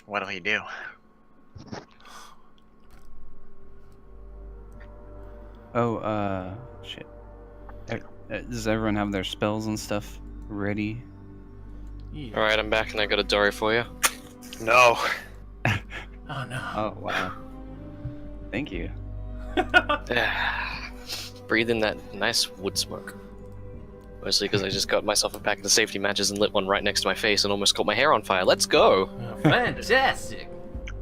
What'll he do? Oh, shit. Does everyone have their spells and stuff ready? Yeah. Alright, I'm back and I got a dory for you. No. Oh no. Oh, wow. Thank you. Breathe in that nice wood smoke. Mostly because I just got myself a pack of the safety matches and lit one right next to my face and almost caught my hair on fire. Let's go! Oh, fantastic.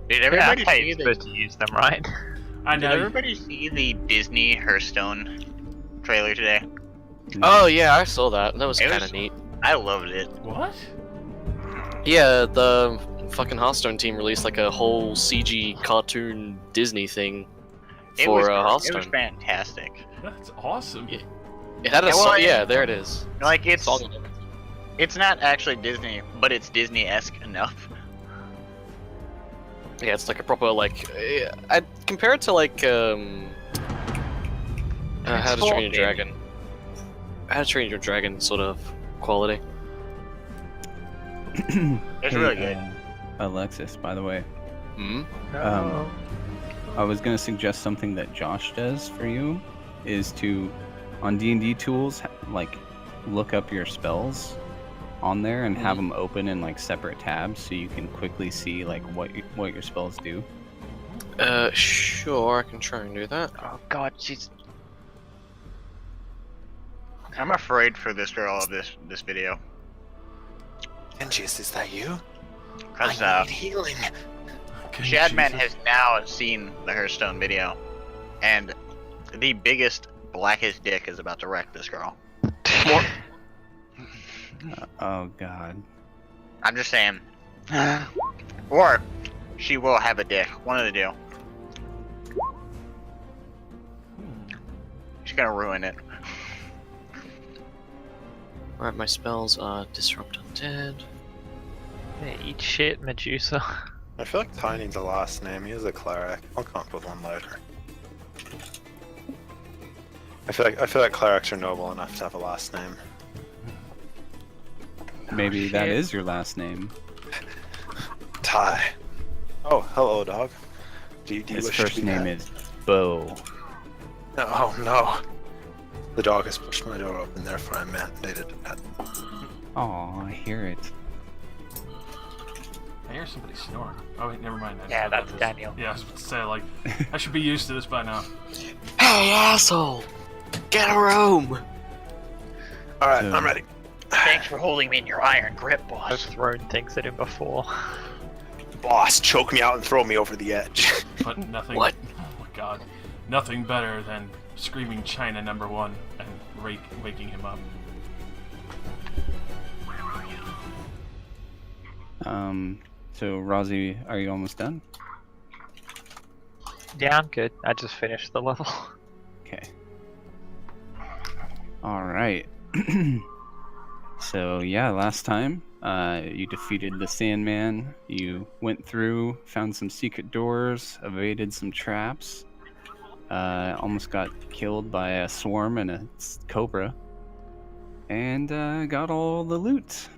Did Yeah, everybody that's how see you're the, supposed to use them, right? I Did know. everybody see the Disney Hearthstone trailer today? Oh yeah, I saw that. That was It kind was- of neat. I loved it. What? Yeah, the fucking Hearthstone team released like a whole CG cartoon Disney thing It was for it Hearthstone. was fantastic. That's awesome. Yeah. It had a Yeah, well, song. Yeah, there it is. Like it's Song and everything. it's not actually Disney, but it's Disney-esque enough. Yeah, it's like a proper like. I'd compare it to like How to Train Your Dragon. How to Train Your Dragon sort of quality. It's really good. Alexis, by the way. Hmm. No. I was gonna suggest something that Josh does for you, is to, on D&D tools, like, look up your spells on there and have them open in like separate tabs so you can quickly see like what your spells do. Sure, I can try and do that. Oh god, she's. I'm afraid for this girl of this video. Angius, is that you? Cause I need healing. Okay, Shadman Jesus. has now seen the Hearthstone video, and the biggest, blackest dick is about to wreck this girl. Oh god. I'm just saying. Or she will have a dick. One of the two. She's gonna ruin it. Alright, my spells are Disrupt Undead. Yeah, eat shit, Medusa. I feel like Ty needs a last name. He is a cleric. I'll come up with one later. I feel like clerics are noble enough to have a last name. Maybe that shit. is your last name. Ty. Oh, hello, dog. Do you His wish first to be name pet? is Bo. Oh no. The dog has pushed my door open, therefore I'm mandated to pet. Aw, I hear it. I hear somebody snoring. Oh wait, never mind. I Yeah, just that's thought Daniel. Yeah, I was about to say, like, I should be used to this by now. Hey, asshole! Get a room! Alright, So- I'm ready. Thanks for holding me in your iron grip, I've boss. thrown things at him before. Boss, choke me out and throw me over the edge. But nothing. What? Oh my god. Nothing better than screaming China #1 and waking him up. So Rozzy, are you almost done? Yeah, I'm good. I just finished the level. Okay. Alright. So yeah, last time, you defeated the Sandman, you went through, found some secret doors, evaded some traps, almost got killed by a swarm and a cobra, and got all the loot.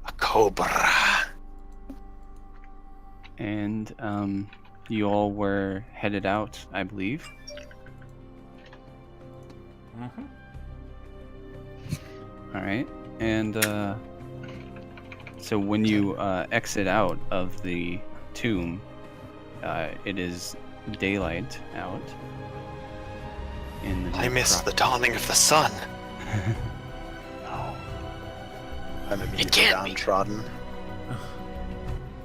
A cobra. And you all were headed out, I believe. Mm-hmm. Alright, and so when you exit out of the tomb, it is daylight out. In the I missed the dawning of the sun. No. I'm immediately can't be. downtrodden.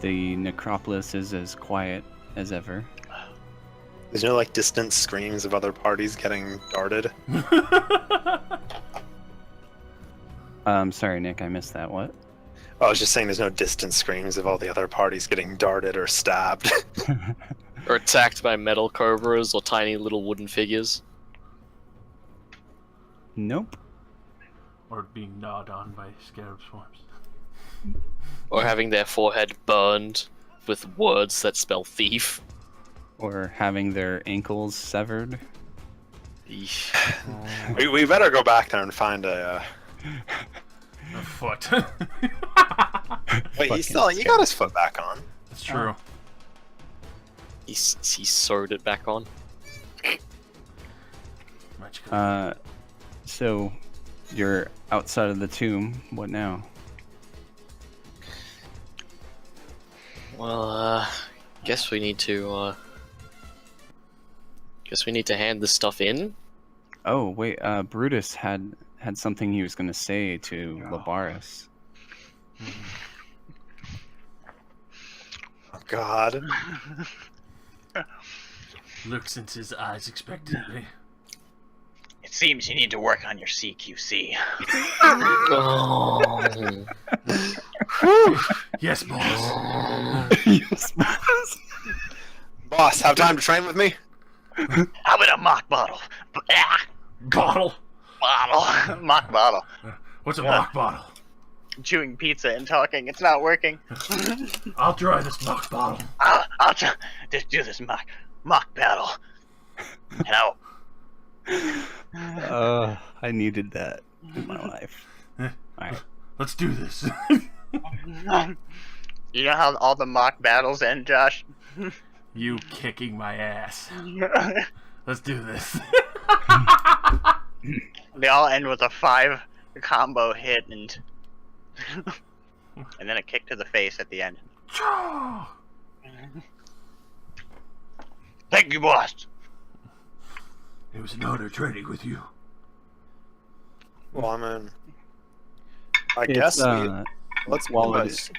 The necropolis is as quiet as ever. There's no like distant screams of other parties getting darted. Sorry, Nick, I missed that. What? I was just saying there's no distant screams of all the other parties getting darted or stabbed. Or attacked by metal cobras or tiny little wooden figures. Nope. Or being gnawed on by scarab swarms. Or having their forehead burned with words that spell thief. Or having their ankles severed. Eesh. we better go back there and find a. A foot. Wait, Fucking he got his foot back on. It's true. He sewed it back on. Magical. So you're outside of the tomb. What now? Well, guess we need to hand this stuff in. Oh wait, Brutus had something he was going to say to Labaris. Oh God. Looks into his eyes expectantly. It seems you need to work on your CQC. Oh. Yes, boss. Yes, Boss, have time to train with me? How about a mock bottle? Bottle. Bottle. Mock bottle. What's a mock bottle? Chewing pizza and talking. It's not working. I'll try this mock bottle. I'll just do this mock battle. And I'll... I needed that in my life. Alright. Let's do this. You know how all the mock battles end, Josh? You kicking my ass. Let's do this. They all end with a 5 combo hit and and then a kick to the face at the end. Thank you, boss. It was an honor training with you. Well, I mean, I guess let's while move it us. is-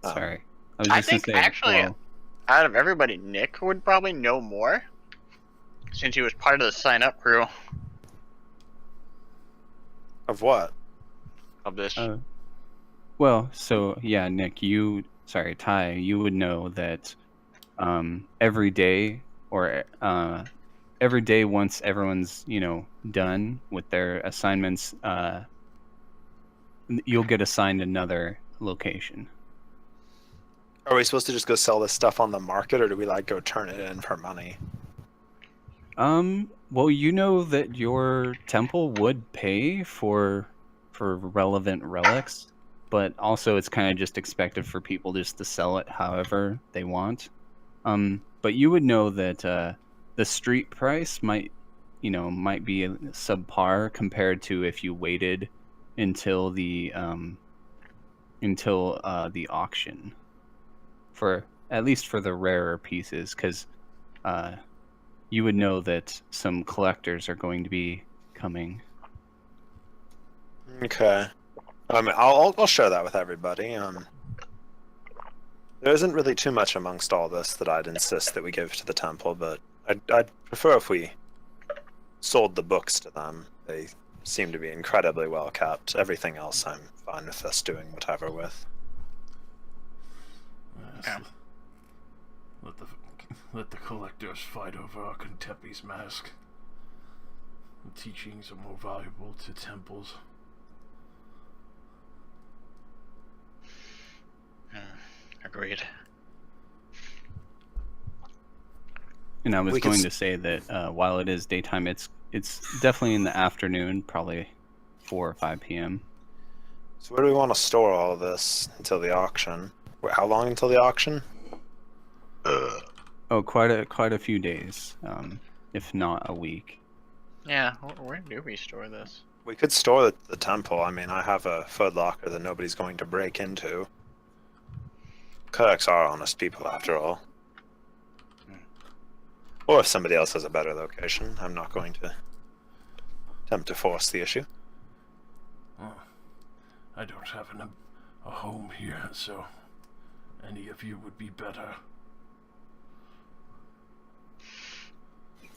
Sorry. I was I just gonna think say, actually, well, out of everybody, Nick would probably know more, since he was part of the sign-up crew Of what? of this. well, so yeah, Nick, Ty, you would know that every day once everyone's done with their assignments, you'll get assigned another location. Are we supposed to just go sell this stuff on the market, or do we like go turn it in for money? Well, you know that your temple would pay for relevant relics, but also it's kind of just expected for people just to sell it however they want. But you would know that the street price might be subpar compared to if you waited until the auction, for at least for the rarer pieces, because you would know that some collectors are going to be coming. Okay. I'll share that with everybody. There isn't really too much amongst all this that I'd insist that we give to the temple, but I'd prefer if we sold the books to them. They seem to be incredibly well kept. Everything else I'm fine with us doing whatever with. Yes. Let the collectors fight over Akentepe's mask. The teachings are more valuable to temples. Agreed. And I was We could going s- to say that while it is daytime, it's definitely in the afternoon, probably 4 or 5 p.m. So where do we want to store all of this until the auction? How long until the auction? Oh, quite a few days, if not a week. Yeah, where do we store this? We could store the temple. I mean, I have a foot locker that nobody's going to break into. Clerics are honest people, after all. Or if somebody else has a better location, I'm not going to attempt to force the issue. I don't have a home here, so any of you would be better.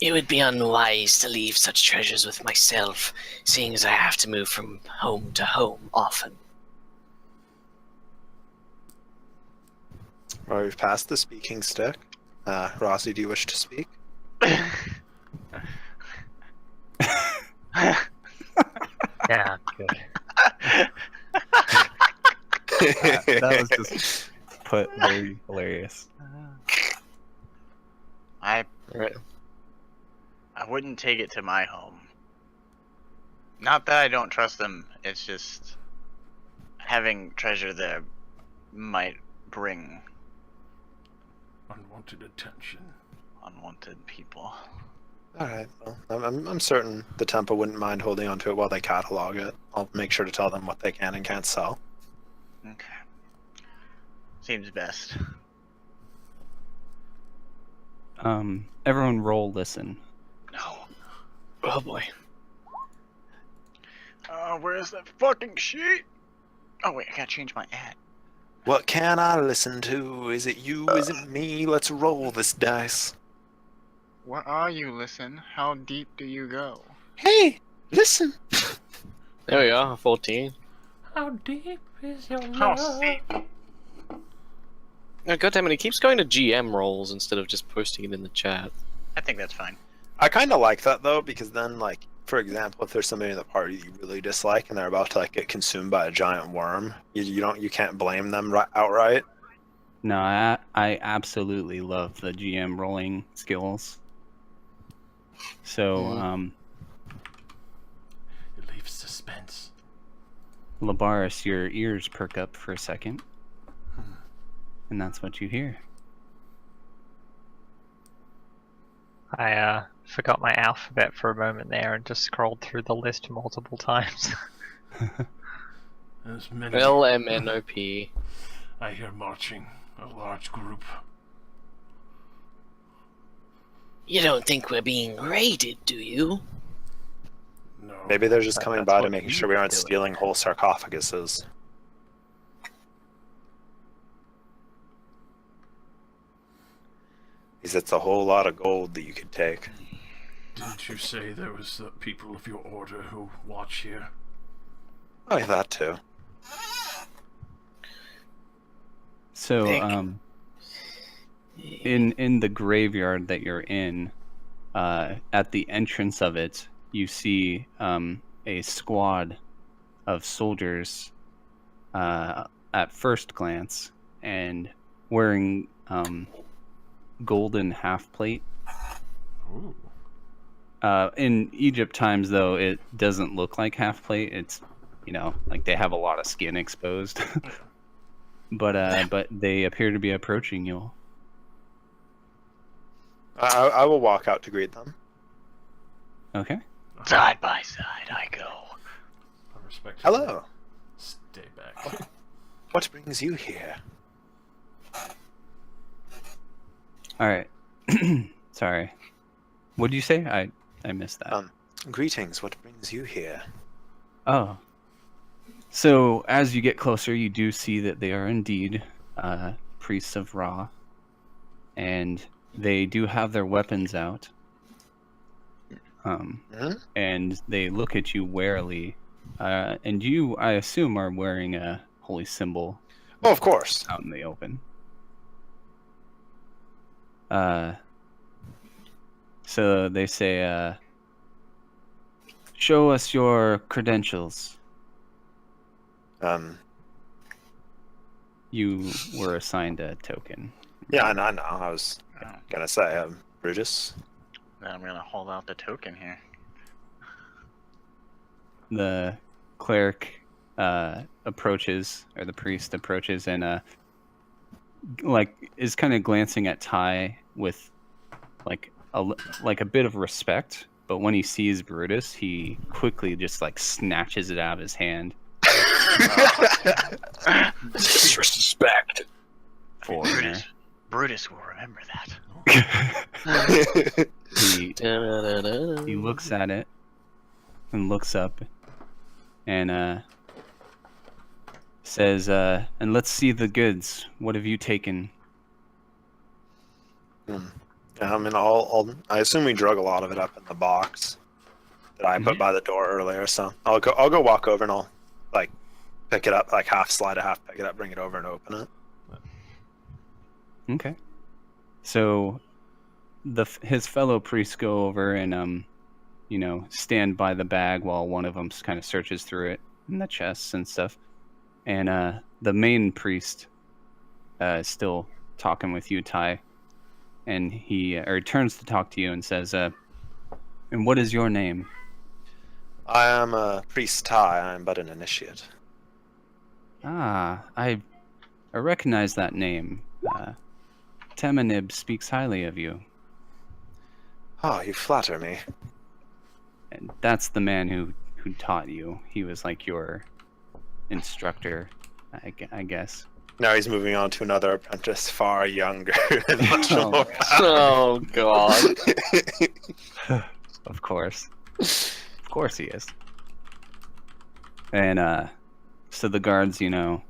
It would be unwise to leave such treasures with myself, seeing as I have to move from home to home often. Well, we've passed the speaking stick. Rossi, do you wish to speak? Yeah, good. That was just put very hilarious. I Right. wouldn't take it to my home. Not that I don't trust them, it's just having treasure there might bring Unwanted attention. Unwanted people. All right. Well, I'm certain the temple wouldn't mind holding onto it while they catalog it. I'll make sure to tell them what they can and can't sell. Okay. Seems best. Everyone roll listen. No. Oh boy. Where's that fucking sheet? Oh wait, I gotta change my ad. What can I listen to? Is it you? Is it me? Let's roll this dice. What are you, listen? How deep do you go? Hey, listen. There we are, 14. How deep is your How love? deep? Oh, God damn it, he keeps going to GM rolls instead of just posting it in the chat. I think that's fine. I kind of like that though, because then, like, for example, if there's somebody in the party you really dislike and they're about to like get consumed by a giant worm, you can't blame them outright. No, I absolutely love the GM rolling skills. So, It leaves suspense. Labaris, your ears perk up for a second. And that's what you hear. I forgot my alphabet for a moment there and just scrolled through the list multiple times. There's many. LMNOP. I hear marching. A large group. You don't think we're being raided, do you? No. Maybe they're just coming That's by to what making we sure we aren't do. stealing whole sarcophaguses. Because it's a whole lot of gold that you could take. Didn't you say there was people of your order who watch here? Oh, yeah, that too. So, Think. in the graveyard that you're in, at the entrance of it, you see a squad of soldiers at first glance, and wearing golden half plate. Ooh. In Egypt times, though, it doesn't look like half plate. It's, like they have a lot of skin exposed. But they appear to be approaching you. I will walk out to greet them. Okay. Side by side I go. I respect. Hello. Stay back. What brings you here? All right. Sorry. What did you say? I missed that. Greetings. What brings you here? Oh. So as you get closer, you do see that they are indeed priests of Ra, and they do have their weapons out. And they look at you warily, and you, I assume, are wearing a holy symbol. Oh, of course. Out in the open. So they say, show us your credentials. You were assigned a token. Yeah, I know. I was gonna say, Brutus. Then I'm gonna hold out the token here. The cleric approaches, or the priest approaches, and is kind of glancing at Ty with a bit of respect. But when he sees Brutus, he quickly just snatches it out of his hand. Disrespect. Brutus will remember that. He looks at it and looks up and says, and let's see the goods. What have you taken? I mean, I assume we drug a lot of it up in the box that I put by the door earlier. So I'll go walk over and I'll pick it up, half slide it, half pick it up, bring it over and open it. Okay. So his fellow priests go over and stand by the bag while one of them kind of searches through it and the chests and stuff. And the main priest is still talking with you, Ty. And he turns to talk to you and says, and what is your name? I am a priest Ty. I am but an initiate. Ah, I recognize that name. Temenib speaks highly of you. Oh, you flatter me. And that's the man who taught you. He was like your instructor, I guess. Now he's moving on to another apprentice, far younger and much Oh, more. Oh god. Of course. Of course he is. And so the guards, the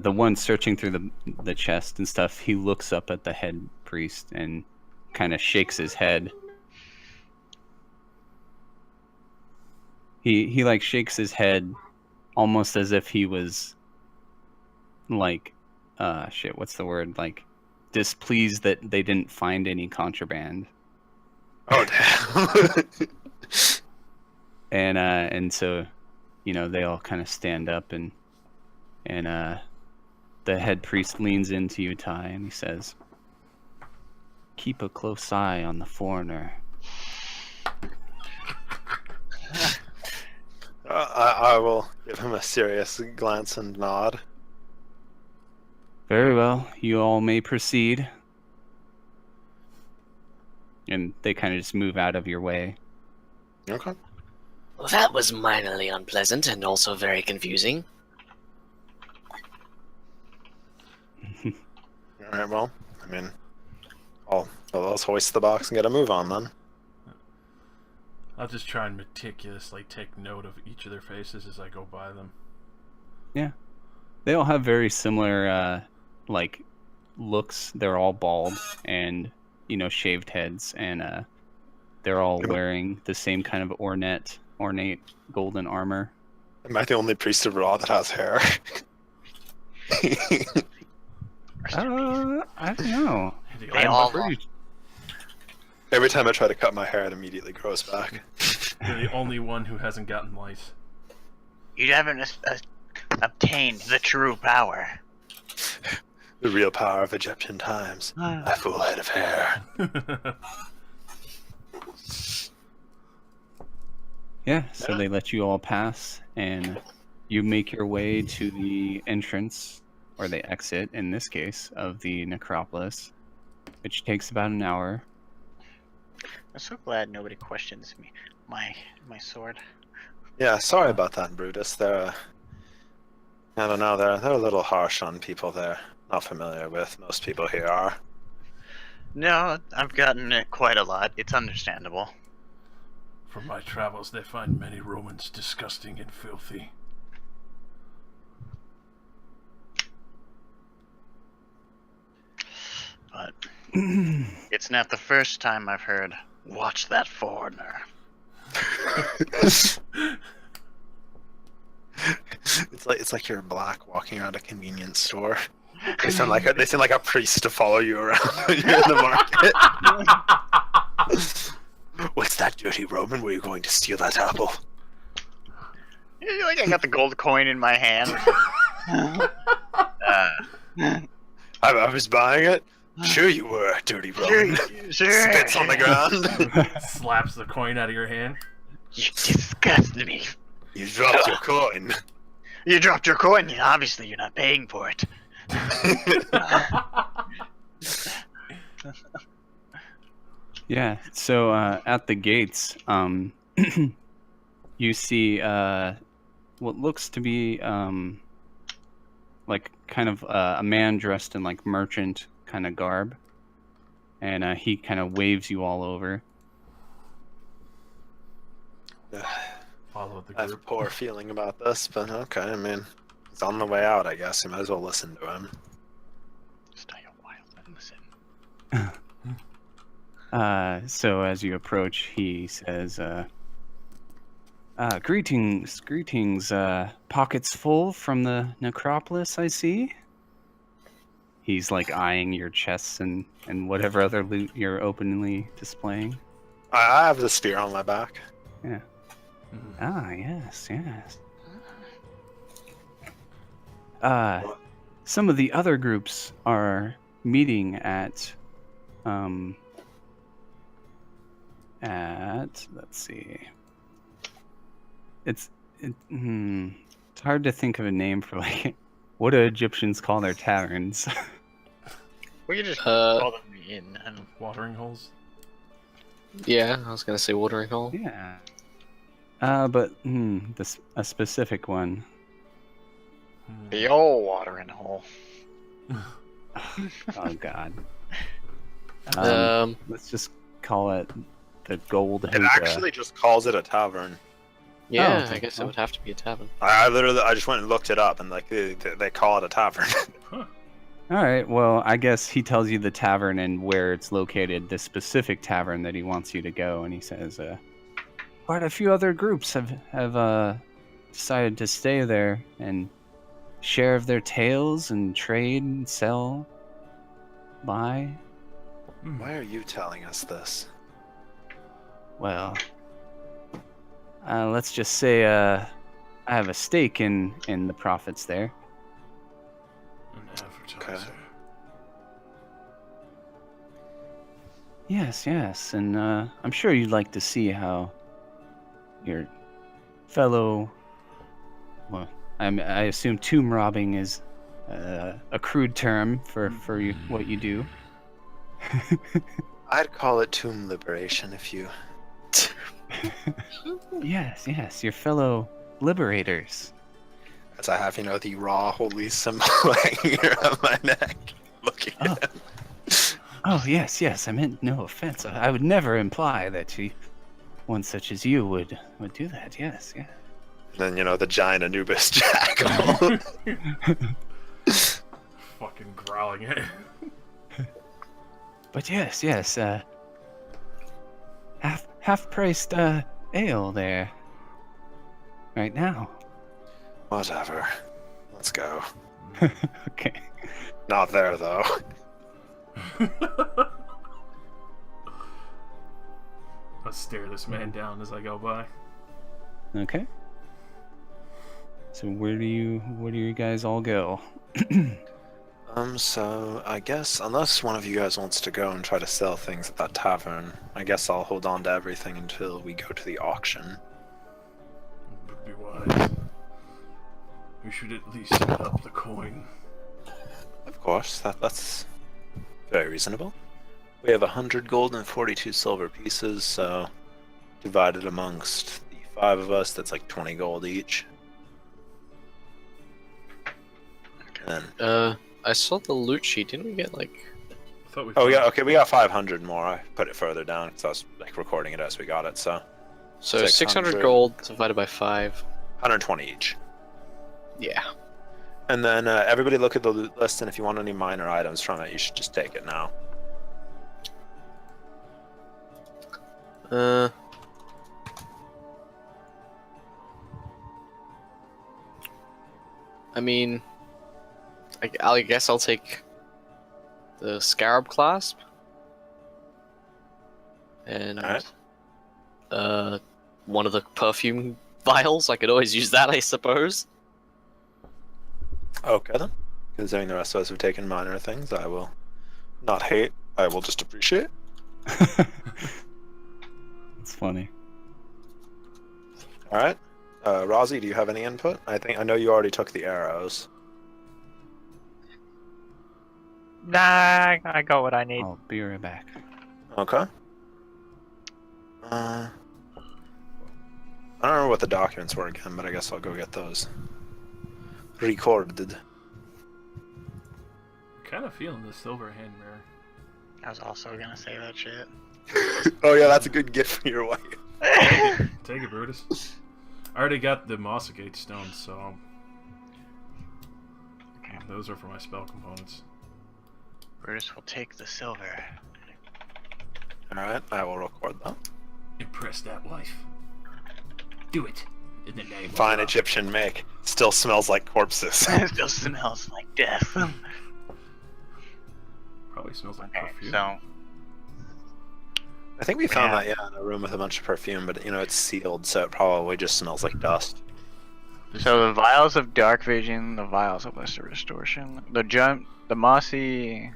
one searching through the chest and stuff, he looks up at the head priest and kind of shakes his head. He like shakes his head almost as if he was like what's the word? Like displeased that they didn't find any contraband. Oh damn. And so, they all kind of stand up and the head priest leans into you, Ty, and he says, "Keep a close eye on the foreigner." I will give him a serious glance and nod. Very well, you all may proceed. And they kind of just move out of your way. Okay. Well, that was minorly unpleasant and also very confusing. Alright, well, I mean, let's hoist the box and get a move on then. I'll just try and meticulously take note of each of their faces as I go by them. Yeah. They all have very similar, looks. They're all bald and, shaved heads. And they're all wearing the same kind of ornate golden armor. Am I the only priest of Ra that has hair? I don't know. They all Every time I try to cut my hair, it immediately grows back. You're the only one who hasn't gotten lice. You haven't obtained the true power. The real power of Egyptian times. A full head of hair. Yeah, so they let you all pass, and you make your way to the entrance, or the exit, in this case, of the necropolis, which takes about an hour. I'm so glad nobody questions me. My sword. Yeah, sorry about that, Brutus. I don't know, they're a little harsh on people they're not familiar with. Most people here are. No, I've gotten it quite a lot. It's understandable. From my travels, they find many Romans disgusting and filthy. But it's not the first time I've heard, "Watch that foreigner." It's like you're black walking around a convenience store. They send like a priest to follow you around when you're in the market. What's that dirty Roman? Were you going to steal that apple? Like I got the gold coin in my hand. I was buying it. Sure you were, dirty Roman. Sure. Spits on the ground. Slaps the coin out of your hand. You disgust me. You dropped your coin. You dropped your coin. Obviously, you're not paying for it. Yeah, so at the gates, you see what looks to be like kind of a man dressed in like merchant kind of garb, and he kind of waves you all over. Follow the I have a group. poor feeling about this, but okay, I mean, he's on the way out, I guess. You might as well listen to him. Stay a while and listen. So as you approach, he says, greetings, pockets full from the necropolis, I see. He's like eyeing your chests and whatever other loot you're openly displaying. I have the spear on my back. Yeah. Ah, yes. Some of the other groups are meeting at let's see. It's hard to think of a name for like what do Egyptians call their taverns? We could just Uh, call them the inn. I don't... Watering holes. Yeah, I was gonna say watering hole. Yeah. But a specific one. The old watering hole. Oh God. Let's just call it the Gold It Hookah. actually just calls it a tavern. Yeah, okay. I guess it would have to be a tavern. I just went and looked it up, and like they call it a tavern. Huh. All right. Well, I guess he tells you the tavern and where it's located, the specific tavern that he wants you to go, and he says, quite a few other groups have decided to stay there and share of their tales and trade and sell, buy. Why are you telling us this? Well, let's just say I have a stake in the profits there. An advertiser. Yes, and I'm sure you'd like to see how your fellow, well, I assume tomb robbing is a crude term for you, what you do. I'd call it tomb liberation if you. Yes, your fellow liberators. As I have, the raw holy symbol hanging around my neck, looking at him. Oh, yes, I meant no offense. I would never imply that one such as you would do that, yes. And then, the giant Anubis jackal. Fucking growling at it. But yes, half-priced ale there. Right now. Whatever. Let's go. Okay. Not there, though. I stare this man down as I go by. Okay. So where do you guys all go? So I guess unless one of you guys wants to go and try to sell things at that tavern, I guess I'll hold on to everything until we go to the auction. Would be wise. We should at least set up the coin. Of course, that's very reasonable. We have 100 gold and 42 silver pieces, so divided amongst the 5 of us, that's like 20 gold each. And I saw the loot sheet. Didn't we get like? I thought we. oh yeah, okay, we got 500 more. I put it further down because I was like recording it as we got it. So 600 gold divided by 5. 120 each. Yeah. And then everybody look at the loot list, and if you want any minor items from it, you should just take it now. I mean, I guess I'll take the scarab clasp and Alright. One of the perfume vials. I could always use that, I suppose. Okay then. Considering the rest of us have taken minor things, I will not hate. I will just appreciate. It's funny. All right. Rozzy, do you have any input? I know you already took the arrows. Nah, I got what I need. I'll be right back. Okay. I don't remember what the documents were again, but I guess I'll go get those recorded. Kind of feeling the silver hand mirror. I was also gonna say that shit. Oh yeah, that's a good gift for your wife. Take it, Brutus. I already got the Mossagate stones, so Okay. those are for my spell components. Brutus will take the silver. All right, I will record that. Impress that wife. Do it in the name Fine of love. Egyptian make. Still smells like corpses. It still smells like death. Probably smells like Okay, perfume. so I think we found Yeah. that in a room with a bunch of perfume, but it's sealed, so it probably just smells like dust. So the vials of dark vision, the vials of lesser distortion, the mossy.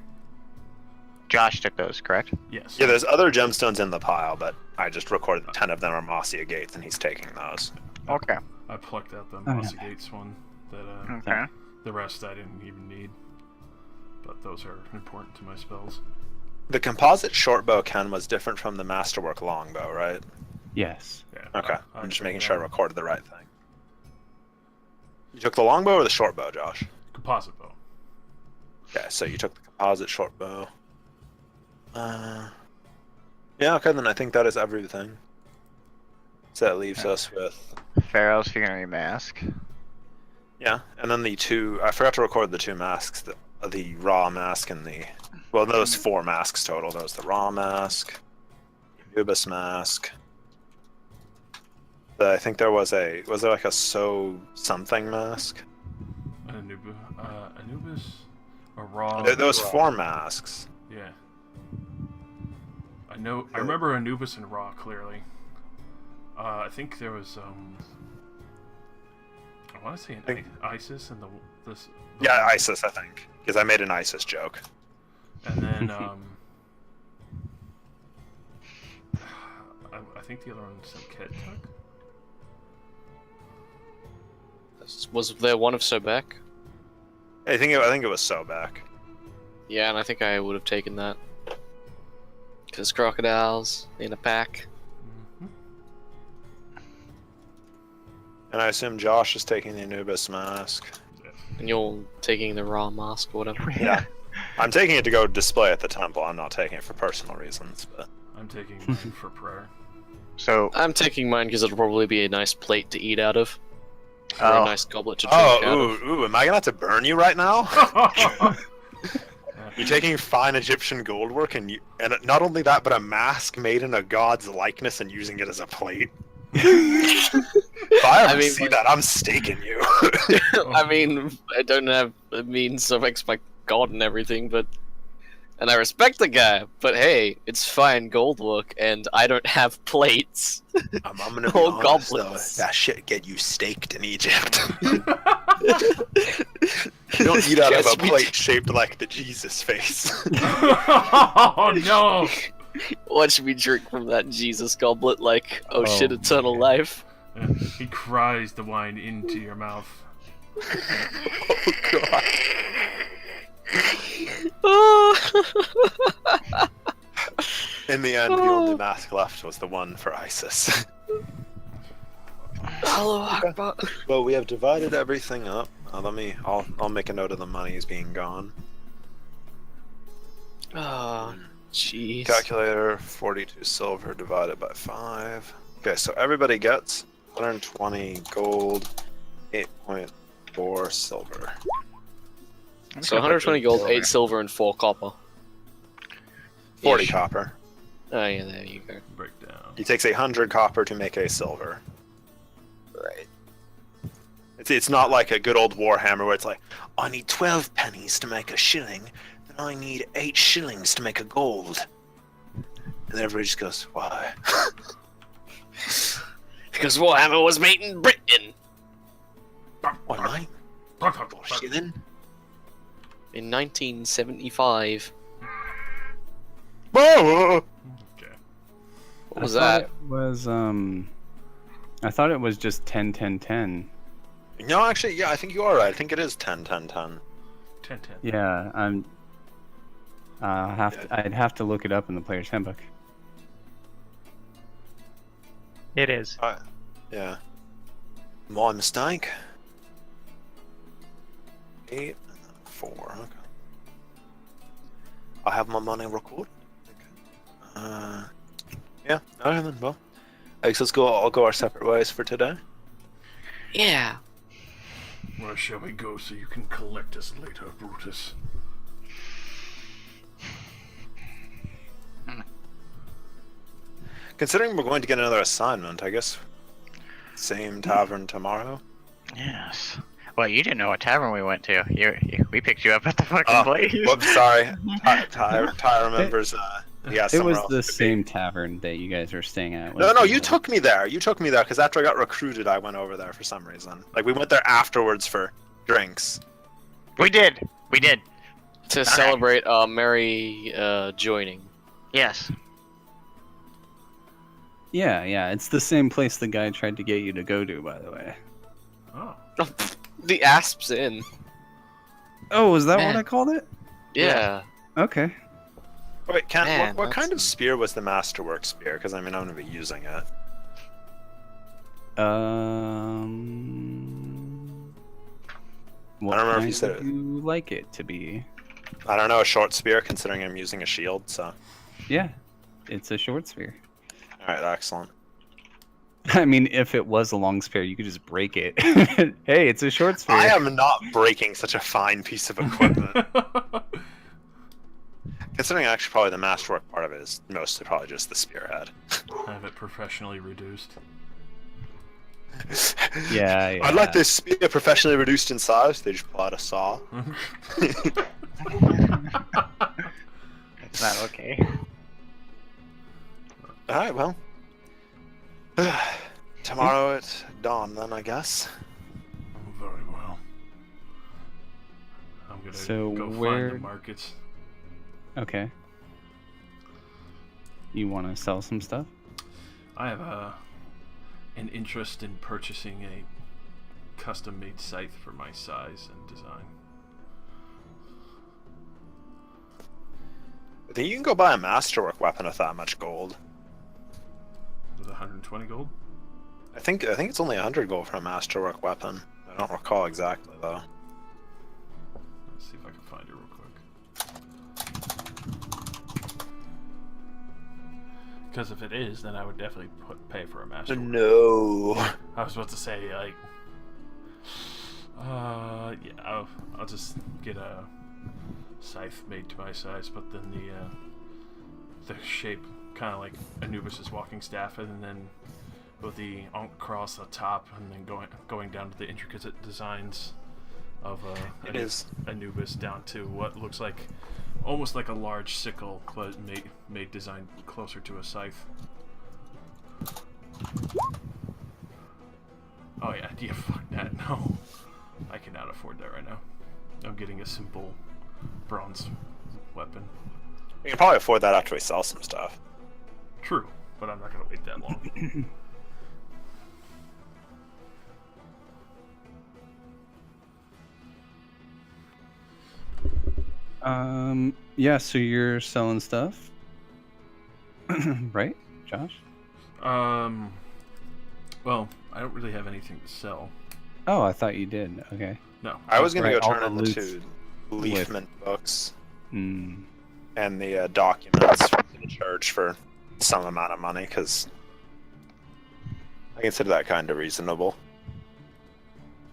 Josh took those, correct? Yes. Yeah, there's other gemstones in the pile, but I just recorded 10 of them are mossy agates, and he's taking those. Okay. I plucked out the yeah. Mossagates one. That Okay. the rest I didn't even need. but those are important to my spells. The composite shortbow, Ken, was different from the masterwork longbow, right? Yes. Yeah. Okay, I I'm just took making sure I that recorded the right thing. You took the longbow or the shortbow, Josh? composite bow. Okay, so you took the composite shortbow. Yeah, okay, then I think that is everything. So that leaves us with... Pharaoh's figurine mask. Yeah, and then the two... I forgot to record the two masks. The raw mask and the... Well, those 4 masks total. There was the raw mask, the Anubis mask. I think there was a... Was there like a something mask? Anubis? A raw... There was 4 masks. Yeah. I remember Anubis and Ra clearly. I think there was I want to say Isis and the Yeah, Isis, I think, because I made an Isis joke. and then I think the other one was Ketuk. Was there one of Sobek? I think it was Sobek. Yeah, and I think I would have taken that. Because crocodiles in a pack. And I assume Josh is taking the Anubis mask. And you're taking the raw mask or whatever. Yeah. I'm taking it to go display at the temple. I'm not taking it for personal reasons, but... I'm taking mine for prayer. So, I'm taking mine because it'll probably be a nice plate to eat out of. Or a nice goblet to drink out of. Ooh, am I gonna have to burn you right now? You're taking fine Egyptian gold work and not only that, but a mask made in a god's likeness and using it as a plate. If I ever see that, I'm staking you. I mean, I don't have the means of my god and everything, but... And I respect the guy, but hey, it's fine gold work, and I don't have plates. I'm gonna be Or honest, goblets. though, that shit get you staked in Egypt. You don't eat out of a plate shaped like the Jesus face. Oh no! Watch me drink from that Jesus goblet like, oh shit, Oh, eternal man. life. He cries the wine into your mouth. Oh god. In the end, the only mask left was the one for Isis. Hello, Akbar. Well, we have divided everything up. I'll make a note of the monies being gone. Oh, jeez. Calculator, 42 silver divided by 5. Okay, so everybody gets 120 gold, 8.4 silver. So 120 gold, 8 silver, and 4 copper. 40 Ish. copper. Oh yeah, there you go. Breakdown. It takes 100 copper to make a silver. Right. It's not like a good old Warhammer where it's like, I need 12 pennies to make a shilling, then I need 8 shillings to make a gold. And everybody just goes, why? Because Warhammer was made in Britain What, mate? Shilling? in 1975. Whoa! Okay. What was I thought that? It was I thought it was just 10 10 10. No, actually, yeah, I think you are right. I think it is 10, 10, 10. 10-10. Yeah, I'd have to look it up in the player's handbook. It is. Yeah. My mistake. 8 and then 4. Okay. I have my money recorded. Okay. Yeah. Alright then. Well, I guess let's go. I'll go our separate ways for today. Yeah. Where shall we go so you can collect us later, Brutus? Considering we're going to get another assignment, I guess. Same tavern tomorrow. yes. Well, you didn't know what tavern we went to. We picked you up at the fucking place. Whoops, sorry. Ty remembers. Yeah, It somewhere was else the to be. same tavern that you guys were staying at. No, you took me there. You took me there because after I got recruited, I went over there for some reason. Like we went there afterwards for drinks. We did. To celebrate our merry joining. Yes. Yeah, it's the same place the guy tried to get you to go to, by the way. Oh. The Asp's Inn. Oh, is that what Man. I called it? Yeah. Okay. Wait, Kent, Man, what kind of that's- spear was the Masterwork spear? Because I mean, I'm going to be using it. What I don't remember if kind you said would it. you like it to be? I don't know, a short spear, considering I'm using a shield, so... Yeah, it's a short spear. Alright, excellent. I mean, if it was a long spear, you could just break it. Hey, it's a short spear. I am not breaking such a fine piece of equipment. Considering actually probably the Masterwork part of it is mostly probably just the spearhead. Have it professionally reduced. Yeah. I'd like this spear professionally reduced in size. They just pull out a saw. It's not okay. Alright, well. Tomorrow at dawn, then, I guess. Very well. I'm gonna So go where- find the markets. Okay. You want to sell some stuff? I have an interest in purchasing a custom-made scythe for my size and design. I think you can go buy a Masterwork weapon with that much gold. With 120 gold? I think it's only 100 gold for a Masterwork weapon. I don't recall exactly, though. Let's see if I can find it real quick. Because if it is, then I would definitely pay for a master. No. I was about to say, like, yeah, I'll just get a scythe made to my size, but then the shape kind of like Anubis's walking staff, and then with the Ankh cross on top, and then going down to the intricate designs of It is. Anubis down to what looks like almost like a large sickle, but made designed closer to a scythe. Oh yeah, fuck that, no. I cannot afford that right now. I'm getting a simple bronze weapon. You can probably afford that after we sell some stuff. True, but I'm not gonna wait that long. Yeah, so you're selling stuff, right, Josh? Well, I don't really have anything to sell. Oh, I thought you did. Okay. No. I was gonna Right, go all turn the in the two loot's Leafman books Hmm. and the documents from the church for some amount of money, because I consider that kind of reasonable.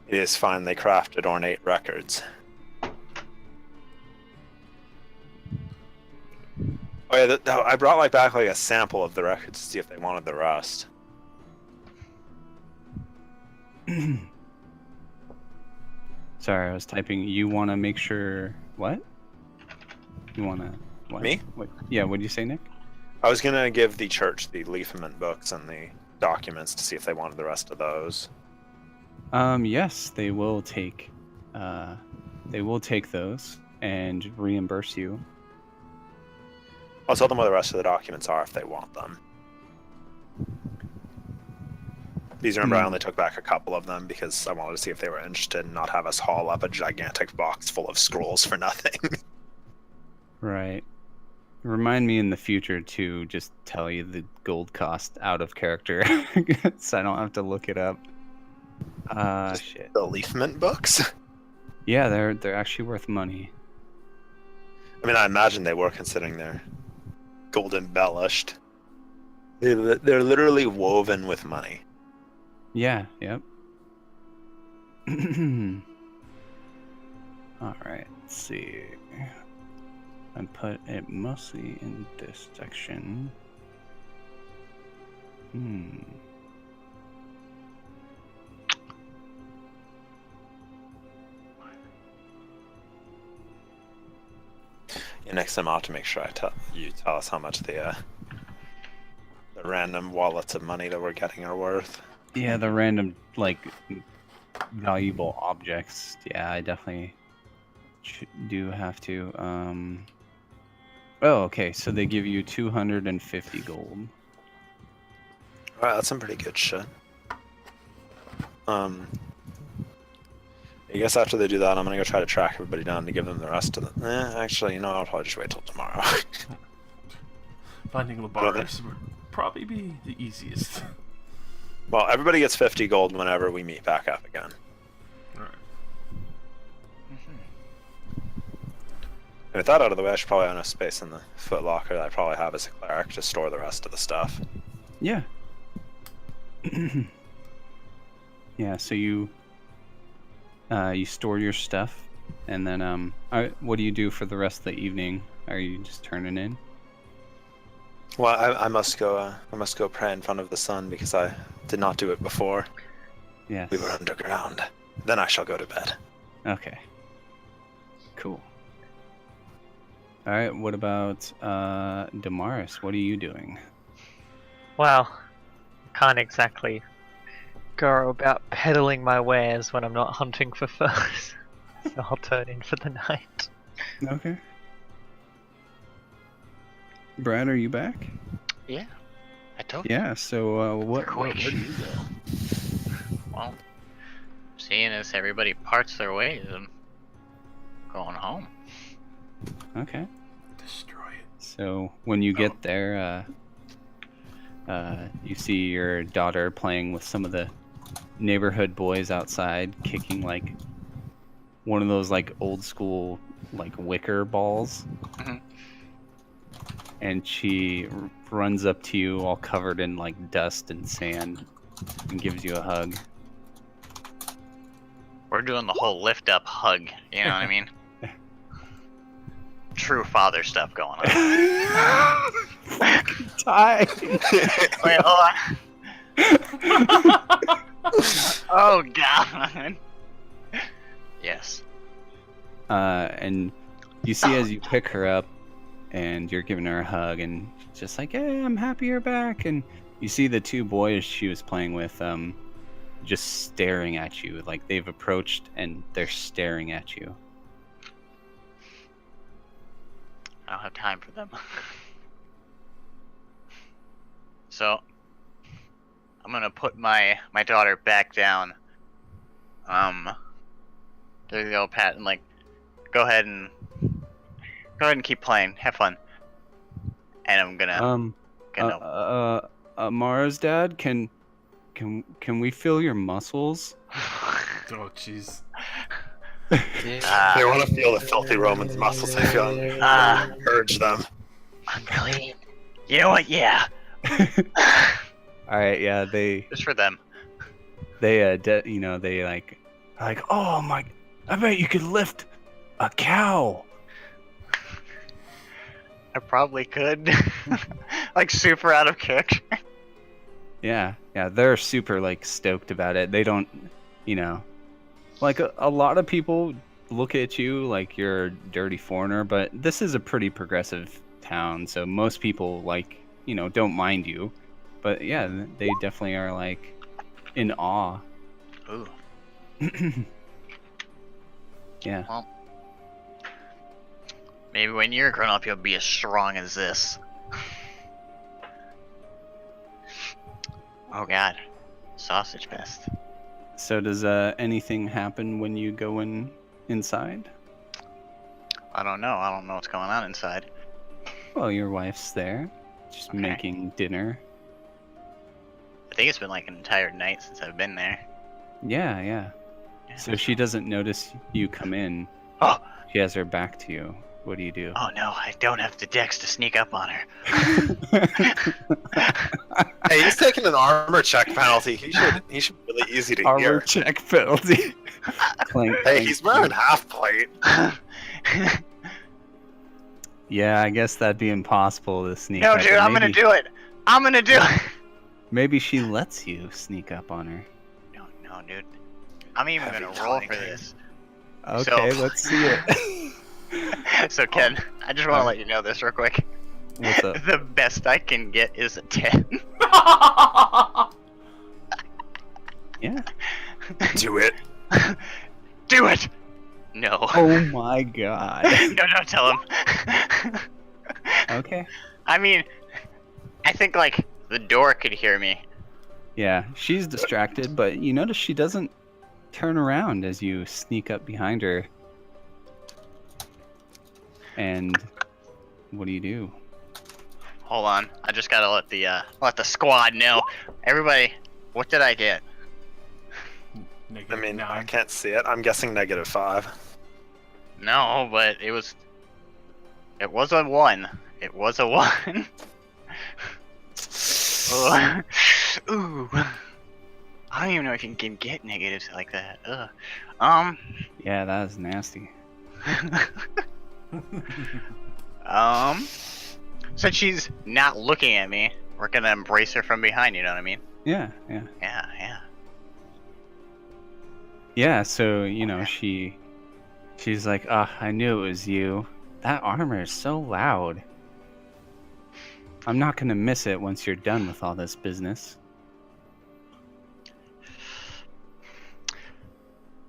It is finely crafted ornate records. Oh yeah, I brought like back like a sample of the records to see if they wanted the rest. Sorry, I was typing. You want to make sure what? You want to what? Me? What? Yeah. What did you say, Nick? I was gonna give the church the Leafman books and the documents to see if they wanted the rest of those. Yes, they will take. They will take those and reimburse you. I'll tell them where the rest of the documents are if they want them. These, remember, I only took back a couple of them because I wanted to see if they were interested and not have us haul up a gigantic box full of scrolls for nothing. Right. Remind me in the future to just tell you the gold cost out of character, so I don't have to look it up. Shit. The Leafman books? Yeah, they're actually worth money. I mean, I imagine they were, considering they're gold embellished. They're literally woven with money. Yeah. Yep. All right. Let's see. I put it mostly in this section. Yeah, next time I'll have to make sure you tell us how much the random wallets of money that we're getting are worth. Yeah, the random like valuable objects. Yeah, I definitely do have to. Oh, okay. So they give you 250 gold. Alright, that's some pretty good shit. Yeah, I guess after they do that, I'm gonna go try to track everybody down to give them the rest of the. Actually, I'll probably just wait till tomorrow. Finding Labaris would probably be the easiest. Well, everybody gets 50 gold whenever we meet back up again. Alright. And with that out of the way, I should probably have enough space in the foot locker that I probably have as a cleric to store the rest of the stuff. Yeah. Yeah, so you store your stuff, and then what do you do for the rest of the evening? Are you just turning in? Well, I must go pray in front of the sun because I did not do it before. Yes. We were underground. Then I shall go to bed. Okay. Cool. All right. What about Damaris? What are you doing? Well, can't exactly go about peddling my wares when I'm not hunting for furs. So I'll turn in for the night. Okay. Brad, are you back? Yeah, I told you. Yeah. So what do Quick. you do? Well, seeing as everybody parts their ways, I'm going home. Okay. Destroy it. So when you get there, you see your daughter playing with some of the neighborhood boys outside, kicking like one of those like old school like wicker balls. Mhm. And she runs up to you all covered in like dust and sand and gives you a hug. We're doing the whole lift up hug, you know what I mean? True father stuff going on. Ty. Wait, hold on. Oh god. Yes. And you see as you pick her up and you're giving her a hug and just like, hey, I'm happy you're back. And you see the two boys she was playing with just staring at you. Like they've approached and they're staring at you. I don't have time for them. So, I'm gonna put my daughter back down. There's the old pat and like, go ahead and keep playing. Have fun. And I'm gonna Mara's dad, can we feel your muscles? Oh, jeez. They want to feel the filthy Roman's muscles. I feel urge them. Unclean. You know what? Yeah. All right, yeah, they Just for them. they like oh my, I bet you could lift a cow. I probably could. Like super out of character. Yeah, they're super like stoked about it. They don't, like a lot of people look at you like you're a dirty foreigner, but this is a pretty progressive town, so most people like, don't mind you. But yeah, they definitely are like in awe. Ooh. Yeah. Well, maybe when you're grown up, you'll be as strong as this. Oh god, sausage fest. So does anything happen when you go inside? I don't know. I don't know what's going on inside. Well, your wife's there, just Okay. making dinner. I think it's been like an entire night since I've been there. Yeah. Yeah. So she doesn't notice you come in. Oh. She has her back to you. What do you do? Oh no, I don't have the dex to sneak up on her. Hey, he's taking an armor check penalty. He should be really easy to Armor hear. check penalty. Clank, Hey, clank, he's wearing clank. half plate. Yeah, I guess that'd be impossible to sneak No, up. dude, but I'm gonna maybe- do it. I'm gonna do it. Maybe she lets you sneak up on her. No, dude. I'm even Heavy gonna roll for flanking. this. Okay, So- let's see it. So Ken, I just want to let you know this real quick. What's up? The best I can get is a 10. Yeah. Do it. Do it! No. Oh my god. No, don't tell him. Okay. I mean, I think like the door could hear me. Yeah, she's distracted, but you notice she doesn't turn around as you sneak up behind her. And what do? Hold on. I just gotta let the squad know. Everybody, what did I get? Negative I mean, 9. I can't see it. I'm guessing -5. No, but it was a 1. It was a 1. Ooh. I don't even know if you can get negatives like that. Ugh. Yeah, that is nasty. Since she's not looking at me, we're gonna embrace her from behind, you know what I mean? Yeah. Yeah. Yeah, so, she's like, I knew it was you. That armor is so loud. I'm not gonna miss it once you're done with all this business.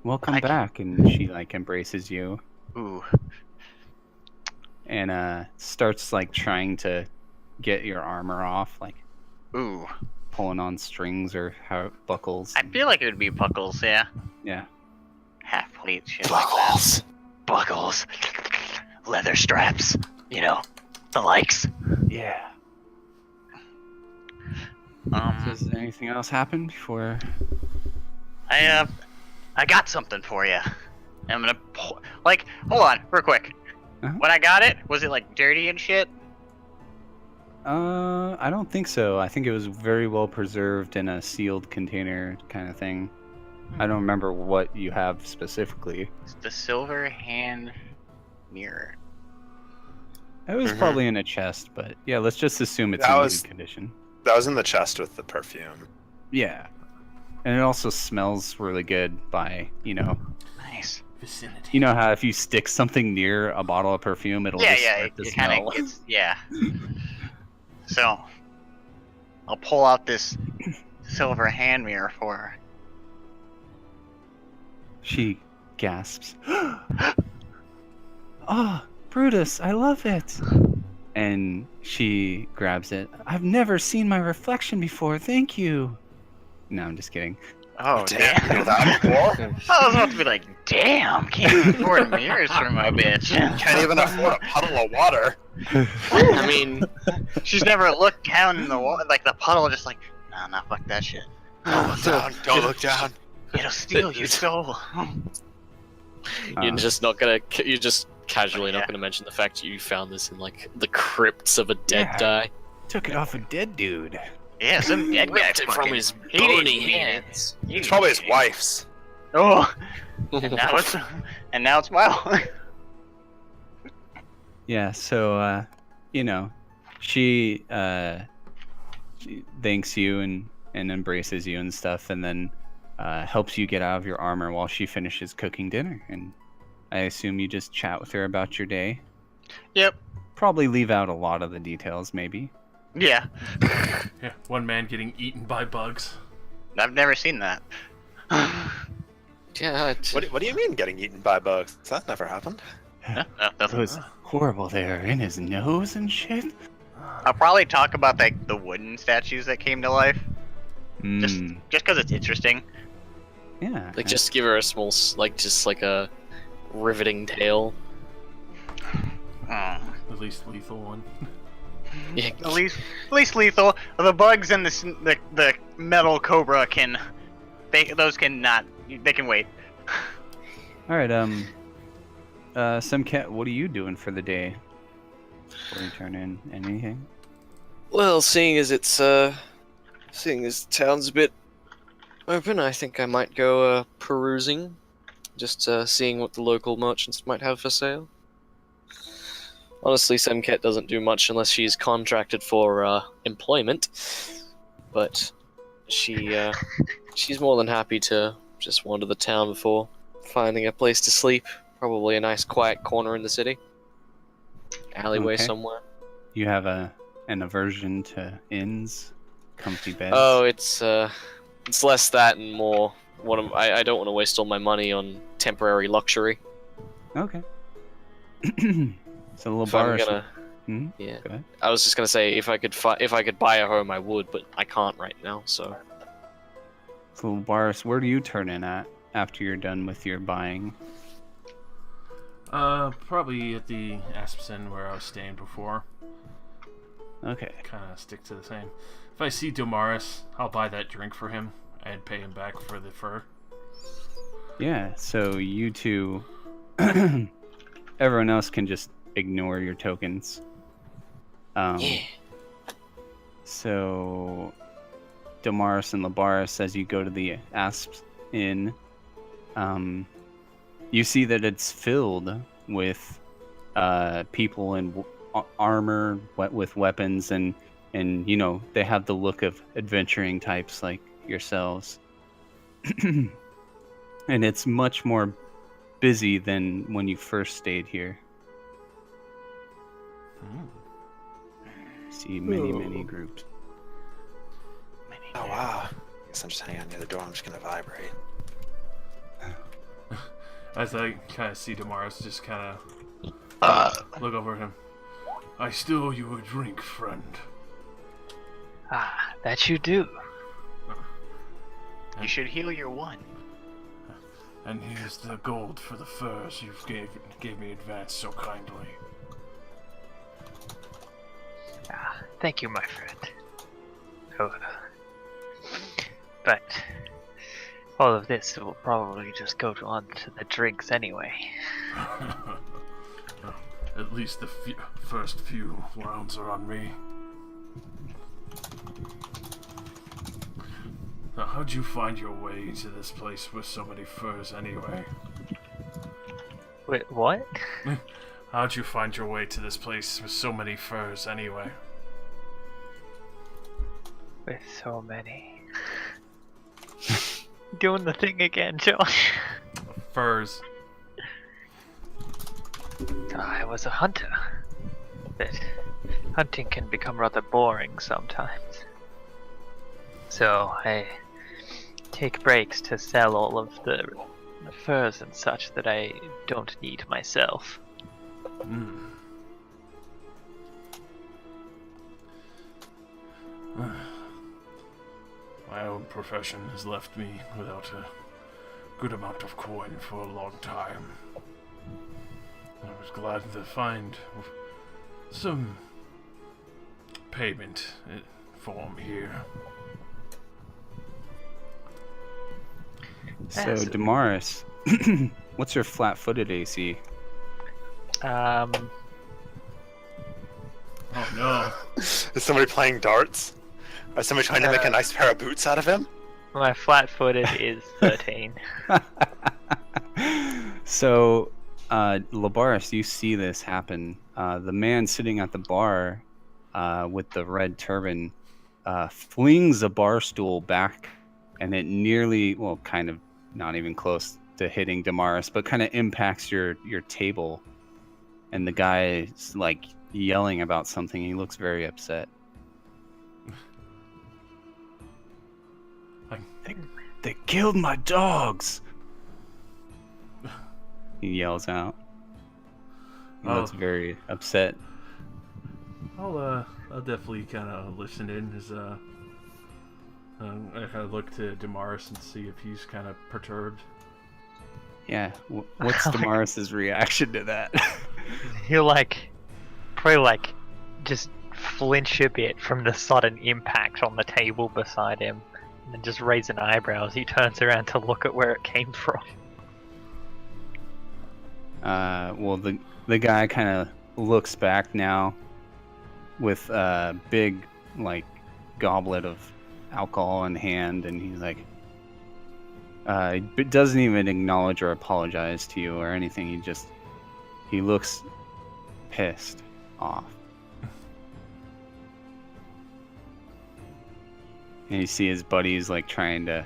Welcome back, and she, embraces you. Ooh. And, starts, trying to get your armor off, Ooh. pulling on strings or how buckles. I feel like it would be buckles, yeah. Yeah. Half-plate shit like that. Buckles. Leather straps. The likes. Yeah. Does anything else happen before? I got something for you. I'm gonna hold on, real quick. Uh-huh. When I got it, was it dirty and shit? I don't think so. I think it was very well preserved in a sealed container kind of thing. I don't remember what you have specifically. It's the silver hand mirror. It was probably in a chest, but yeah, let's just assume it's That in was- good condition. That was in the chest with the perfume. Yeah. And it also smells really good by, Nice. Vicinity. you know how if you stick something near a bottle of perfume, it'll just start to It smell. kind of gets, yeah. So, I'll pull out this silver hand mirror for her. She gasps. Oh, Brutus, I love it. And she grabs it. I've never seen my reflection before. Thank you. No, I'm just kidding. Oh, Damn, damn. you know that before? I was about to be like, damn, can't even afford mirrors for my bitch. Can't even afford a puddle of water. I mean, She's never looked down in the water, the puddle, just nah, fuck that shit. Don't look down. Don't look down. It'll steal your soul. you're just not gonna. You're just casually Yeah. not gonna mention the fact you found this in the crypts of a dead Yeah. guy. Took it off a dead dude. Yeah, some dead guy Ripped it from fucking- his he didn't bony mean it. hands. It's probably his wife's. Oh, and now it's my own. Yeah, so she thanks you and embraces you and stuff, and then helps you get out of your armor while she finishes cooking dinner. And I assume you just chat with her about your day. Yep. Probably leave out a lot of the details, maybe. Yeah, Yeah, one man getting eaten by bugs. I've never seen that. Yeah. What do you mean getting eaten by bugs? That never happened. No, It nothing. was horrible. They were in his nose and shit. I'll probably talk about the wooden statues that came to life, just Mm, because it's interesting. yeah. Just give her a small, just a riveting tale. Oh. The least lethal one. Yeah. At least lethal. The bugs and the metal cobra can they can wait. All right. Semcat, what are you doing for the day? Before you turn in anything? Well, seeing as town's a bit open, I think I might go perusing, just seeing what the local merchants might have for sale. Honestly, Semket doesn't do much unless she's contracted for employment, but she's more than happy to just wander the town before finding a place to sleep. Probably a nice quiet corner in the city, alleyway Okay. somewhere. You have an aversion to inns, comfy beds. Oh, it's less that and more. I don't want to waste all my money on temporary luxury. Okay. It's a little If I'm bar. gonna, Hmm? yeah. Go ahead. I was just gonna say if I could buy a home, I would, but I can't right now. So It's a little bar. Where do you turn in at? after you're done with your buying? Probably at the Aspen where I was staying before. Okay. Kind of stick to the same. If I see Domaris, I'll buy that drink for him and pay him back for the fur. Yeah, so you two, everyone else can just ignore your tokens. Yeah. So, Damaris and Labaris, as you go to the Asps Inn, you see that it's filled with people in armor, with weapons, and you know, they have the look of adventuring types like yourselves. And it's much more busy than when you first stayed here. See many groups. Oh wow. I guess I'm just hanging on the other door. I'm just gonna vibrate. As I kind of see Damaris just kind of look over at him. I still owe you a drink, friend. Ah, that you do. You should heal your one. And here's the gold for the furs you gave me advance so kindly. Ah, thank you, my friend. Oh, but all of this will probably just go on to the drinks anyway. At least the first few rounds are on me. Now, how'd you find your way to this place with so many furs anyway? Wait, what? How'd you find your way to this place with so many furs anyway? With so many. Doing the thing again, Josh. Furs. I was a hunter. But hunting can become rather boring sometimes. So I take breaks to sell all of the furs and such that I don't need myself. My own profession has left me without a good amount of coin for a long time. I was glad to find some payment form here. So, Damaris, what's your flat-footed AC? Oh no. Is somebody playing darts? Is somebody trying to make a nice pair of boots out of him? My flat-footed is 13. So, Labaris, you see this happen. The man sitting at the bar with the red turban flings a bar stool back, and it nearly, well, kind of not even close to hitting Damaris, but kind of impacts your table. And the guy is like yelling about something. He looks very upset. They killed my dogs! He yells out. He looks very upset. I'll definitely kind of listen in as I kind of look to Damaris and see if he's kind of perturbed. Yeah, what's Damaris's reaction to that? He'll probably just flinch a bit from the sudden impact on the table beside him, and then just raise an eyebrow as he turns around to look at where it came from. Well, the guy kind of looks back now with a big, goblet of alcohol in hand, and he's like, doesn't even acknowledge or apologize to you or anything. He looks pissed off. And you see his buddies trying to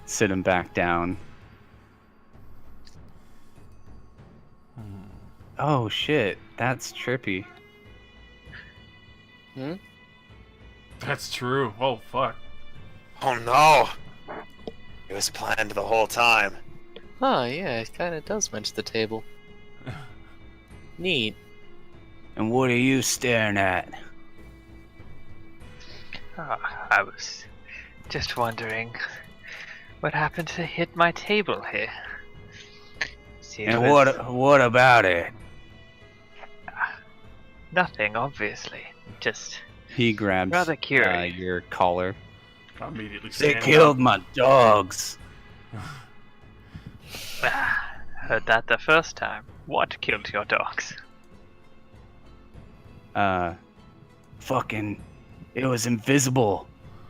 sit him back down. Oh shit, that's trippy. That's true. Oh fuck. Oh no! It was planned the whole time. Oh, yeah, it kind of does mention the table. Neat. And what are you staring at? I was just wondering What happened to hit my table here? See, it And was what about it? nothing, obviously. Just He grabs rather curious. your collar. I immediately They stand killed up. my dogs. Heard that the first time. What killed your dogs? Fucking, it was invisible.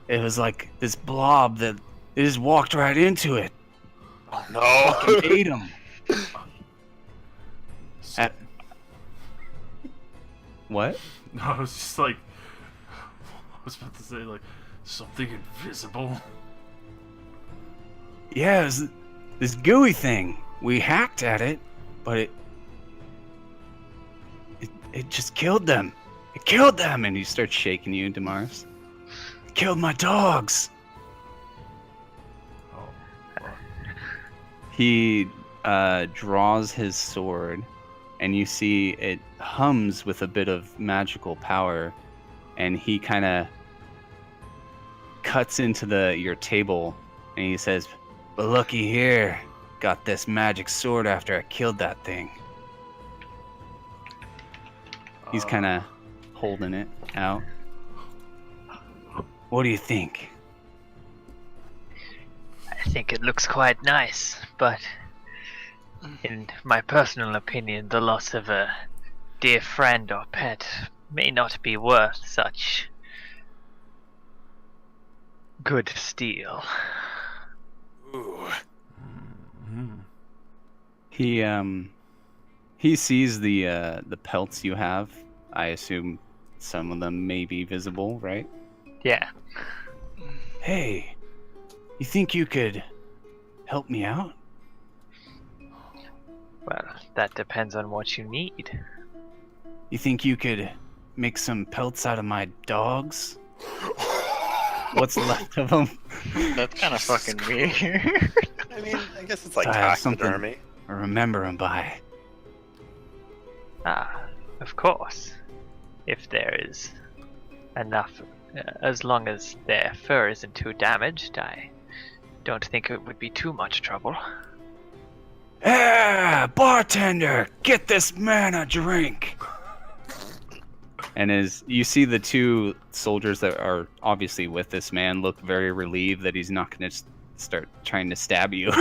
It was like this blob that it just walked right into it. Oh Fucking no! ate him. What? No, I was just like, I was about to say like something invisible. Yeah, it was this gooey thing. We hacked at it, but it just killed them. It killed them, and he starts shaking you, Damaris. It killed my dogs. Oh, fuck. He draws his sword, and you see it hums with a bit of magical power, and he kind of cuts into your table, and he says, "But looky here, got this magic sword after I killed that thing." He's kind of holding it out. What do you think? I think it looks quite nice, but in my personal opinion, the loss of a dear friend or pet may not be worth such good steel. Ooh. Mhm. He sees the pelts you have. I assume some of them may be visible, right? Yeah. Hey, you think you could help me out? Well, that depends on what you need. You think you could make some pelts out of my dogs? What's left of them? That's kind of fucking weird. I mean, I guess it's like So I have something- taxidermy. Remember them by. Ah, of course. If there is enough, as long as their fur isn't too damaged, I don't think it would be too much trouble. Ah, bartender, get this man a drink. And as you see the two soldiers that are obviously with this man look very relieved that he's not going to start trying to stab you.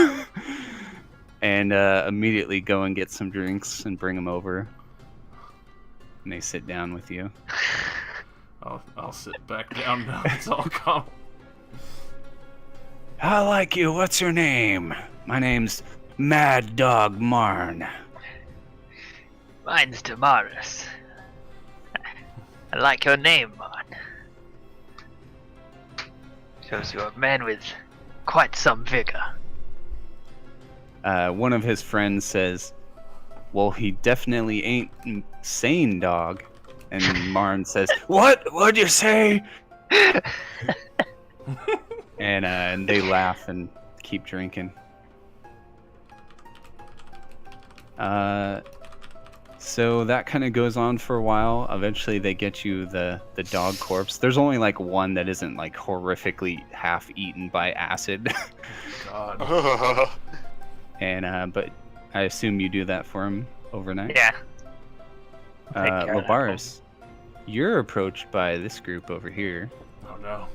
And immediately go and get some drinks and bring them over. And they sit down with you. I'll sit back down now. It's all calm. I like you. What's your name? My name's Mad Dog Marn. Mine's Damaris. I like your name, man. Shows you're a man with quite some vigor. One of his friends says, "Well, he definitely ain't sane, dog." And Marn says, "What? What'd you say?" And they laugh and keep drinking. So that kind of goes on for a while. Eventually, they get you the dog corpse. There's only like one that isn't like horrifically half eaten by acid. God. And but I assume you do that for him overnight. Yeah. I'll take care of that Labaris, you're approached by this group over here, Oh no.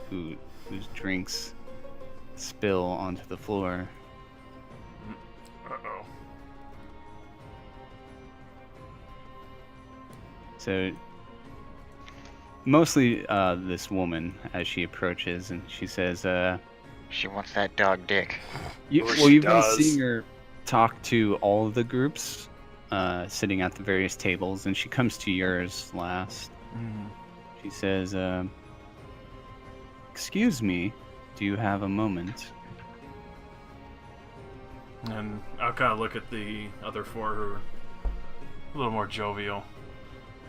whose drinks spill onto the floor. Uh-oh. So mostly this woman as she approaches, and she says, She wants that dog dick. Well, she you've does. been seeing her talk to all of the groups sitting at the various tables, and she comes to yours last. Mm. She says, "Excuse me, do you have a moment?" And I'll kind of look at the other four who are a little more jovial,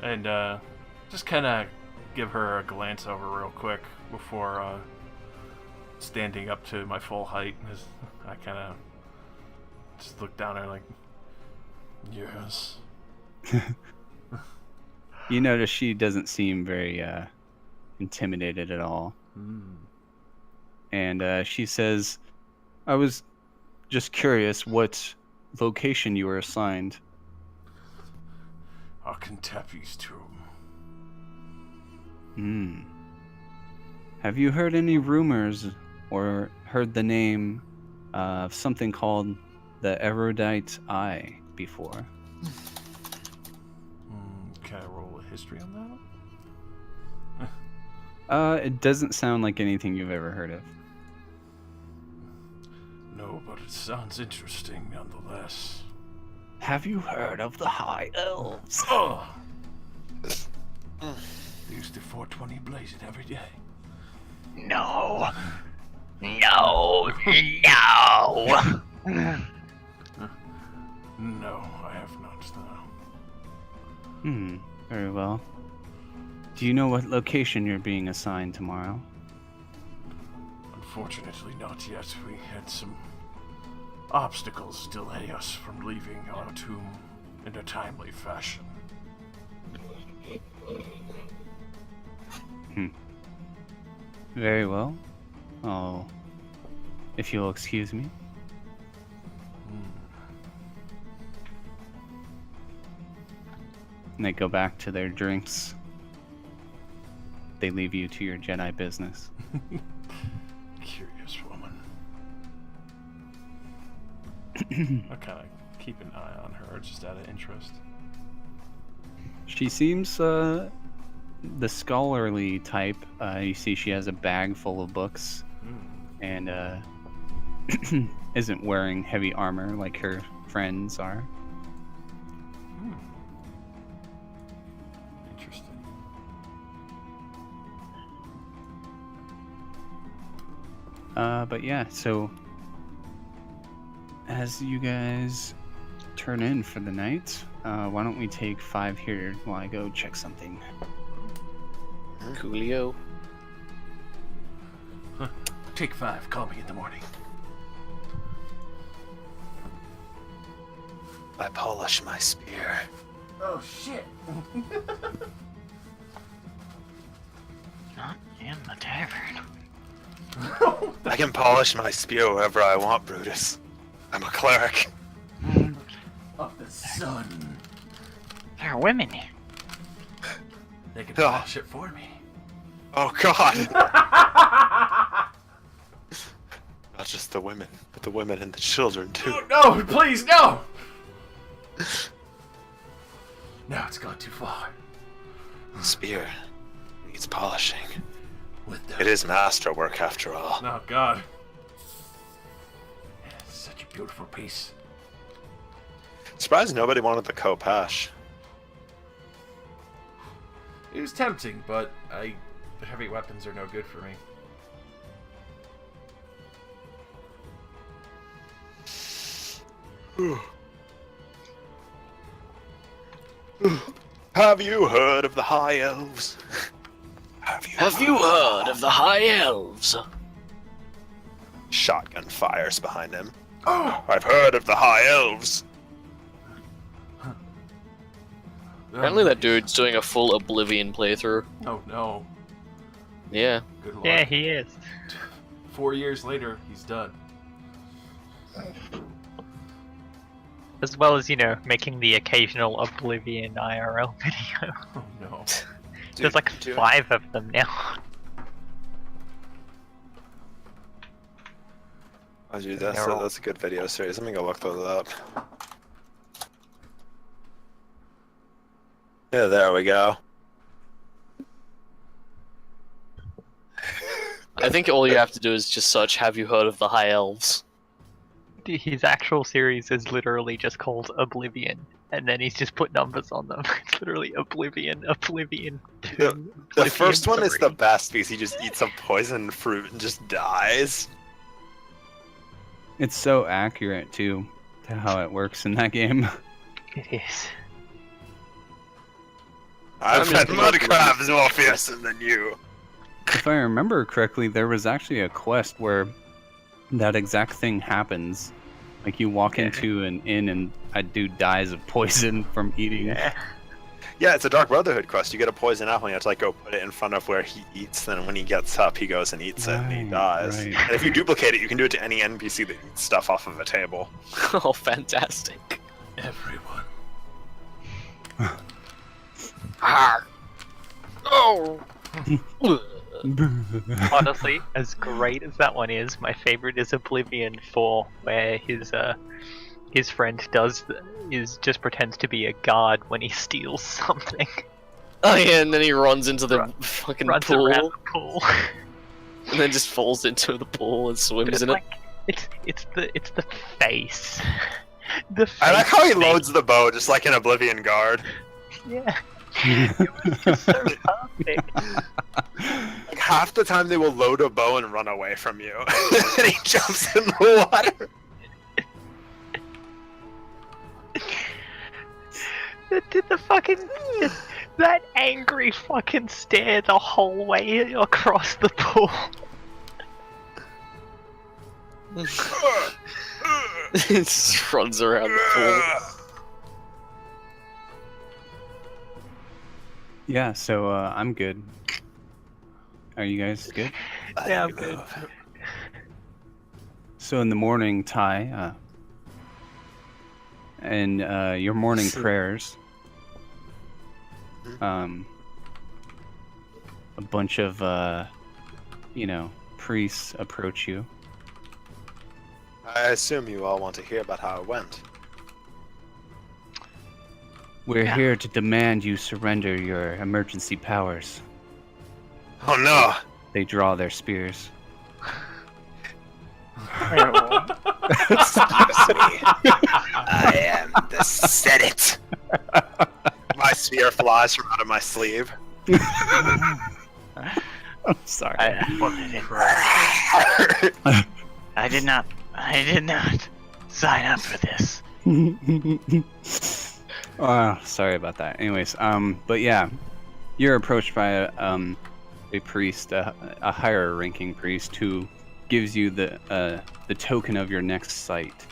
and just kind of give her a glance over real quick before standing up to my full height. As I kind of just look down at her like, yes. You notice she doesn't seem very intimidated at all. Mm. and she says, "I was just curious what location you were assigned." Akintepi's tomb. Hmm. Have you heard any rumors or heard the name of something called the Erudite Eye before? Can I roll a history on that? It doesn't sound like anything you've ever heard of. No, but it sounds interesting nonetheless. Have you heard of the High Elves? Oh! Use the 420 blaze it every day. No. No. No. No, I have not. Very well. Do you know what location you're being assigned tomorrow? Unfortunately, not yet. We had some obstacles delay us from leaving our tomb in a timely fashion. Very well. Oh, if you'll excuse me. And they go back to their drinks. They leave you to your Jedi business. Curious woman. I kind of keep an eye on her just out of interest. She seems the scholarly type. You see she has a bag full of books and isn't wearing heavy armor like her friends are. Interesting. But yeah, so as you guys turn in for the night, why don't we take 5 here while I go check something? Coolio. Take 5. Call me in the morning. I polish my spear. Oh shit! Not in the tavern. I can polish my spear wherever I want, Brutus. I'm a cleric. Of the sun. There are women here. They can polish it for me. Oh God! Not just the women, but the women and the children too. Oh, no, please, no! Now it's gone too far. Spear needs polishing. With the... It is masterwork after all. Oh, God. Yeah, it's such a beautiful piece. Surprised nobody wanted the Kopash. It was tempting, but heavy weapons are no good for me. Have you heard of the High Elves? Have you heard of the High Elves? Shotgun fires behind him. Oh, I've heard of the High Elves. Apparently that dude's doing a full Oblivion playthrough. Oh no. Yeah. Good luck. Yeah, he is. 4 years later, he's done. As well as, making the occasional Oblivion IRL video. Oh no. There's like 5 of them now. Oh, dude, that's a good video series. Let me go look those up. Yeah, there we go. I think all you have to do is just search, have you heard of the High Elves? His actual series is literally just called Oblivion, and then he's just put numbers on them. It's literally Oblivion, Oblivion 2. The first one is the best because he just eats some poison fruit and just dies. It's so accurate too to how it works in that game. It is. I've had mud crabs more fearsome than you. If I remember correctly, there was actually a quest where that exact thing happens. Like you walk into an inn and a dude dies of poison from eating. Yeah. Yeah, it's a Dark Brotherhood quest. You get a poison apple, and you have to like go put it in front of where he eats. Then when he gets up, he goes and eats it, and he Right, dies. right. And if you duplicate it, you can do it to any NPC that eats stuff off of a table. Oh, fantastic. Everyone. Oh! Honestly, as great as that one is, my favorite is Oblivion 4, where his friend just pretends to be a guard when he steals something. Oh yeah, and then he runs into the fucking Runs pool, around the pool. and then just falls into the pool and But swims it's in like it's the face. The face. I like how he thing. loads the bow, just like an Oblivion guard. Yeah. It was just so perfect. Like half the time they will load a bow and run away from you, and he jumps in the water. The fucking that angry fucking stare the whole way across the pool. He just runs around the pool. Yeah, so I'm good. Are you guys good? Yeah, I'm good. So in the morning, Ty, and your morning prayers, a bunch of priests approach you. I assume you all want to hear about how it went. We're Yeah. here to demand you surrender your emergency powers. Oh no! They draw their spears. Excuse me. I am the Senate. My spear flies from out of my sleeve. I'm sorry. I did not sign up for this. Oh, sorry about that. Anyways, but yeah, you're approached by a priest, a higher ranking priest, who gives you the token of your next sight.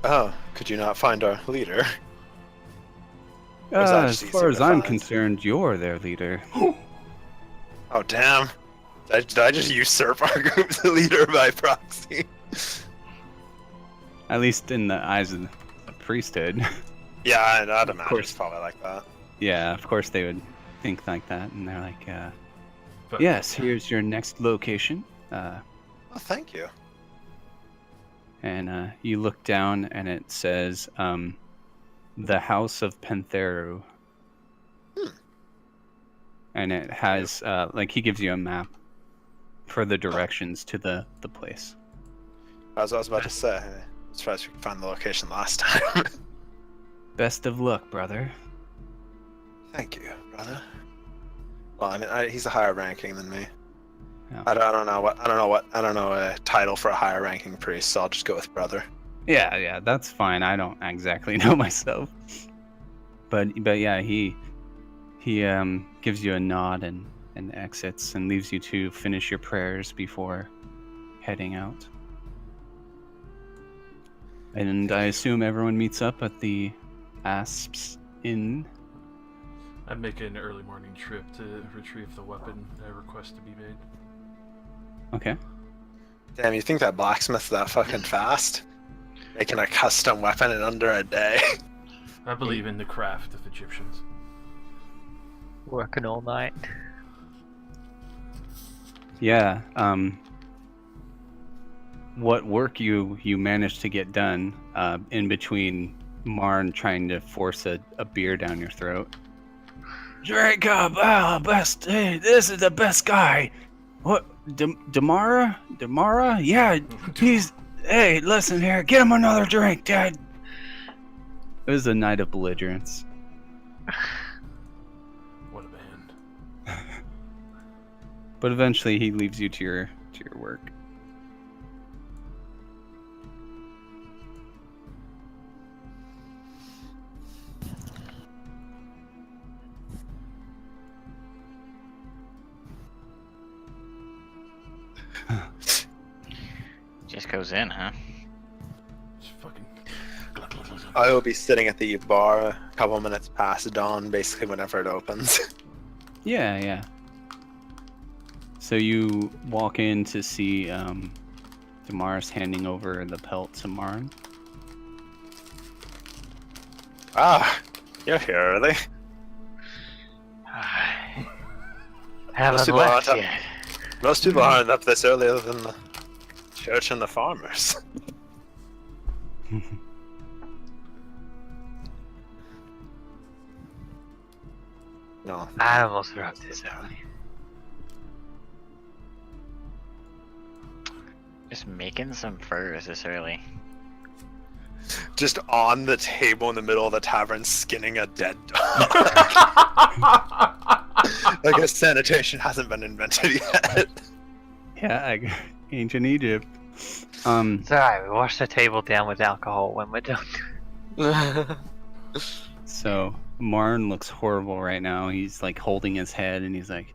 Oh, could you not find our leader? Or is that As just far easier as to I'm find? concerned, you're their leader. Oh damn! Did I just usurp our group's leader by proxy? At least in the eyes of the priesthood. Yeah, I'd imagine course. it's probably like that. Yeah, of course they would think like that, and they're like, But yes, here's your next location. Oh, thank you. And you look down, and it says, the House of Pantheru. And it has, he gives you a map for the directions to the place. As I was about to say, I'm surprised we could find the location last time. Best of luck, brother. Thank you, brother. Well, I mean, he's a higher ranking than me. Yeah. I don't know a title for a higher ranking priest, so I'll just go with brother. Yeah, that's fine. I don't exactly know myself. But yeah, he gives you a nod and exits and leaves you to finish your prayers before heading out. And I assume everyone meets up at the Asps Inn. I'd make an early morning trip to retrieve the weapon I request to be made. Okay. Damn, you think that blacksmith's that fucking fast? Making a custom weapon in under a day. I believe in the craft of Egyptians. Working all night. Yeah. What work you managed to get done in between Marn trying to force a beer down your throat? Jacob, best. Hey, this is the best guy. What? Damara? Damara? Yeah, he's. Hey, listen here. Get him another drink, Dad. It was a night of belligerence. What a band. But eventually, he leaves you to your work. Just goes in, huh? Just fucking. I will be sitting at the bar a couple minutes past dawn, basically whenever it opens. Yeah, yeah. So you walk in to see Damaris handing over the pelt to Marn. Ah, you're here early. Haven't people aren't left up- yet. Most people aren't up this early other than the church and the farmers. No. I almost threw up this early. Just making some furs this early. Just on the table in the middle of the tavern, skinning a dead dog. I guess sanitation hasn't been invented yet. Yeah, ancient Egypt. It's alright, we wash the table down with alcohol when we're done. So Marn looks horrible right now. He's like holding his head and he's like,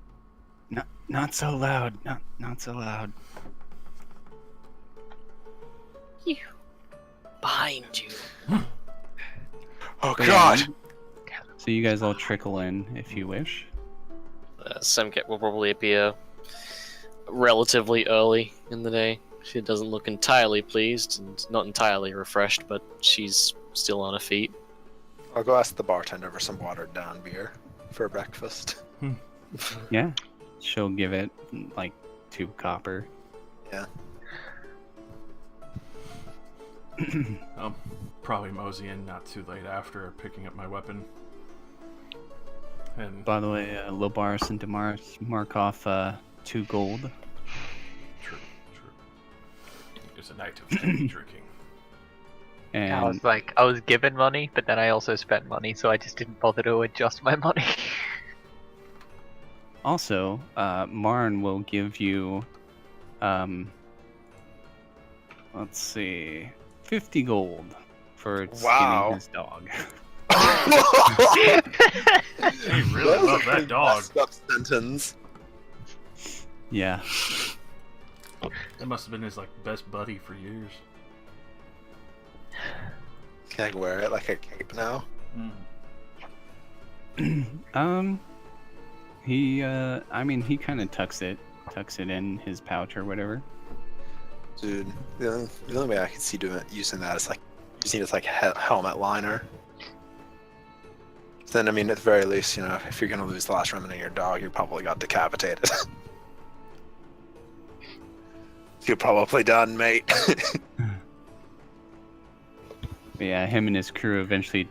not so loud, not so loud. Behind you. Oh But god! yeah, so you guys all trickle in if you wish. Semket will probably appear relatively early in the day. She doesn't look entirely pleased and not entirely refreshed, but she's still on her feet. I'll go ask the bartender for some watered down beer for breakfast. Yeah, she'll give it like 2 copper. Yeah. I'll probably mosey in not too late after picking up my weapon. And By the way, Lobaris and Damaris mark off 2 gold. true. It's a night of heavy drinking. And I was given money, but then I also spent money, so I just didn't bother to adjust my money. also, Marn will give you, let's see, 50 gold for Wow. skinning his dog. He really loved that dog. Messed up sentence. Yeah. That must have been his best buddy for years. Can I wear it like a cape now? He he kind of tucks it in his pouch or whatever. Dude, the only way I could see using that is using it as helmet liner. Then, I mean, at the very least, if you're gonna lose the last remnant of your dog, you probably got decapitated. You're probably done, mate. But yeah, him and his crew eventually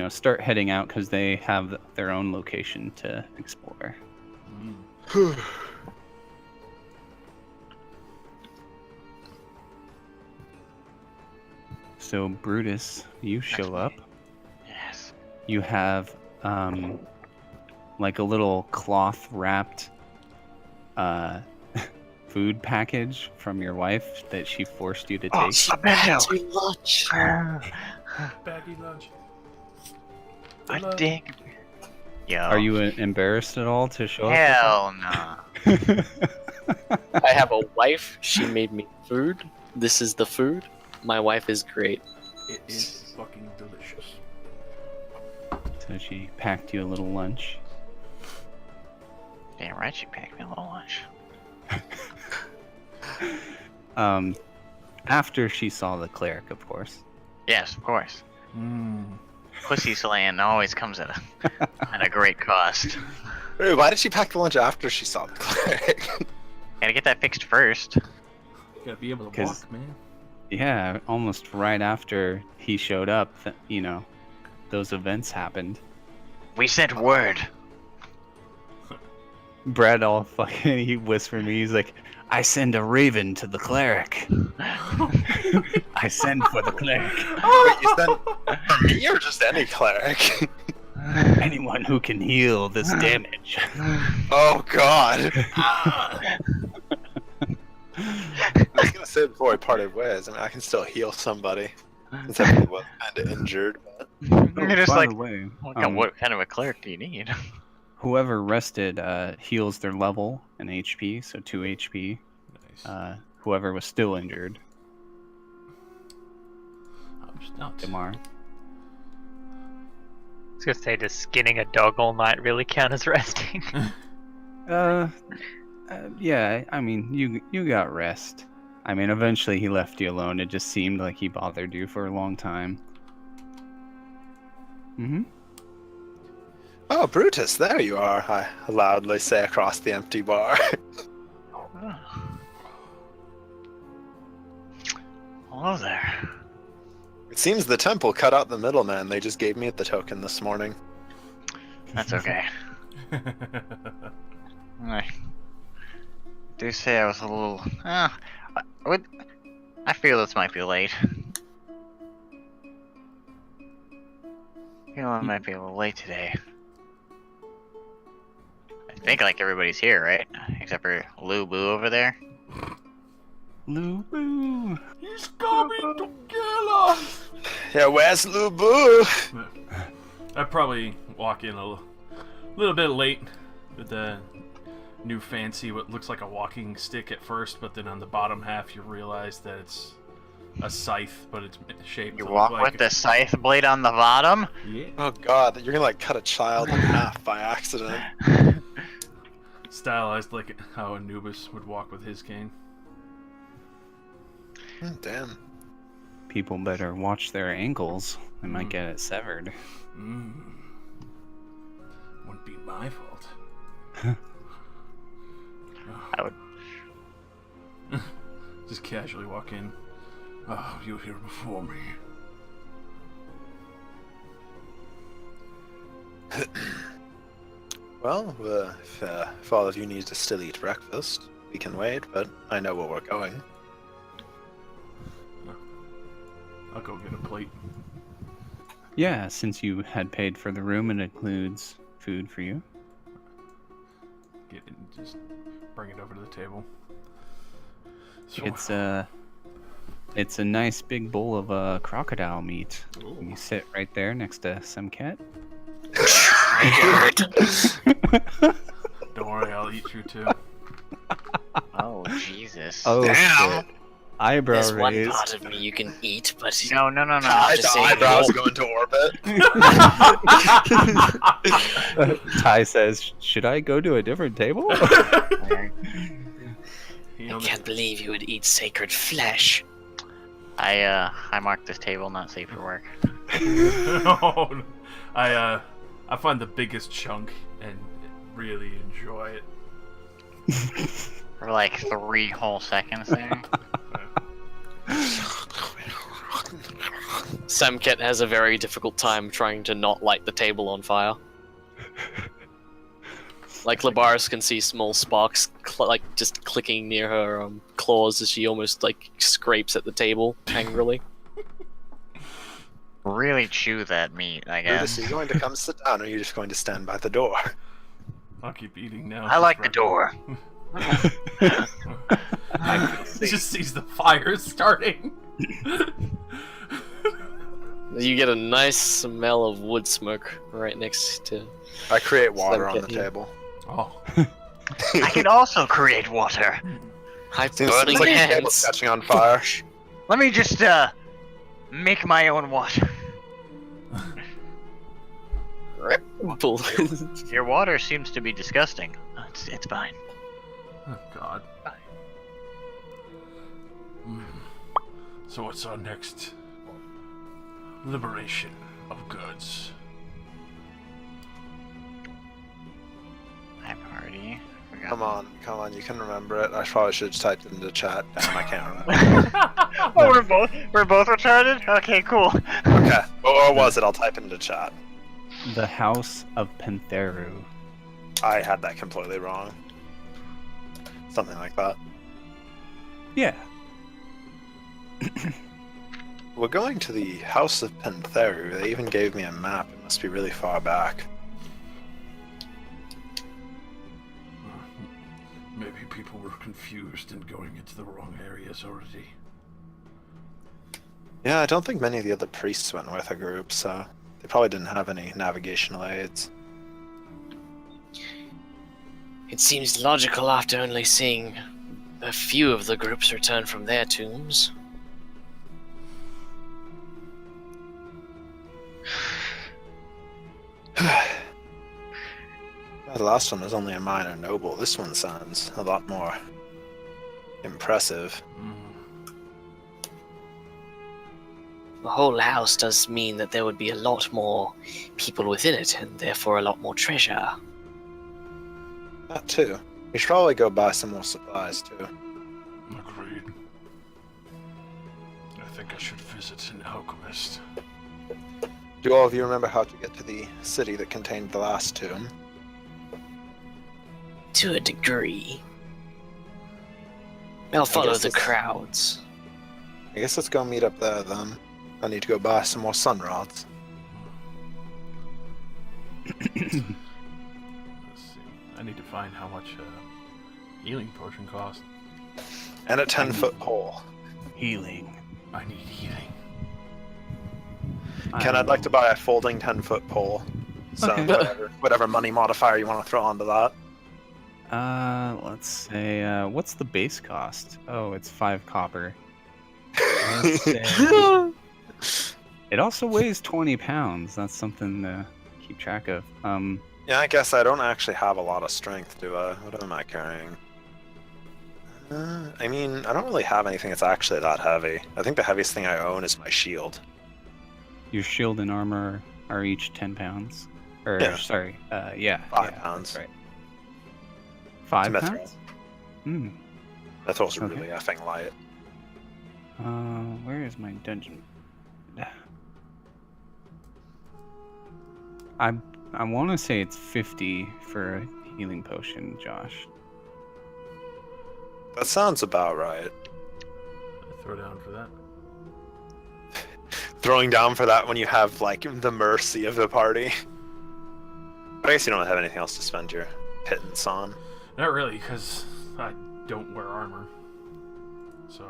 start heading out because they have their own location to explore. So Brutus, you show up. Yes. You have like a little cloth wrapped food package from your wife that she forced you to take. Too much. Baggy lunch. I dig. Yo. Are you embarrassed at all to show up? Hell no. I have a wife. She made me food. This is the food. My wife is great. It is fucking delicious. So she packed you a little lunch. Damn right, she packed me a little lunch. After she saw the cleric, of course. Yes, of course. Pussy slaying always comes at a great cost. Wait, why did she pack the lunch after she saw the cleric? Gotta get that fixed first. You gotta be able to 'Cause- walk, man. Yeah, almost right after he showed up, those events happened. We sent word. Brad all fucking, he whispered me, he's like, I send a raven to the cleric. I send for the cleric. Wait, you sent for me or just any cleric? Anyone who can heal this damage. Oh god. I was gonna say before we parted ways, I mean, I can still heal somebody. Since I was kind of injured, but... You're just By like, the way, what kind of a cleric do you need? whoever rested heals their level and HP, so 2 HP. Nice. Whoever was still injured. Seems not. Damar. I was gonna say, does skinning a dog all night really count as resting? Yeah, I mean, you got rest. I mean, eventually he left you alone. It just seemed like he bothered you for a long time. Mm-hmm. Oh, Brutus, there you are, I loudly say across the empty bar. Hello there. It seems the temple cut out the middleman. They just gave me the token this morning. That's okay. I do say I was a little. I feel this might be late. I feel I might be a little late today. I think like everybody's here, right? Except for Lou Boo over there. Lou Boo. He's coming to kill us! Yeah, where's Lubu? I probably walk in a little bit late with the new fancy, what looks like a walking stick at first, but then on the bottom half you realize that it's a scythe, but it's shaped You to walk look like with the scythe blade on the bottom? Yeah. Oh god, you're gonna like cut a child in half by accident. Stylized like how Anubis would walk with his cane. Damn. People better watch their ankles. They might get it severed. Wouldn't be my fault. I would. Just casually walk in. Oh, you're here before me. Well, if all of you need to still eat breakfast, we can wait, but I know where we're going. I'll go get a plate. Yeah, since you had paid for the room, it includes food for you. Get it and just bring it over to the table. So, It's a nice big bowl of crocodile meat. Ooh. You sit right there next to Semket. don't worry, I'll eat you too. Oh, Jesus. Oh, Damn. shit. Eyebrow There's one raise. part of me you can eat, but No. Just The saying, eyebrows no. go into orbit. Ty says, should I go to a different table? He I only- can't believe you would eat sacred flesh. I marked this table not safe for work. Oh, no. I find the biggest chunk and really enjoy it. For like 3 whole seconds there. Samket has a very difficult time trying to not light the table on fire. Like Labaris can see small sparks like just clicking near her claws as she almost like scrapes at the table angrily. Really chew that meat, I Brutus, guess. are you going to come sit down, or are you just going to stand by the door? I'll keep eating now. I like the door. He just sees the fire starting. You get a nice smell of wood smoke right next to. I create water on the Get you. table. Oh, I can also create water. High Seems burning like the table's hands. catching on fire. Let me just make my own water. Bull. Your water seems to be disgusting. It's fine. oh God. So what's our next liberation of goods? My party. Come on, you can remember it. I probably should have typed it into chat. Damn, I can't remember. Oh, we're both retarded? Okay, cool. Okay, or was it? I'll type it into chat. The House of Pantheru. I had that completely wrong. Something like that. Yeah. We're going to the House of Pantheru. They even gave me a map. It must be really far back. Maybe people were confused and going into the wrong areas already. Yeah, I don't think many of the other priests went with a group, so they probably didn't have any navigational aids. It seems logical after only seeing a few of the groups return from their tombs. The last one was only a minor noble. This one sounds a lot more impressive. The whole house does mean that there would be a lot more people within it, and therefore a lot more treasure. That too. We should probably go buy some more supplies too. Agreed. I think I should visit an alchemist. Do all of you remember how to get to the city that contained the last tomb? To a degree. I'll follow the crowds. I guess let's go meet up there then. I need to go buy some more sun rods. Let's see. I need to find how much healing potion costs. And a 10-foot pole. Healing. I need healing. Ken, I'd like to buy a folding 10-foot pole. So Okay. whatever money modifier you want to throw onto that. Let's say, what's the base cost? Oh, it's 5 copper. Let's say- It also weighs 20 pounds. That's something to keep track of. Yeah, I guess I don't actually have a lot of strength, do I? What am I carrying? I mean, I don't really have anything that's actually that heavy. I think the heaviest thing I own is my shield. Your shield and armor are each 10 pounds. Or, Yeah. sorry, yeah. 5 yeah, pounds. That's right. 5 It's a mithril. pounds? Hmm. Mithril's Okay. really effing light. Where is my dungeon? I want to say it's 50 for a healing potion, Josh. That sounds about right. I throw down for that. Throwing down for that when you have, like, the mercy of the party. But I guess you don't have anything else to spend your pittance on. Not really, because I don't wear armor. So,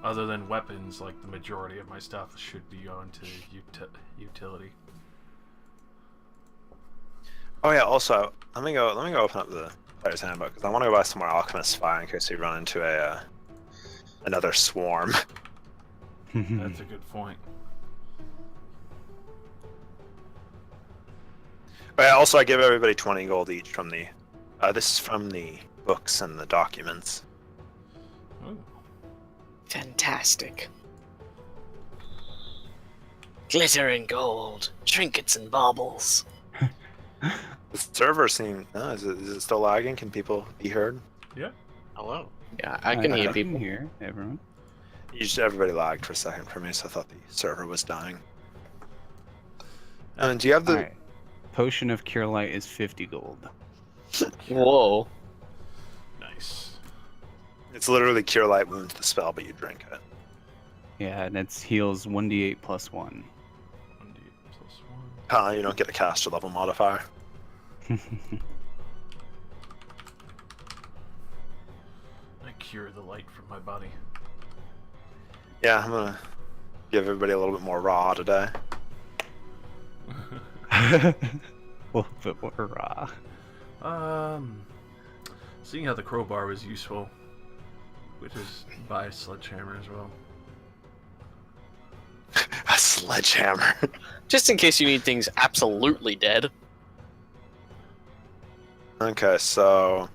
other than weapons, like the majority of my stuff should be going to utility. Oh yeah, also, let me go open up the player's handbook, because I want to go buy some more alchemist fire in case we run into another swarm. That's a good point. But yeah, also I give everybody 20 gold each from the this is from the books and the documents. Ooh. Fantastic. Glitter and gold, trinkets and baubles. The server seems is it still lagging? Can people be heard? Hello. Yeah, I can hear I people. can hear everyone. Everybody lagged for a second for me, so I thought the server was dying. And do you have the Alright. Potion of Cure Light is 50 gold. Whoa. Nice. It's literally cure light wounds the spell, but you drink it. Yeah, and it's heals 1d8 plus 1. 1d+1. You don't get a caster level modifier. I cure the light from my body. Yeah, I'm gonna give everybody a little bit more raw today. A little bit more raw. Seeing how the crowbar was useful, which is buy a sledgehammer as well. A sledgehammer. Just in case you need things absolutely dead. Okay, so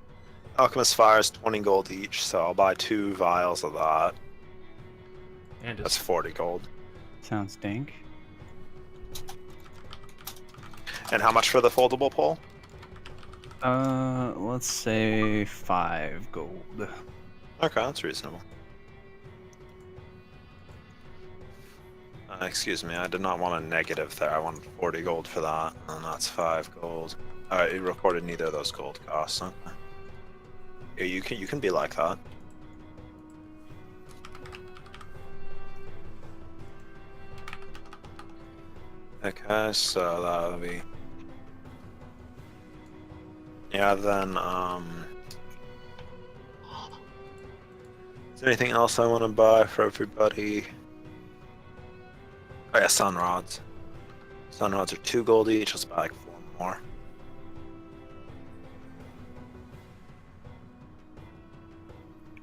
alchemist fire is 20 gold each, so I'll buy 2 vials of that. And That's it's 40 gold. Sounds dank. And how much for the foldable pole? Let's say 5 gold. Okay, that's reasonable. Excuse me, I did not want a negative there. I wanted 40 gold for that, and that's 5 gold. Alright, you recorded neither of those gold costs. Okay. Yeah, you can be like that. Okay, so that'll be. Yeah, then is there anything else I want to buy for everybody? Oh yeah, sun rods. Sun rods are 2 gold each. Let's buy like 4 more.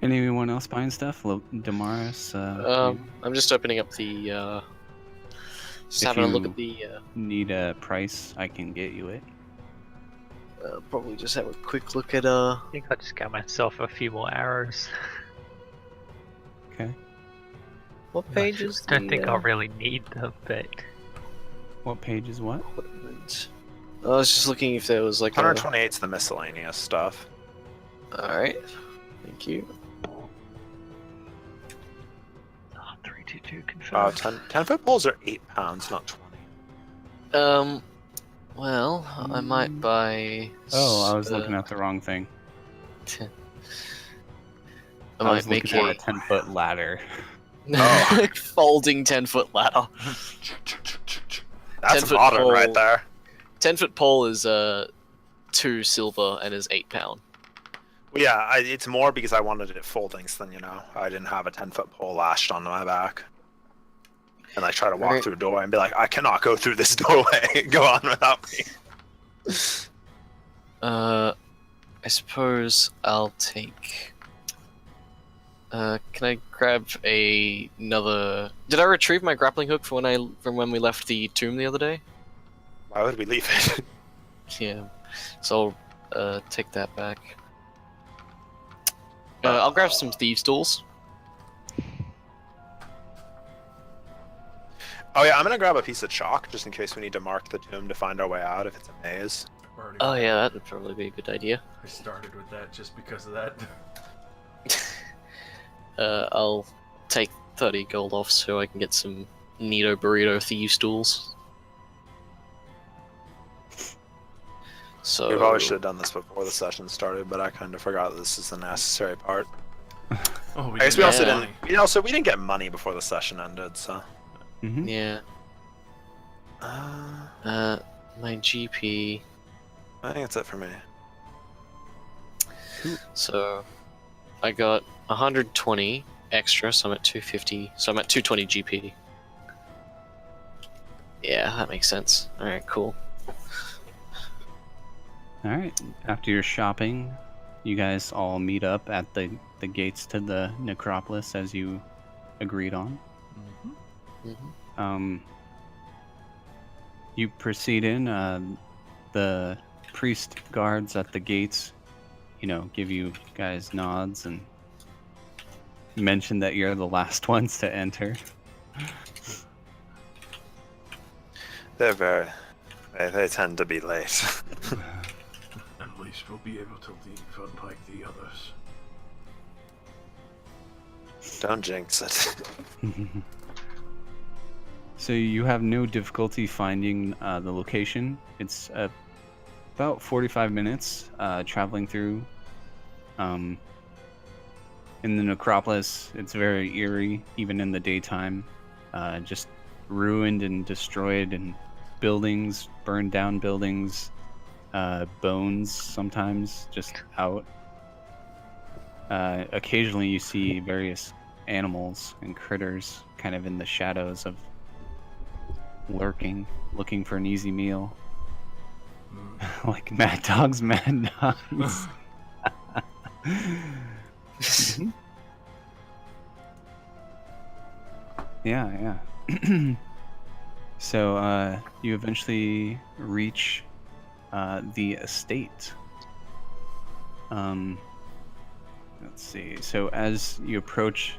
Anyone else buying stuff? Damaris? I'm just opening up the. Just If having a look you- at the. Need a price? I can get you it. Probably just have a quick look at I think I'll just get myself a few more arrows. Okay. what page is I don't the, think I'll really need them, but What page is what? equipment? I was just looking if there was like 128 is the miscellaneous stuff. Alright. Thank you. 322 confirmed. 10-foot poles are 8 pounds, not 20. Well, I might buy. Oh, I was looking at the wrong thing. I I might was make looking at a a 10-foot ladder. folding 10-foot ladder. That's 10-foot modern pole. right there. 10-foot pole is 2 silver and is £8. Well, yeah, it's more because I wanted it foldings than, I didn't have a 10-foot pole lashed onto my back. And I try to walk Right. through a doorway and be like, I cannot go through this doorway. Go on without me. I suppose I'll take. Can I grab another? Did I retrieve my grappling hook from when we left the tomb the other day? Why would we leave it? Yeah, so I'll take that back. I'll grab some thieves' tools. Oh yeah, I'm gonna grab a piece of chalk just in case we need to mark the tomb to find our way out if it's a maze. Already Oh got yeah, it. that would probably be a good idea. I started with that just because of that. I'll take 30 gold off so I can get some Nito Burrito thieves' tools. So We probably should have done this before the session started, but I kind of forgot that this is the necessary part. Oh, I guess we also Yeah. didn't. We didn't get money before the session ended, so. Mm-hmm. Yeah. My GP. I think that's it for me. So I got 120 extra, so I'm at 250. So I'm at 220 GP. Yeah, that makes sense. Alright, cool. All right. After your shopping, you guys all meet up at the gates to the necropolis as you agreed on. Mm-hmm. You proceed in. The priest guards at the gates, give you guys nods and mention that you're the last ones to enter. They're they tend to be late. At least we'll be able to leave unlike the others. Don't jinx it. So you have no difficulty finding the location. It's about 45 minutes traveling through. In the necropolis, it's very eerie, even in the daytime. Just ruined and destroyed, and buildings, burned down buildings, bones sometimes just out. Occasionally you see various animals and critters kind of in the shadows of lurking, looking for an easy meal. Like mad dogs, mad dogs. Mhm. Yeah. So you eventually reach the estate. Let's see. So as you approach,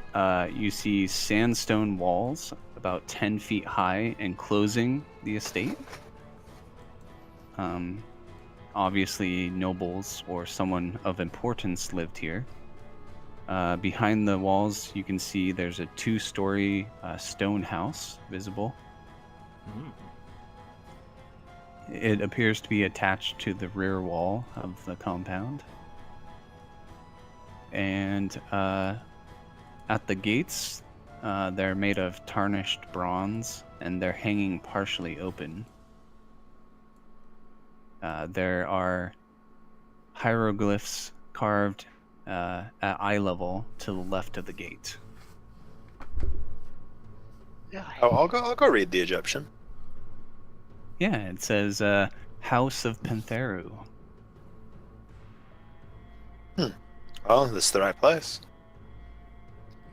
you see sandstone walls about 10 feet high enclosing the estate. Obviously, nobles or someone of importance lived here. Behind the walls, you can see there's a 2-story stone house visible. It appears to be attached to the rear wall of the compound. And at the gates, they're made of tarnished bronze, and they're hanging partially open. There are hieroglyphs carved at eye level to the left of the gate. Oh, I'll go read the Egyptian. Yeah, it says House of Pantheru. Well, this is the right place.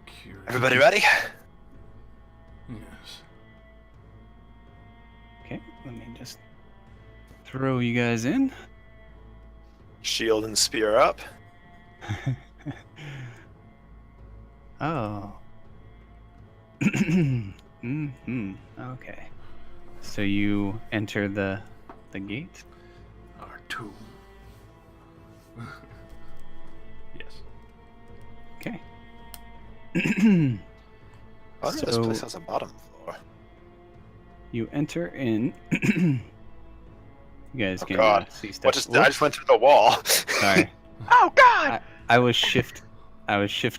Curious. Everybody ready? Yes. Okay, let me just throw you guys in. Shield and spear up. Oh. Okay. So you enter the gate. Our tomb. Yes. Okay. I wonder if this So- place has a bottom floor. You enter in. You guys Oh can God! see stuff. What just? I just went through the wall. Sorry. Oh God! I was shift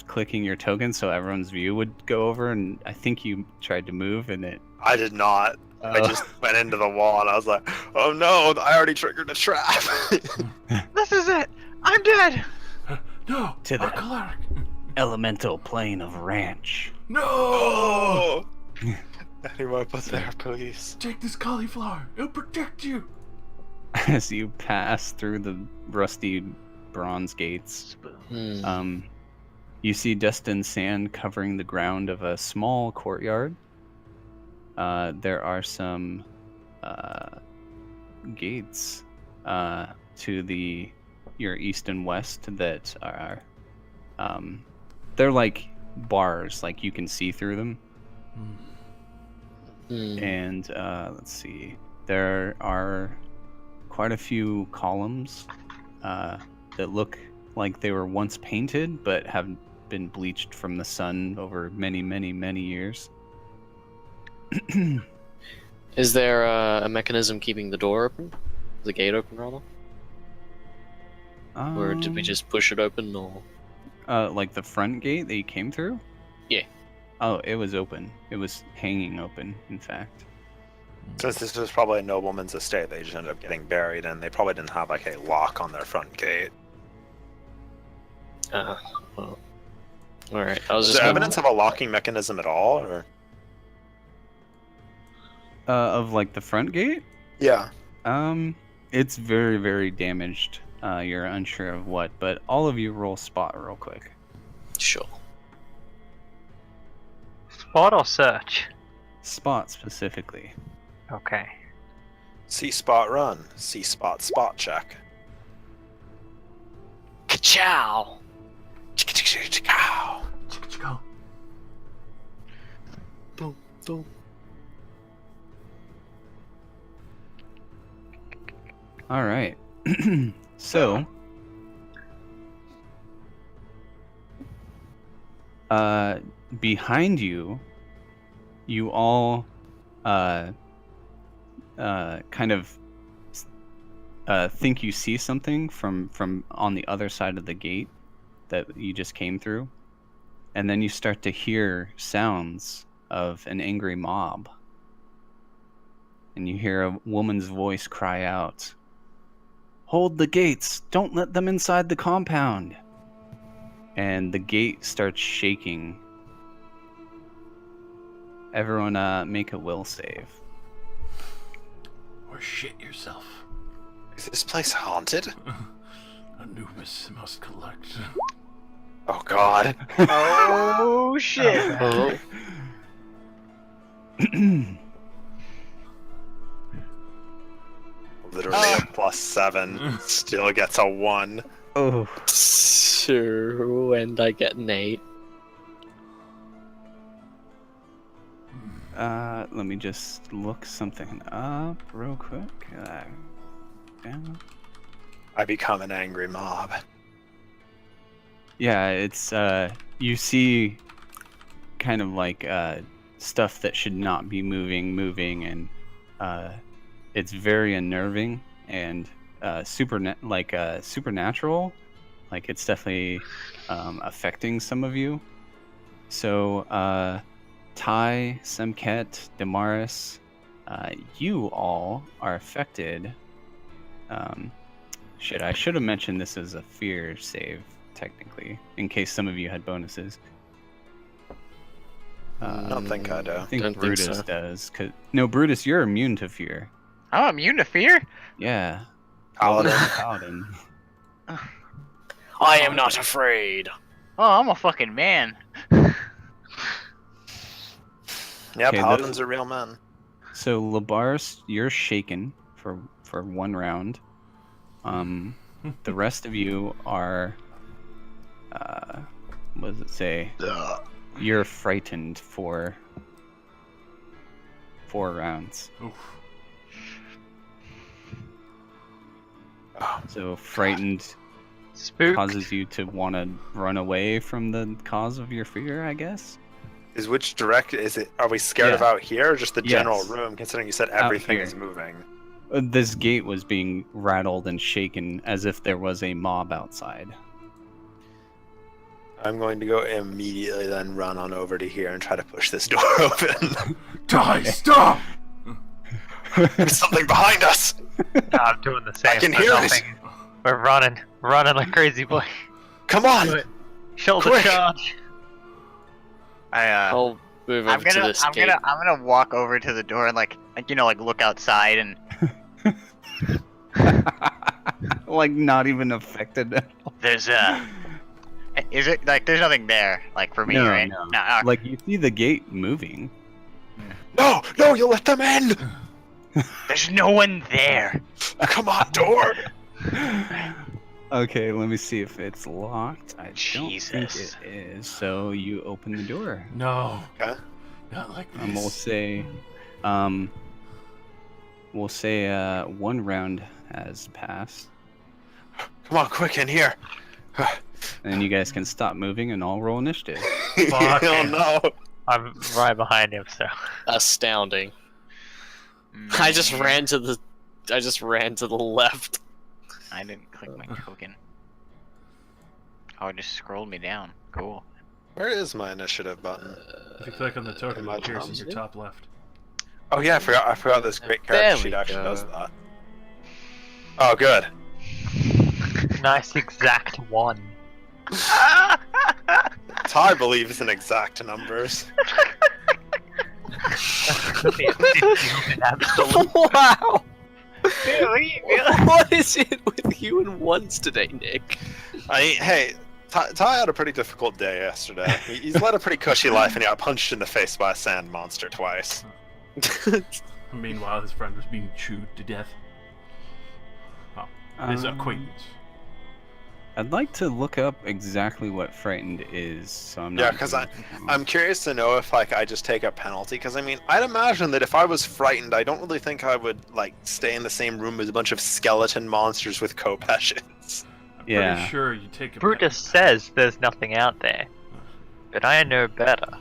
clicking your token so everyone's view would go over, and I think you tried to move, and it. I did not. I Oh. just went into the wall and I was like, oh no, I already triggered a trap. This is it! I'm dead! No! To Our the- cleric! Elemental plane of ranch. No! Oh! Anyone but there, please. Take this cauliflower. It'll protect you. As you pass through the rusty bronze gates, you see dust and sand covering the ground of a small courtyard. There are some gates to your east and west that are they're like bars, like you can see through them. And let's see, there are quite a few columns that look like they were once painted but have been bleached from the sun over many, many, many years. Is there a mechanism keeping the door open? The gate open, rather? Or did we just push it open, or...? Like the front gate that you came through? Yeah. Oh, it was open. It was hanging open, in fact. Since this was probably a nobleman's estate, they just ended up getting buried, and they probably didn't have like a lock on their front gate. Well. Alright, I was Is just there gonna... evidence of a locking mechanism at all, or? Of like the front gate? Yeah. It's very, very damaged. You're unsure of what, but all of you roll spot real quick. Sure. Spot or search? Spot specifically. Okay. See spot run. See spot check. Ka-chow! Chicka-chicka-chicka-chow. Chicka-chicka. Boom, boom. All right. So, behind you, you all kind of think you see something from on the other side of the gate that you just came through, and then you start to hear sounds of an angry mob, and you hear a woman's voice cry out, "Hold the gates! Don't let them inside the compound!" And the gate starts shaking. Everyone make a will save. Or shit yourself. Is this place haunted? Anubis must collect. Oh God. Oh shit! Oh. Literally a +7. Still gets a 1. Oh. So, and I get an 8. Let me just look something up real quick. Down. I become an angry mob. Yeah, it's you see kind of like stuff that should not be moving, and it's very unnerving and supernatural. Like it's definitely affecting some of you. So Ty, Semket, Damaris, you all are affected. I should have mentioned this as a fear save, technically, in case some of you had bonuses. I don't think I do. I think Don't think Brutus so. does. No, Brutus, you're immune to fear. I'm immune to fear? Yeah. Paladin. Paladin. I am not afraid. Oh, I'm a fucking man. Yeah, Okay, paladins are real men. So Labaris, you're shaken for 1 round. the rest of you are, what does it say? You're frightened for 4 rounds. Oof. So frightened Spooked. causes you to want to run away from the cause of your fear, I guess. Is which direct is it? Are we scared Yeah. of out here or just the general Yes. room? Considering you said Out everything here. is moving. This gate was being rattled and shaken as if there was a mob outside. I'm going to go immediately, then run on over to here and try to push this door open. Die! Stop! There's something behind us. No, I'm doing the same. I can but hear it. nothing. We're running like crazy boy. Come on. Shoulder Quick. charge. I'll move over to this gate. I'm gonna walk over to the door and like look outside and Like not even affected at all. there's is it like there's nothing there like for me, No, right? no. No, Like you see the gate moving. No, you let them in. there's no one there. Come on, door. Okay, let me see if it's locked. I don't think Jesus. it is. So you open the door. No. Okay. Not like this. And we'll say 1 round has passed. Come on, quick in here. And you guys can stop moving and I'll roll initiative. Fuck. Oh no. I'm right behind him, so. Astounding. I just ran to the left. I didn't click my token. Oh, it just scrolled me down. Cool. Where is my initiative button? If you click on the token, My it appears in thumbs. your top left. Oh yeah, I forgot this great There character we sheet actually go. does that. Oh good. Nice exact one. Ty believes in exact numbers. Could be a 50 an absolute. Wow! Really? What is it with you and ones today, Nick? Hey, Ty had a pretty difficult day yesterday. He's led a pretty cushy life, and he got punched in the face by a sand monster twice. Meanwhile, his friend was being chewed to death. His acquaintance. I'd like to look up exactly what frightened is, so I'm not. Yeah, because I'm curious to know if I just take a penalty. Because I mean, I'd imagine that if I was frightened, I don't really think I would stay in the same room as a bunch of skeleton monsters with co-passions. I'm Yeah. pretty sure you take a Brutus says there's nothing out there, but I know better.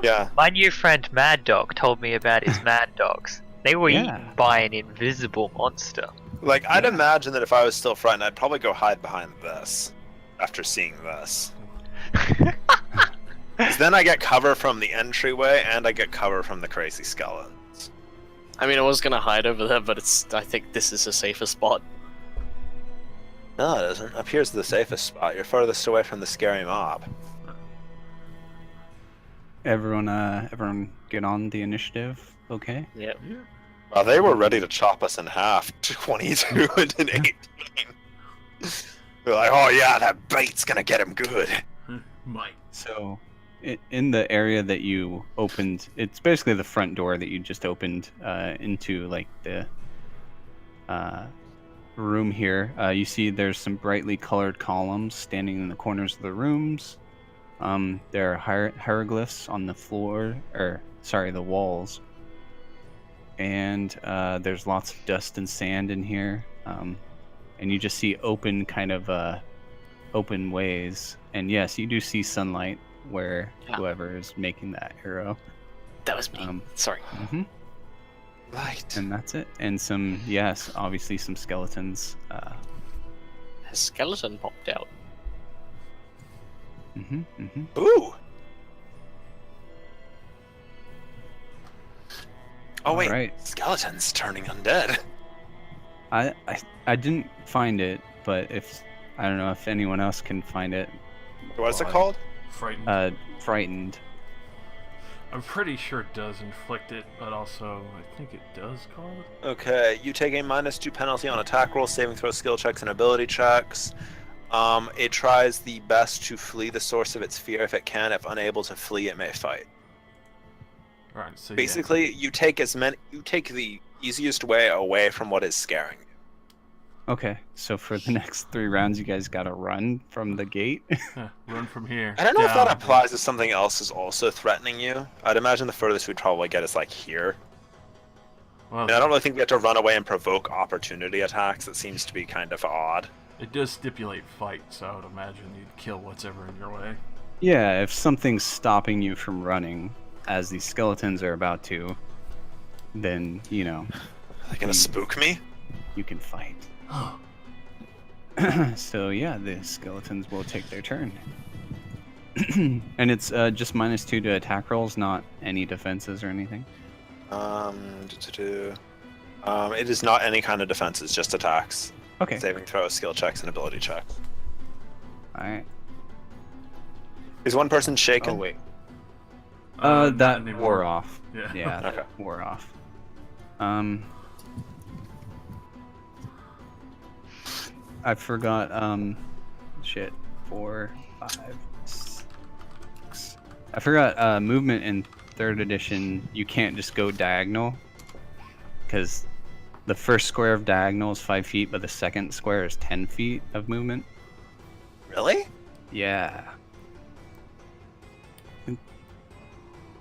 Yeah. My new friend Mad Dog told me about his Mad Dogs. They were Yeah. eaten by an invisible monster. I'd imagine that if I was still frightened, I'd probably go hide behind this after seeing this. 'Cause then I get cover from the entryway, and I get cover from the crazy skeletons. I mean, I was gonna hide over there, but I think this is a safer spot. No, it isn't. Up here's the safest spot. You're furthest away from the scary mob. Everyone get on the initiative, okay? Yep. Well, they were ready to chop us in half. 22 and an 18. They're like, oh yeah, that bait's gonna get him good. Might. So, in the area that you opened, it's basically the front door that you just opened into the room here. You see there's some brightly colored columns standing in the corners of the rooms. There are hieroglyphs on the floor, the walls. And there's lots of dust and sand in here. And you just see open ways. And yes, you do see sunlight where whoever is making that arrow. That was me. Sorry. Mm-hmm. Light. And that's it. And obviously some skeletons. A skeleton popped out. Ooh. Oh wait, Alright. skeletons turning undead. I didn't find it, but I don't know if anyone else can find it. What is it called? Frightened. Frightened. I'm pretty sure it does inflict it, but also I think it does call it. Okay, you take a -2 penalty on attack rolls, saving throw, skill checks, and ability checks. It tries the best to flee the source of its fear if it can. If unable to flee, it may fight. Alright, so Basically, you take the easiest way away from what is scaring you. Okay, so for the next 3 rounds, you guys gotta run from the gate. Run from here. I don't know if that down. applies if something else is also threatening you. I'd imagine the furthest we'd probably get is like here. Well, I don't really think we have to run away and provoke opportunity attacks. It seems to be kind of odd. it does stipulate fight, so I would imagine you'd kill whatever in your way. Yeah, if something's stopping you from running, as these skeletons are about to, then, you know, Are they gonna spook me? you can fight. So yeah, the skeletons will take their turn. And it's just -2 to attack rolls, not any defenses or anything. It is not any kind of defenses, just attacks. Okay. Saving throws, skill checks, and ability checks. Alright. Is one person shaken? Oh, wait. Not That anymore. wore off. Yeah. Yeah, Okay. that wore off. I forgot, shit. 4, 5, 6. I forgot, movement in 3rd edition, you can't just go diagonal. Because the first square of diagonal is 5 feet, but the second square is 10 feet of movement. Really? Yeah.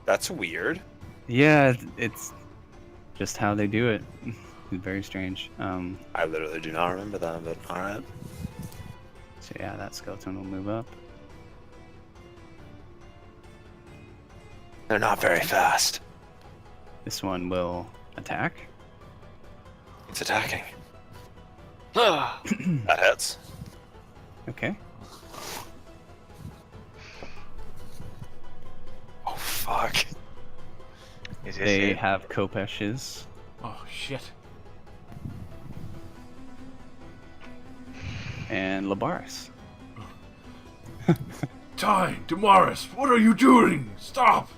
That's weird. Yeah, it's just how they do it. It's very strange. I literally do not remember that, but alright. So yeah, that skeleton will move up. They're not very fast. This one will attack. It's attacking. That hits. Okay. Oh, fuck. Is this They it? have Kopesh's. Oh shit. And Labaris. Ty, Damaris, what are you doing? Stop!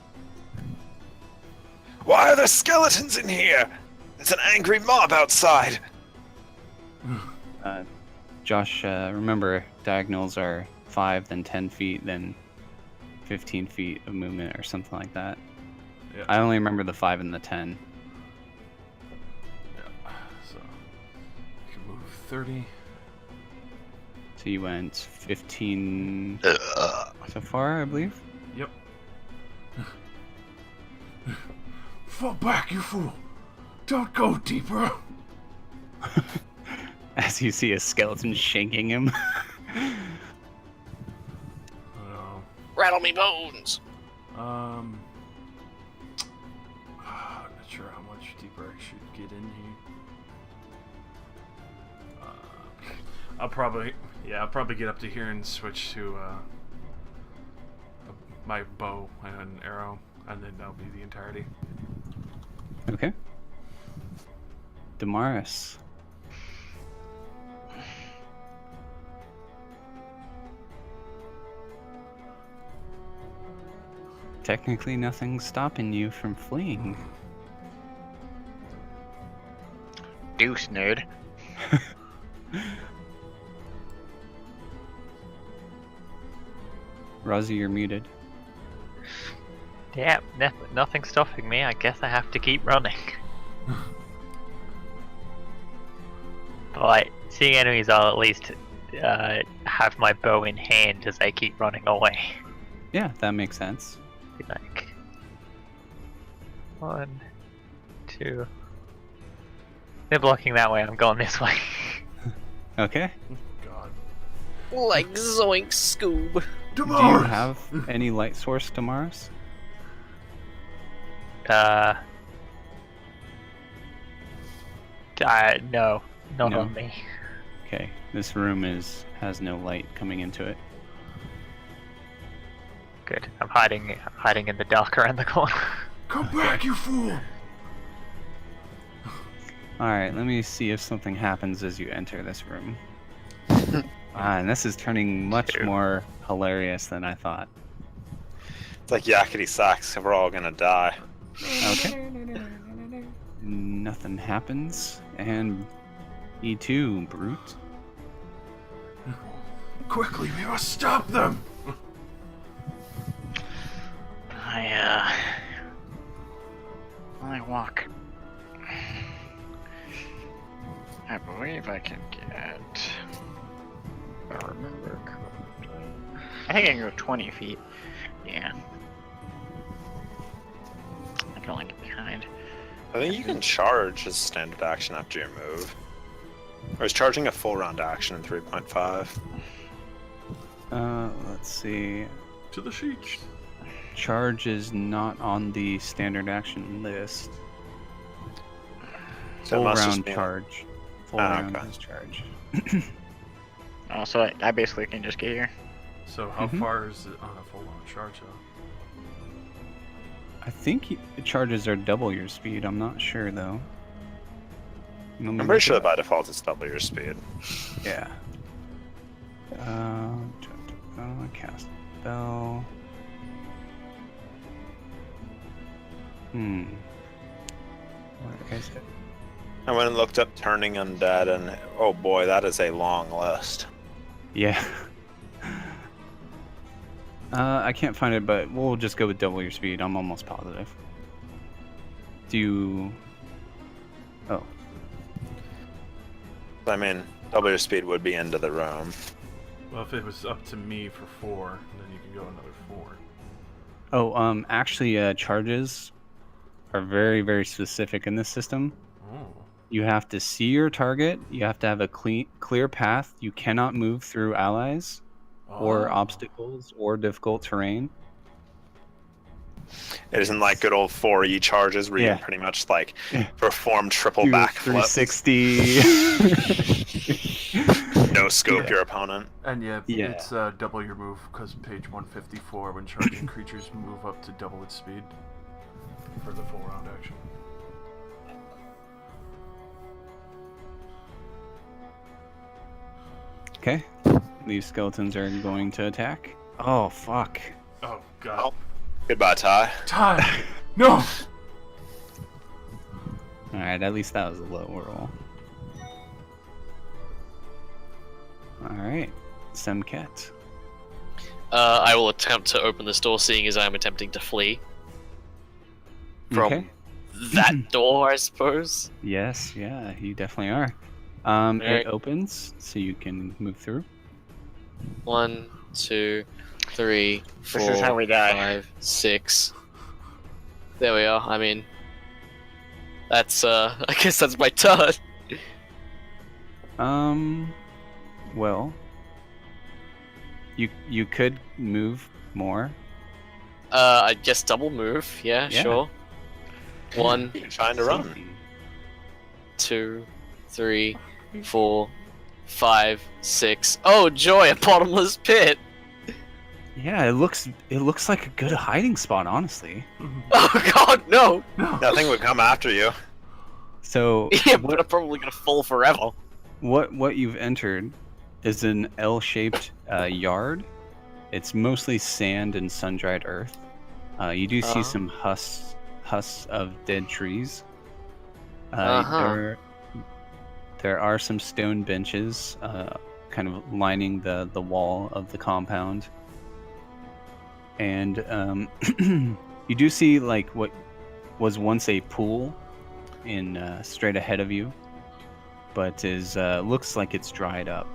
Why are there skeletons in here? There's an angry mob outside. Josh, remember, diagonals are 5, then 10 feet, then 15 feet of movement or something like that. Yeah. I only remember the 5 and the 10. Yeah. So you can move 30. So you went 15 so far, I believe. Yep. Fall back, you fool! Don't go deeper. As you see a skeleton shaking him. No. Rattle me bones! Not sure how much deeper I should get in here. I'll probably get up to here and switch to my bow and an arrow, and then that'll be the entirety. Okay. Damaris. Technically, nothing's stopping you from fleeing. Deuce, nerd. Rozzy, you're muted. Yeah, nothing stopping me. I guess I have to keep running. But seeing enemies, I'll at least have my bow in hand as I keep running away. Yeah, that makes sense. Be like 1, 2. They're blocking that way. I'm going this way. Okay. God. Like Zoink Scoob. Do you have any light source, Damaris? No, not No. on me. Okay. This room has no light coming into it. Good. I'm hiding in the dark around the corner. Come back, you fool! Alright, let me see if something happens as you enter this room. And this is turning much more hilarious than I thought. It's like yakety sax, we're all gonna die. Okay. Nothing happens. And E2, Brute. Quickly, we must stop them! I walk. I believe I can get at. I don't remember. I think I can go 20 feet. Yeah. I can only get behind. I think you can charge as standard action after your move. Or is charging a full round action in 3.5? Let's see. To the sheets. Charge is not on the standard action list. So it Full must just round be- charge. Full Ah, round okay. is charge. Oh, so I basically can just get here. So how Mhm. far is it on a full-on charge, though? I think the charges are double your speed. I'm not sure though. I'm pretty sure by default it's double your speed. Yeah. Cast spell. Where is it? I went and looked up turning undead, and oh boy, that is a long list. Yeah. I can't find it, but we'll just go with double your speed. I'm almost positive. Do you... Oh. I mean, double your speed would be into the room. Well, if it was up to me for 4, then you could go another 4. Oh, actually, charges are very, very specific in this system. Oh. You have to see your target. You have to have a clear path. You cannot move through allies or Oh. obstacles or difficult terrain. It isn't like good old 4E charges where you Yeah. can pretty much like perform triple Do backflip, 360. no scope Yeah. your opponent. And yeah, Yeah. it's double your move because page 154 when charging creatures move up to double its speed for the full round action. Okay. These skeletons are going to attack. Oh, fuck. Oh god. Oh. Goodbye, Ty. Ty! No! Alright, at least that was a low roll. Alright. Semket. I will attempt to open this door, seeing as I am attempting to flee from Okay. that door, I suppose. Yes, yeah, you definitely are. Alright. It opens, so you can move through. 1, 2, 3, 4, This is how we die. 5, 6. There we are. I mean, that's I guess that's my turn. Well, you could move more. I guess double move. Yeah, Yeah. sure. 1, You're trying to run. 2, 3, 4, 5, 6. Oh joy, a bottomless pit. Yeah, it looks like a good hiding spot, honestly. Oh god, no. Nothing would come after you. So Yeah, but I'm probably gonna fall forever. what you've entered is an L-shaped yard. It's mostly sand and sun-dried earth. You do see some husks of dead trees. There are some stone benches kind of lining the wall of the compound. And you do see like what was once a pool in straight ahead of you, but is looks like it's dried up.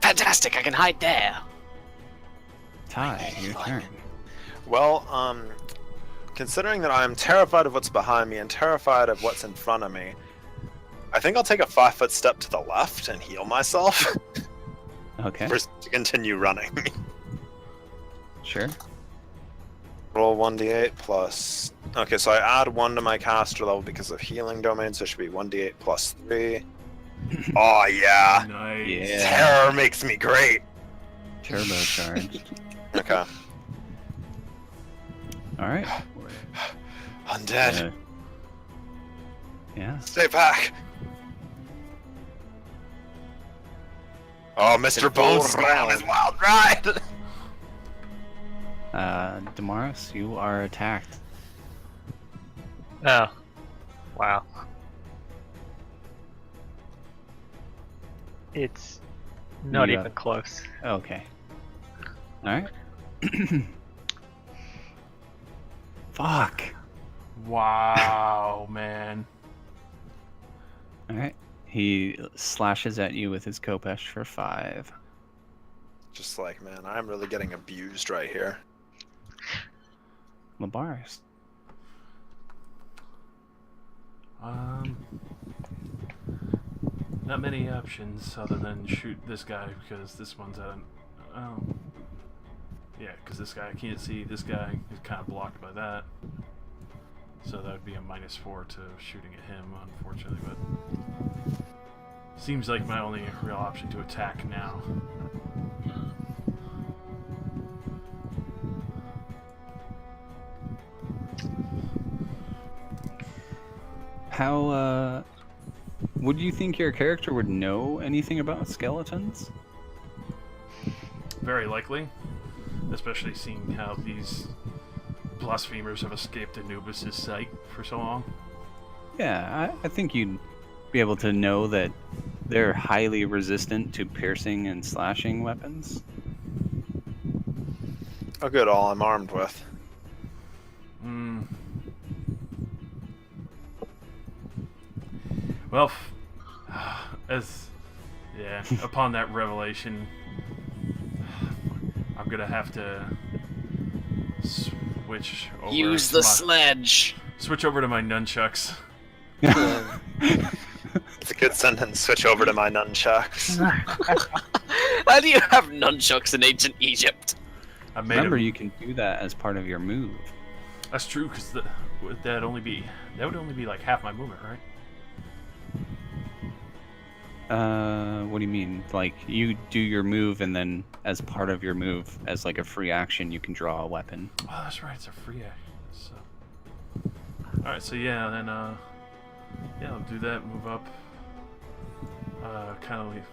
Fantastic, I can hide there. Ty, your turn. Well, considering that I'm terrified of what's behind me and terrified of what's in front of me, I think I'll take a 5-foot step to the left and heal myself Okay, to continue running. sure. Roll 1d8 plus. Okay, so I add 1 to my caster level because of healing domain, so it should be 1d8 plus 3. Oh yeah, Nice. Yeah. terror makes me great. Turbocharged. Okay, All right. undead, Yeah. stay back. Oh, Mr. Bones on his wild ride. Damaris, you are attacked. Oh. Wow. It's not You even got- close. Okay. All right. Fuck. Wow, man. All right. He slashes at you with his Kopesh for 5. Just like, man, I'm really getting abused right here. Labaris. Not many options other than shoot this guy because this one's at yeah, because this guy I can't see. This guy is kind of blocked by that. So that would be a -4 to shooting at him, unfortunately, but seems like my only real option to attack now. How, would you think your character would know anything about skeletons? Very likely, especially seeing how these blasphemers have escaped Anubis' sight for so long. Yeah, I think you'd be able to know that they're highly resistant to piercing and slashing weapons. Oh, good, all I'm armed with. Well, upon that revelation, I'm gonna have to switch over. Use the sledge. Switch over to my nunchucks. It's a good sentence. Switch over to my nunchucks. How do you have nunchucks in ancient Egypt? I made Remember, 'em. you can do that as part of your move. That's true, because that would only be like half my movement, right? What do you mean? Like, you do your move, and then as part of your move, as like a free action, you can draw a weapon. Oh, that's right. It's a free action. So, all right. So yeah, then yeah, I'll do that. Move up. Kind of leave.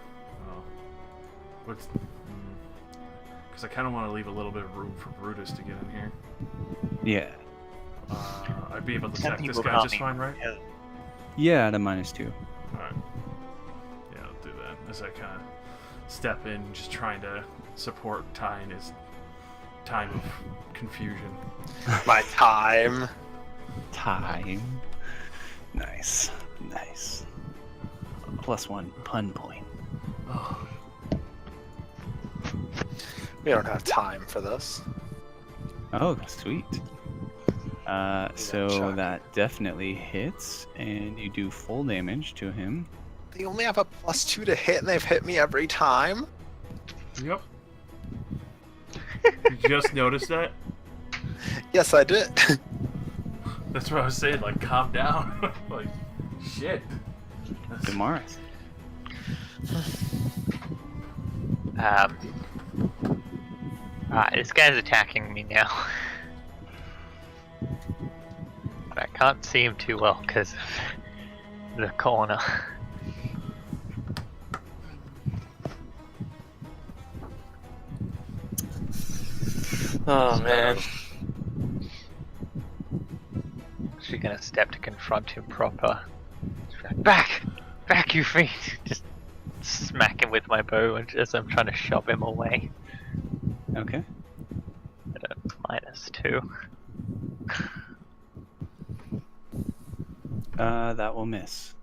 What's? Because I kind of want to leave a little bit of room for Brutus to get in here. Yeah. I'd be able to Some attack this people guy call just me- fine, right? Yeah. Yeah, at a -2. Alright. Yeah, I'll do that. As I kind of step in, just trying to support Ty in his time of confusion. My time. Time. Nice. Nice. +1 pun point. Oh, We don't have time for this. Oh, sweet. So chuck. that definitely hits, and you do full damage to him. They only have a +2 to hit, and they've hit me every time. yep. You just noticed that? Yes, I did. That's what I was saying, like, calm down. Like, shit. Damaris. This guy's attacking me now. But I can't see him too well because of the corner. Oh man. She's gonna step to confront him proper. She's like, back, you fiend! Just smack him with my bow as I'm trying to shove him away. Okay. At a -2. That will miss.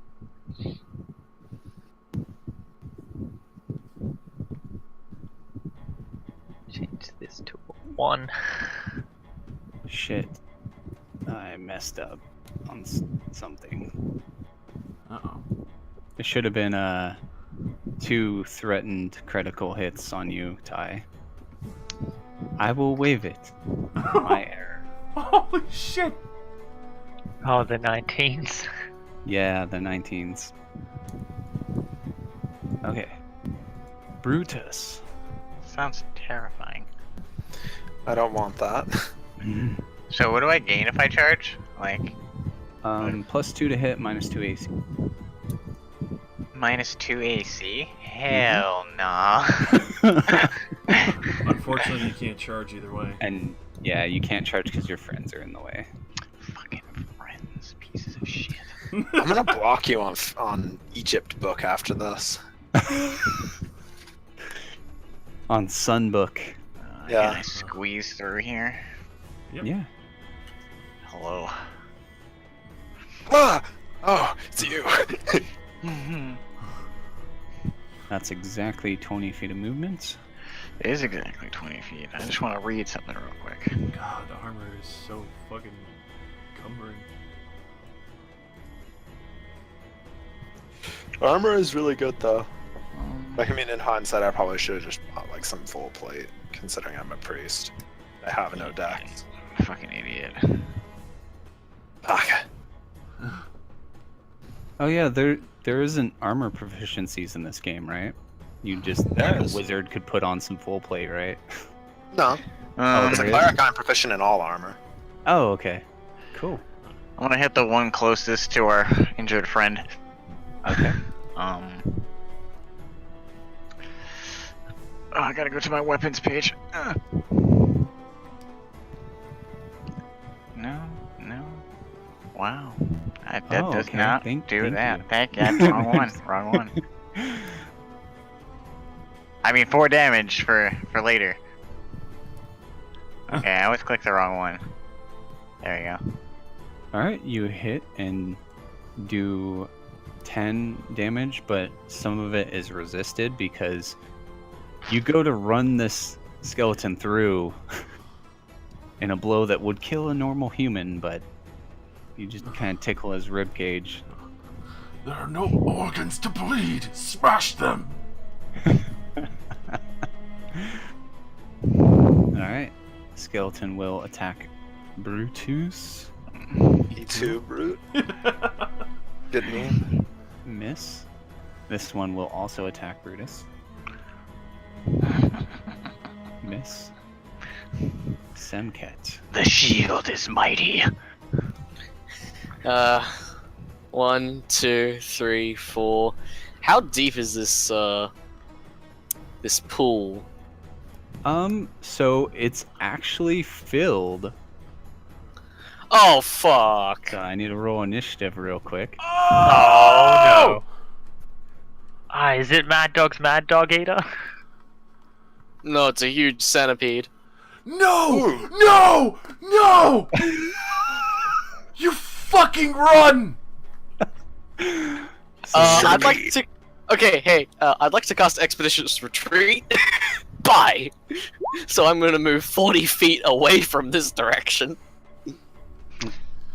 Change this to a 1. Shit. I messed up on something. Uh-oh. It should have been 2 threatened critical hits on you, Ty. I will waive it. My error. Holy shit! Oh, the 19s. Yeah, the 19s. Okay. Brutus. Sounds terrifying. I don't want that. So what do I gain if I charge? Like, +2 to hit, -2 AC. -2 AC? Hell nah. Unfortunately, you can't charge either way. And yeah, you can't charge because your friends are in the way. Fucking friends, pieces of shit. I'm gonna block you on Egypt book after this. On Sunbook. Yeah. Can I squeeze through here? Yep. Yeah. Hello. Ah! Oh, it's you. That's exactly 20 feet of movement. It is exactly 20 feet. I just want to read something real quick. God, the armor is so fucking cumbering. Armor is really good though. Like, I mean, in hindsight, I probably should have just bought like some full plate, considering I'm a priest. I have no decks. Fucking idiot. Okay. Oh yeah, there isn't armor proficiencies in this game, right? You just There like a is. wizard could put on some full plate, right? No. Oh, As a there cleric, I'm proficient in all armor. Oh, okay. Cool. I'm gonna hit the one closest to our injured friend. Okay. Oh, I gotta go to my weapons page. No. Wow. That Oh, does okay. not Thank do that. you. Thank you. That's wrong one. Wrong one. I mean, 4 damage for later. Okay, I always clicked the wrong one. There you go. All right, you hit and do 10 damage, but some of it is resisted because you go to run this skeleton through in a blow that would kill a normal human, but you just kind of tickle his rib cage. There are no organs to bleed. Smash them. All right, skeleton will attack Brutus. Me too, brute. Good name. Miss. This one will also attack Brutus. Miss. Semket. The shield is mighty. 1, 2, 3, 4. How deep is this this pool? So it's actually filled. Oh fuck! So I need to roll initiative real quick. Oh no! Ah, is it Mad Dog's Mad Dog Eater? No, it's a huge centipede. No! No! No! You fucking run! I'd like to. Okay, hey, I'd like to cast Expeditious Retreat. Bye. So I'm gonna move 40 feet away from this direction.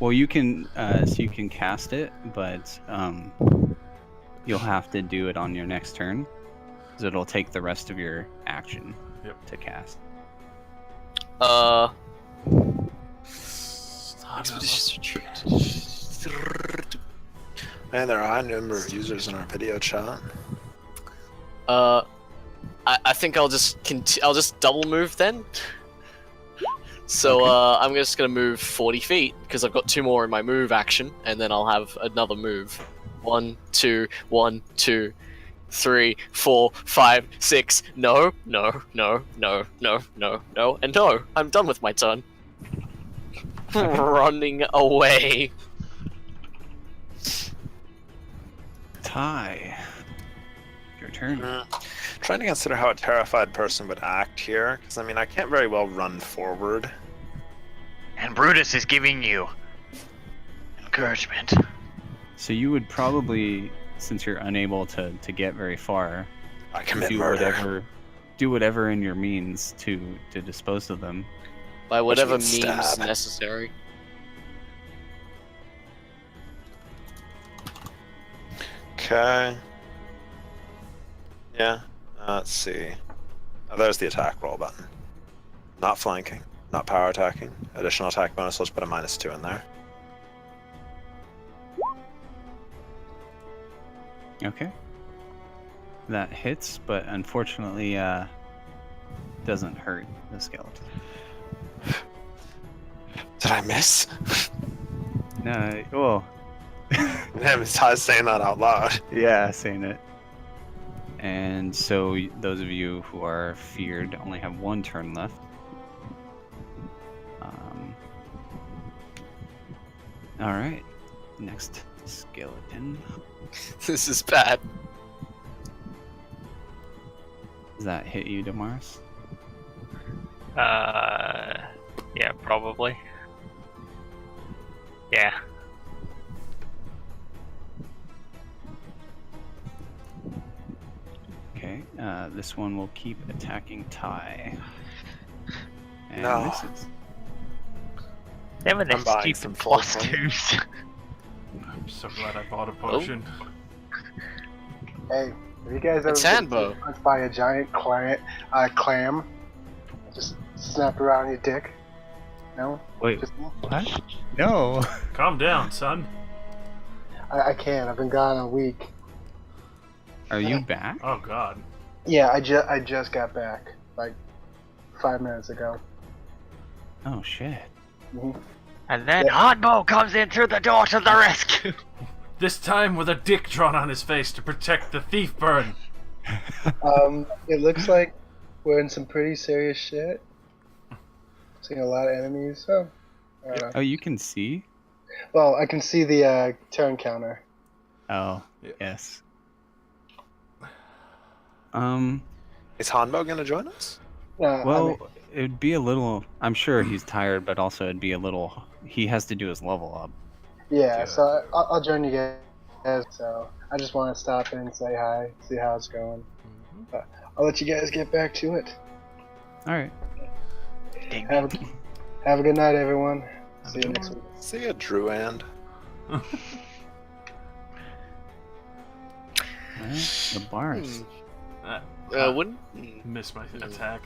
Well, you can so you can cast it, but you'll have to do it on your next turn, because it'll take the rest of your action to cast. Expeditious Retreat. Man, there are a high number of users in our video chat. I think I'll just I'll just double move then. So Okay. I'm just gonna move 40 feet because I've got 2 more in my move action, and then I'll have another move. 1, 2, 1, 2, 3, 4, 5, 6. No, no, no, no, no, no, no, and no. I'm done with my turn. Running away. Ty. Your turn. Trying to consider how a terrified person would act here, because I mean, I can't very well run forward. And Brutus is giving you encouragement. So you would probably, since you're unable to get very far, I commit do murder. whatever in your means to dispose of them. By whatever means means stab. necessary. Okay. Yeah. Let's see. Oh, there's the attack roll button. Not flanking. Not power attacking. Additional attack bonus. Let's put a -2 in there. Okay. That hits, but unfortunately, doesn't hurt the skeleton. Did I miss? No, well, Damn, it's Ty saying that out loud. yeah, saying it. And so those of you who are feared only have 1 turn left. All right, next skeleton. This is bad. Does that hit you, Damaris? Yeah, probably. Yeah. This one will keep attacking Ty. And No. misses. Them and their I'm buying some stupid full plus point. twos. I'm so glad I bought a potion. Hey, have you guys ever It's been Handbo. punched by a giant clam? Just snapped around your dick? No? Wait, Just, what? No. Calm down, son. I can't. I've been gone a week. Are you back? Oh God. Yeah, I just got back. Like, 5 minutes ago. Oh, shit. Mhm. And then Hardbo comes in through the door to the rescue. This time with a dick drawn on his face to protect the thief burn. It looks like we're in some pretty serious shit. Seeing a lot of enemies, so... I don't know. Oh, you can see? Well, I can see the turn counter. Oh, Yeah. yes. Is Hanbo gonna join us? Well, I mean, it'd be a little... I'm sure he's tired, but also it'd be a little... He has to do his level up. yeah, Yeah. so I'll join you guys. So I just want to stop in, say hi, see how it's going. I'll let you guys get back to it. Alright. Have a good night, everyone. See you next week. See ya, Druand. Well, the bars. Wouldn't... Miss my attack.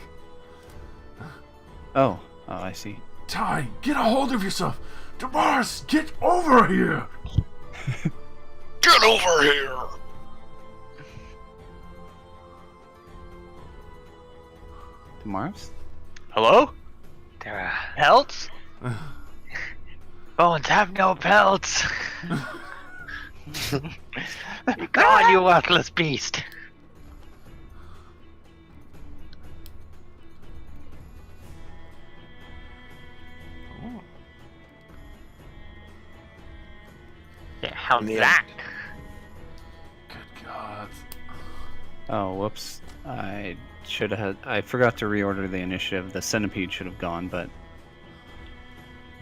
Oh, I see. Ty, get a hold of yourself. Damaris, get over here. Get over here! Mars? Hello? There are Pelts? bones have no pelts. Be gone, you worthless beast. Yeah, how's In the that? Good God. Oh, whoops. I should have... I forgot to reorder the initiative. The centipede should have gone, but...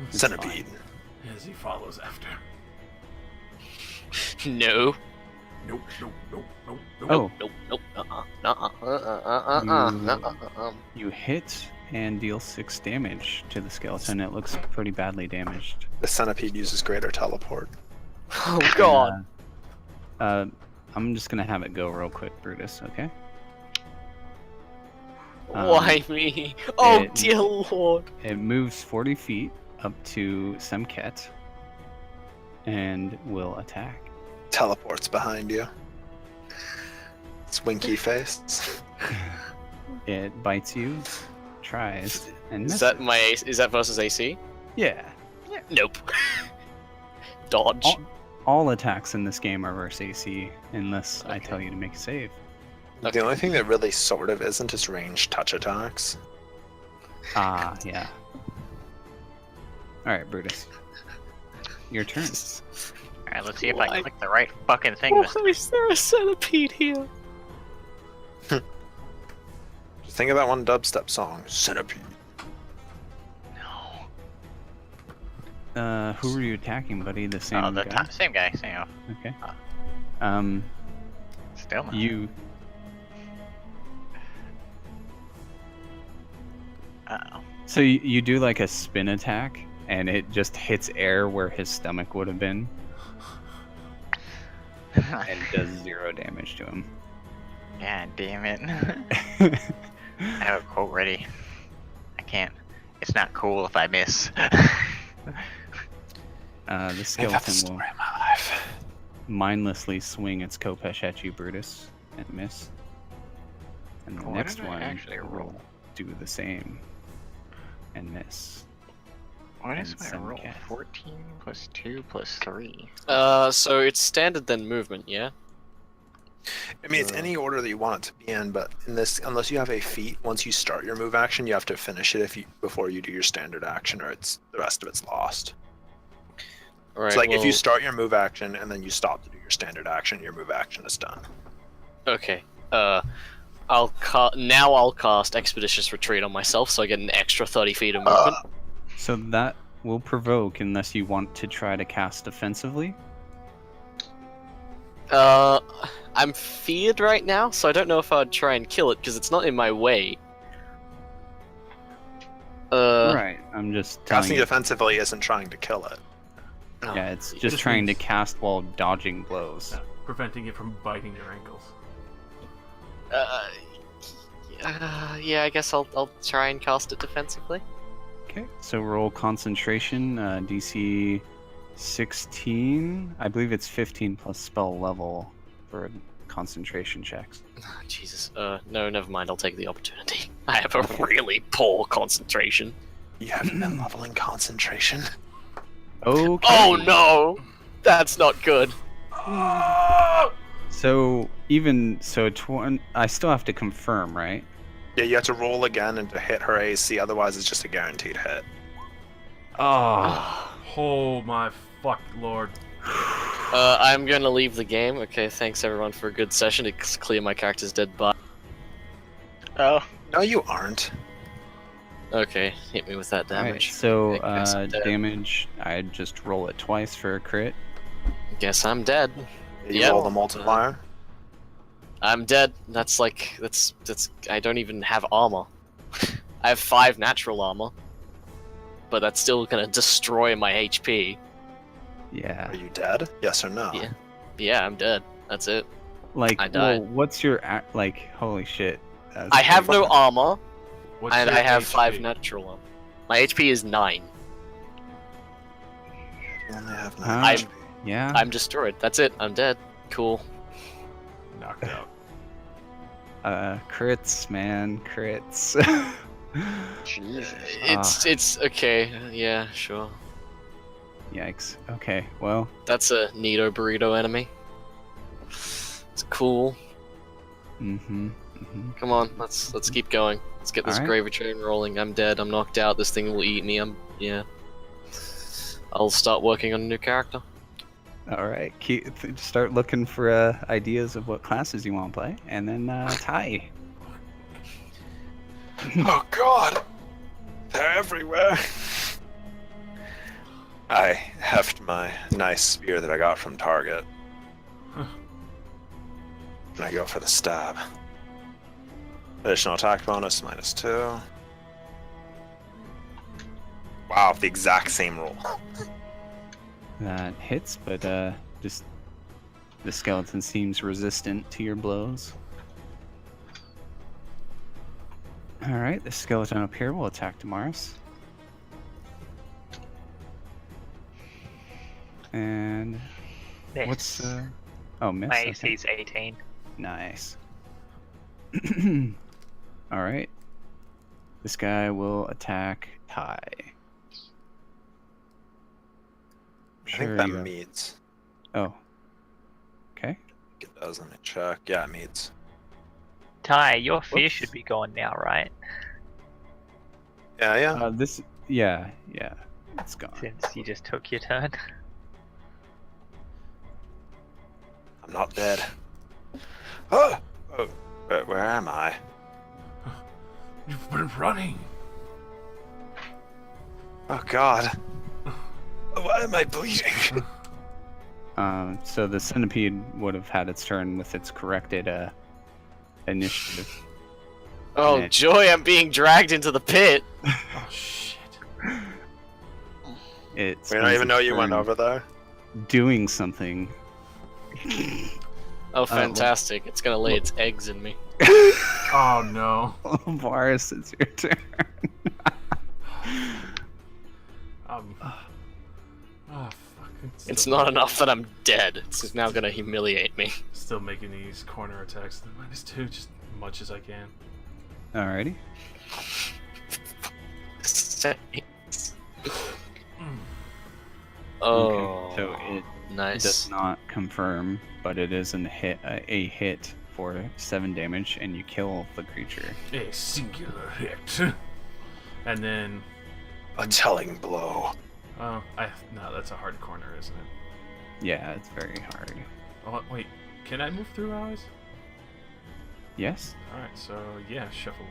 it's Centipede. As he follows after. No. Nope, nope, nope, nope, nope. Oh, Nope, nope, you hit and deal 6 damage to the skeleton. It looks pretty badly damaged. The centipede uses greater teleport. Oh God. I'm just gonna have it go real quick, Brutus, okay? Why me? Oh it- dear Lord. It moves 40 feet up to Semket and will attack. Teleports behind you. It's winky face. It bites you, tries, and Is misses. that my is that versus AC? Yeah. Nope. Dodge. All attacks in this game are versus AC, unless I Okay. tell you to make a save. The only thing that really sort of isn't is ranged touch attacks. Ah, yeah. Alright, Brutus. Your turn. Alright, let's see if I Why? can click the right fucking thing this time. Why is there a centipede here? Just think of that one dubstep song, Centipede. Who were you attacking, buddy? The same Oh, the guy? same guy, same. Okay. Oh. Still not. You... Uh-oh. So you do like a spin attack, and it just hits air where his stomach would have been, and does 0 damage to him. God damn it. I have a quote ready. I can't. It's not cool if I miss. The skeleton will mindlessly swing its Kopesh at you, Brutus, and miss. And the What next did I one actually will roll? do the same and miss. What is And my roll? Semket. 14 plus 2 plus 3. So it's standard then movement, yeah? I mean, it's any order that you want it to be in, but in this, unless you have a feat, once you start your move action, you have to finish it before you do your standard action, or it's the rest of it's lost. Right. It's like if you well, start your move action and then you stop to do your standard action, your move action is done. Okay. I'll cast Expeditious Retreat on myself, so I get an extra 30 feet of movement. So that will provoke unless you want to try to cast offensively. I'm feared right now, so I don't know if I'd try and kill it because it's not in my way. Right. I'm just telling Casting you. defensively isn't trying to kill it. Oh, Yeah, it's It just just trying to means- cast while dodging blows. Preventing it from biting your ankles. Yeah, I guess I'll try and cast it defensively. Okay, so roll concentration, DC 16. I believe it's 15 plus spell level for concentration checks. Oh, Jesus. No, never mind. I'll take the opportunity. I have a really poor concentration. You haven't been leveling concentration. Okay. Oh no! That's not good. So even so, I still have to confirm, right? Yeah, you have to roll again and to hit her AC, otherwise it's just a guaranteed hit. Oh. Oh my fuck lord. I'm gonna leave the game. Okay, thanks everyone for a good session to clear my character's dead body. Oh, No, you aren't. Okay, hit me with that Alright, damage. so I guess I'm dead. damage, I'd just roll it twice for a crit. Guess I'm dead. You Yep. roll the multiplier. I'm dead. That's I don't even have armor. I have 5 natural armor. But that's still gonna destroy my HP. Yeah. Are you dead? Yes or no? Yeah. Yeah, I'm dead. That's it. Like, I died. well, what's your like? Holy shit! That's I have crazy. no armor, What's and your I have HP? 5 natural armor. My HP is 9. You only have Huh? 9 I'm- HP. Yeah. I'm destroyed. That's it. I'm dead. Cool. Knocked out. Crits, man, crits. Jesus. It's okay. Yeah, sure. Yikes. Okay. Well. That's a Nito burrito enemy. It's cool. Mm-hmm. Mm-hmm. Come on, let's keep going. Let's get this Alright. gravy train rolling. I'm dead. I'm knocked out. This thing will eat me. Yeah. I'll start working on a new character. All right. Start looking for ideas of what classes you want to play, and then Ty. Oh god! They're everywhere! I heft my nice spear that I got from Target. And I go for the stab. Additional attack bonus, -2. Wow, the exact same roll. That hits, but just the skeleton seems resistant to your blows. All right, the skeleton up here will attack Damaris. And Miss. what's oh, miss. My Okay. AC is 18. Nice. All right. This guy will attack Ty. I think that meets. Oh. Okay. It does, let me check. Yeah, it meets. Ty, your fear Whoops. should be gone now, right? Yeah. This. Yeah. It's gone. Since you just took your turn. I'm not dead. Oh! Where am I? You've been running. Oh god. Why am I bleeding? So the centipede would have had its turn with its corrected initiative. Oh Yeah. joy! I'm being dragged into the pit. Oh shit. It We don't even know you went turn over there. doing something. Oh, fantastic! It's gonna lay its eggs in me. Oh no. Boris, it's your turn. Oh fuck. It's Still- not enough that I'm dead. It's now gonna humiliate me. Still making these corner attacks. -2, just as much as I can. Alrighty. Oh, Okay, so it nice. does not confirm, but it is a hit for 7 damage, and you kill the creature. A singular hit. And then A telling blow. no, that's a hard corner, isn't it? Yeah, it's very hard. Oh wait, can I move through allies? Yes? Alright, so yeah, shuffle.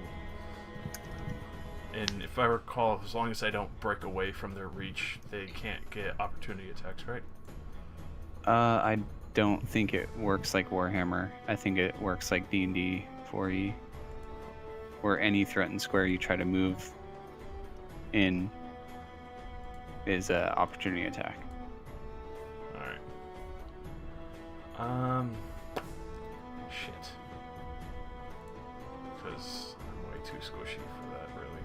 And if I recall, as long as I don't break away from their reach, they can't get opportunity attacks, right? I don't think it works like Warhammer. I think it works like D&D 4e, where any threatened square you try to move in is an opportunity attack. Alright. Shit. Because I'm way too squishy for that, really.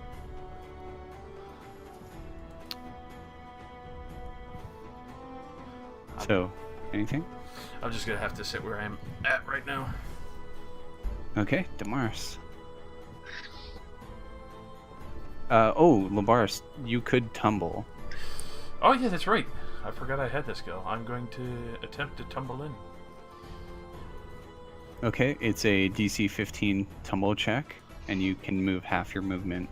So, anything? I'm just gonna have to sit where I'm at right now. Okay, Damaris. Oh, Labaris, you could tumble. Oh yeah, that's right. I forgot I had this skill. I'm going to attempt to tumble in. Okay, it's a DC 15 tumble check, and you can move half your movement.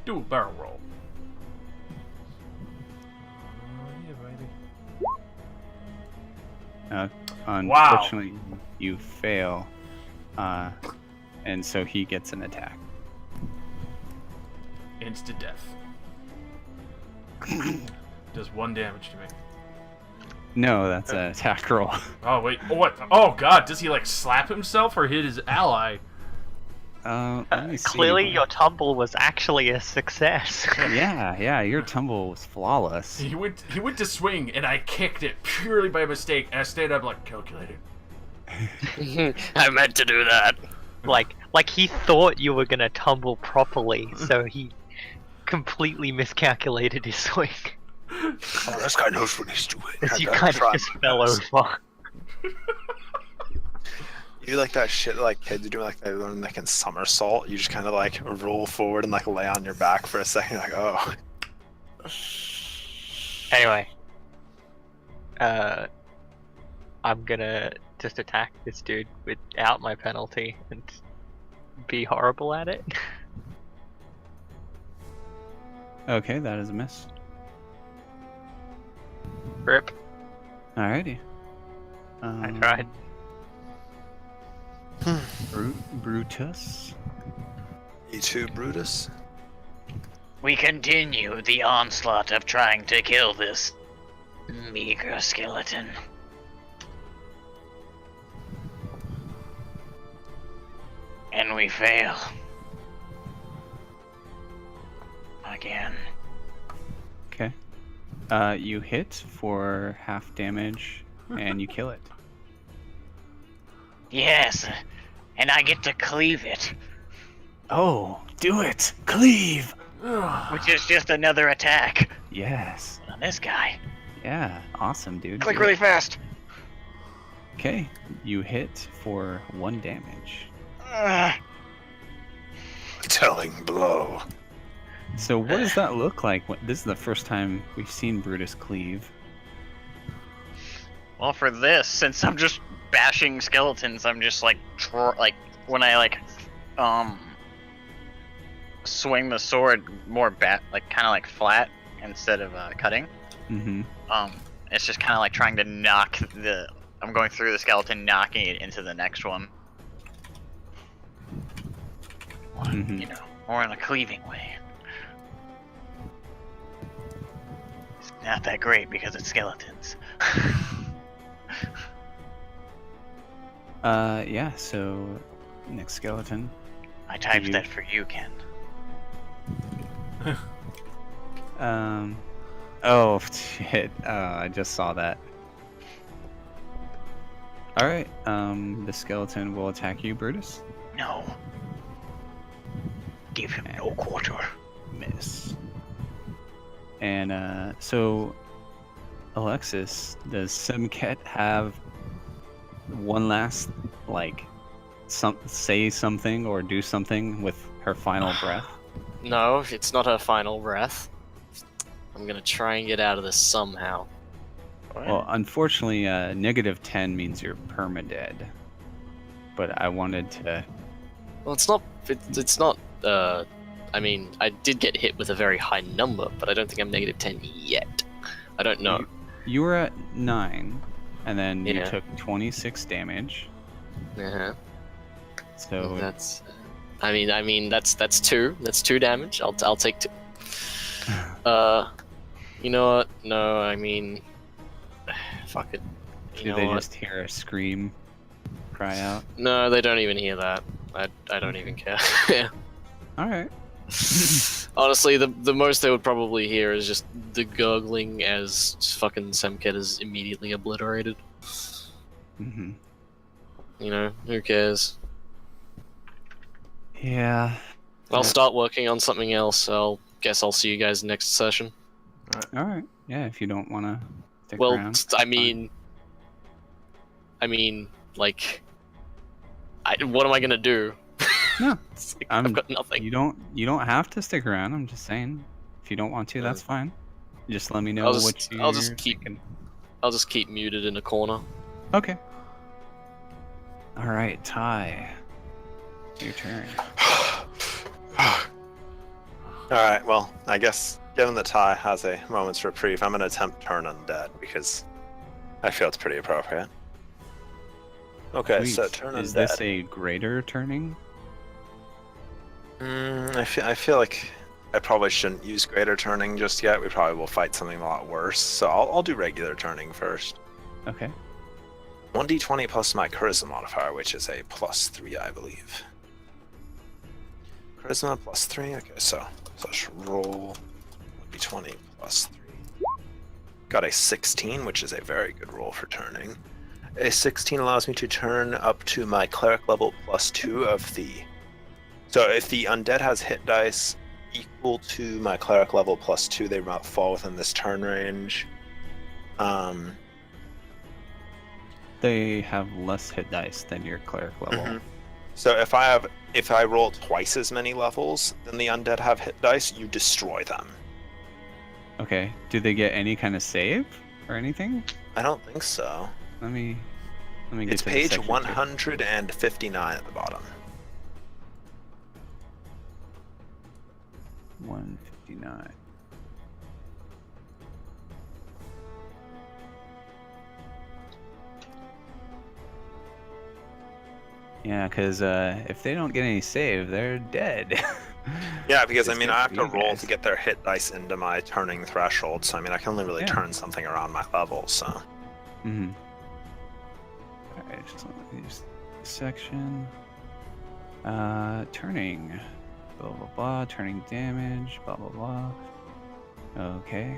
Do a barrel roll. Oh yeah, baby. Unfortunately, you fail, and so he gets an attack. Instant death. Does 1 damage to me. No, that's an attack roll. Oh wait, what? Oh god, does he like slap himself or hit his ally? Let me see. Clearly, your tumble was actually a success. Yeah, your tumble was flawless. He went to swing and I kicked it purely by mistake and I stayed up like calculated. I meant to do that. like he thought you were gonna tumble properly, so he completely miscalculated his swing. Oh, this guy knows what he's doing. As you kind of just fell over. You do like that shit like kids are doing, like they learn like in somersault. You just kind of like roll forward and like lay on your back for a second, like oh. Anyway, I'm gonna just attack this dude without my penalty and be horrible at it. Okay, that is a miss. Rip. Alrighty. I tried. Brutus. You too, Brutus. We continue the onslaught of trying to kill this meager skeleton. And we fail. Again. Okay. You hit for half damage, and you kill it. Yes, and I get to cleave it, Oh, do it! Cleave! which is just another attack Yes. on this guy. Yeah, awesome, dude. Click really fast. Okay, you hit for 1 damage. Telling blow. So what does that look like? This is the first time we've seen Brutus cleave. Well, for this, since I'm just bashing skeletons, I'm just like when I swing the sword more kind of like flat instead of cutting. Mm-hmm. It's just kind of like trying to knock I'm going through the skeleton, knocking it into the next one. Mm-hmm. You know, more in a cleaving way. It's not that great because it's skeletons. Yeah, so next skeleton. I typed that for you, Ken. Oh shit, I just saw that. Alright, the skeleton will attack you, Brutus. No. Give him no quarter. Miss. And so Alexis, does Simket have one last say something or do something with her final breath? No, it's not her final breath. I'm gonna try and get out of this somehow. Well, unfortunately, -10 means you're permadead. But I wanted to. Well, it's not. It's not. I mean, I did get hit with a very high number, but I don't think I'm -10 yet. I don't know. You were at 9, and then you Yeah. took 26 damage. Uh-huh. So That's. I mean, that's 2. That's 2 damage. I'll take 2. You know what? No, I mean, fuck it. You Do know they what? just hear a scream, cry out? No, they don't even hear that. I don't even care. Yeah. All right. Honestly, the most they would probably hear is just the gurgling as fucking Semket is immediately obliterated. Mm-hmm. You know, who cares? Yeah. I'll start working on something else. Guess I'll see you guys next session. All right. Yeah, if you don't want to stick Well, around. I fine. mean, like, what am I gonna do? No, It's like, I'm- I've got nothing. You don't have to stick around. I'm just saying. If you don't want to, that's fine. Just let me know what you're I'll just keep thinking. I'll just keep muted in a corner. Okay. All right, Ty. Your turn. Alright, well, I guess given that Ty has a moment's reprieve, I'm going to attempt turn undead because I feel it's pretty appropriate. Okay, so Sweet. turn Is undead. this a greater turning? I feel like I probably shouldn't use greater turning just yet. We probably will fight something a lot worse. So I'll do regular turning first. Okay. 1d20 plus my charisma modifier, which is a +3, I believe. Charisma +3. Okay, so let's roll 1d20 +3. Got a 16, which is a very good roll for turning. A 16 allows me to turn up to my cleric level +2 of the. So if the undead has hit dice equal to my cleric level +2, they fall within this turn range. They have less hit dice than your cleric level. Mhm. So if I roll twice as many levels than the undead have hit dice, you destroy them. Okay. Do they get any kind of save or anything? I don't think so. Let me get It's to the page section 159 at the bottom. 159. Yeah, because if they don't get any save, they're dead. Yeah, because I It's mean good I have for to you roll guys. to get their hit dice into my turning threshold, so I mean I can only really Yeah. turn something around my level, so. Mm-hmm. Alright, just let me use this section. Turning. Blah blah blah. Turning damage. Blah blah blah. Okay.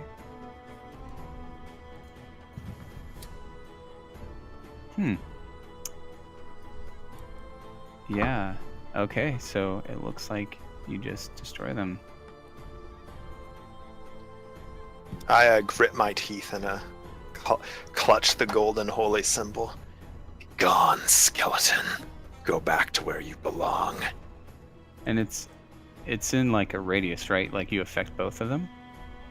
Yeah. Okay, so it looks like you just destroy them. I grit my teeth and clutch the golden holy symbol. Be gone, skeleton. Go back to where you belong. And it's in like a radius, right? Like you affect both of them?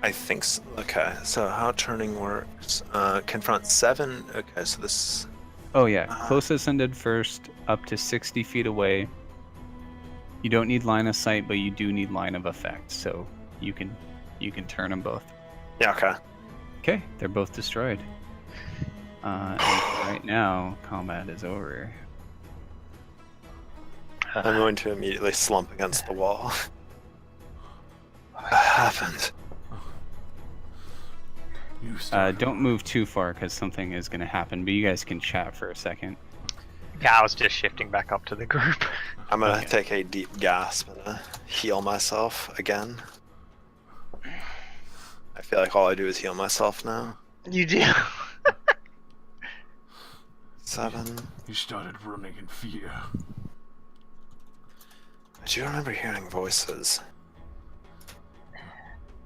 I think so. Okay, so how turning works. Confront 7. Okay, so this. Oh yeah, closest undead first, up to 60 feet away. You don't need line of sight, but you do need line of effect, so you can turn them both. Yeah, okay. Okay, they're both destroyed. And right now, combat is over. I'm going to immediately slump against the wall. What happened? You started. Don't move too far because something is going to happen, but you guys can chat for a second. Yeah, I was just shifting back up to the group. I'm gonna Okay. take a deep gasp and heal myself again. I feel like all I do is heal myself now. You do. 7. You started running in fear. I do remember hearing voices.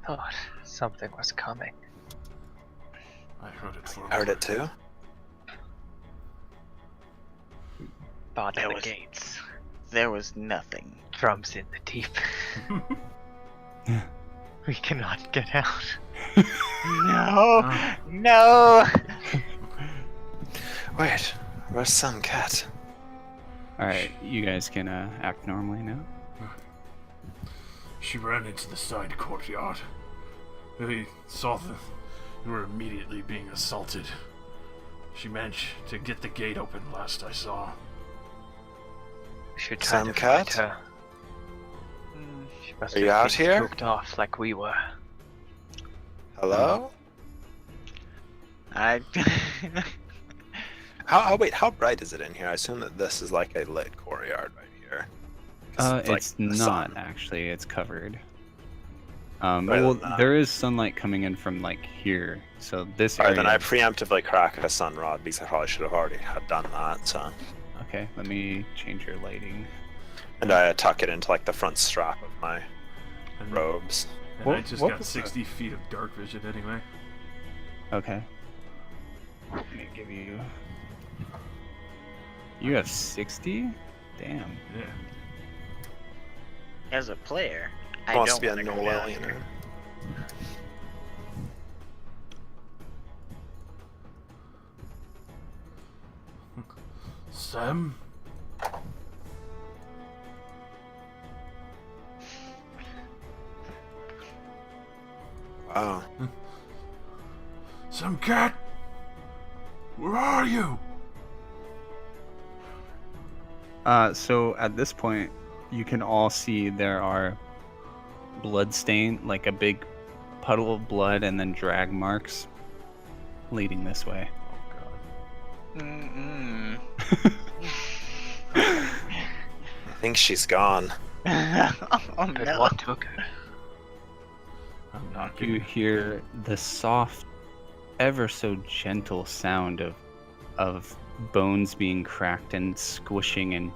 Thought something was coming. I heard it from. Heard it too? Bought There the was- gates. There was nothing. Drums in the deep. We cannot get out. No! No! Wait, where's some cat? Alright, you guys can act normally now. She ran into the side courtyard. They saw that you were immediately being assaulted. She managed to get the gate open last I saw. We should try Some to cat? fight her. She must Are you have out been here? Cooked off like we were. Hello? I. Wait, how bright is it in here? I assume that this is like a lit courtyard right here. 'Cause It's like the not sun. actually. It's covered. Better Well, than that. there is sunlight coming in from like here, so this Alright, area. then I preemptively crack a sun rod because I probably should have already had done that. So, Okay, let me change your lighting. and I tuck it into like the front strap of my And, robes. and What- I just what got was 60 feet of dark vision anyway. Okay. Let me give you. You have 60? Damn. Yeah. As a player, I Wants don't to be a wanna go null down alien. here. Sam? Wow. Sam cat? Where are you? So at this point, you can all see there are blood stain, like a big puddle of blood, and then drag marks leading this way. Oh god. Mm-mm. I think she's gone. Oh But no. what took her? I'm not You getting hear the soft, ever so gentle sound of bones being cracked and squishing and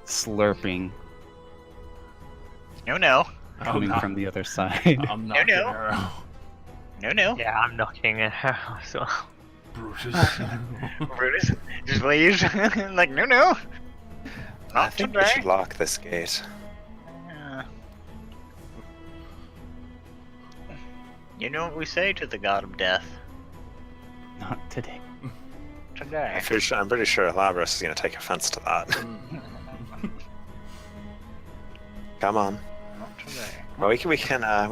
slurping No. coming from the other side. I'm knocking no. her out. No. Yeah, I'm knocking her. So Brutus. Brutus just leaves. Like, no. I Not think we today. should lock this gate. You know what we say to the god of death? Not today. Today. I'm pretty sure Labras is going to take offense to that. Come on. Not today. Well, we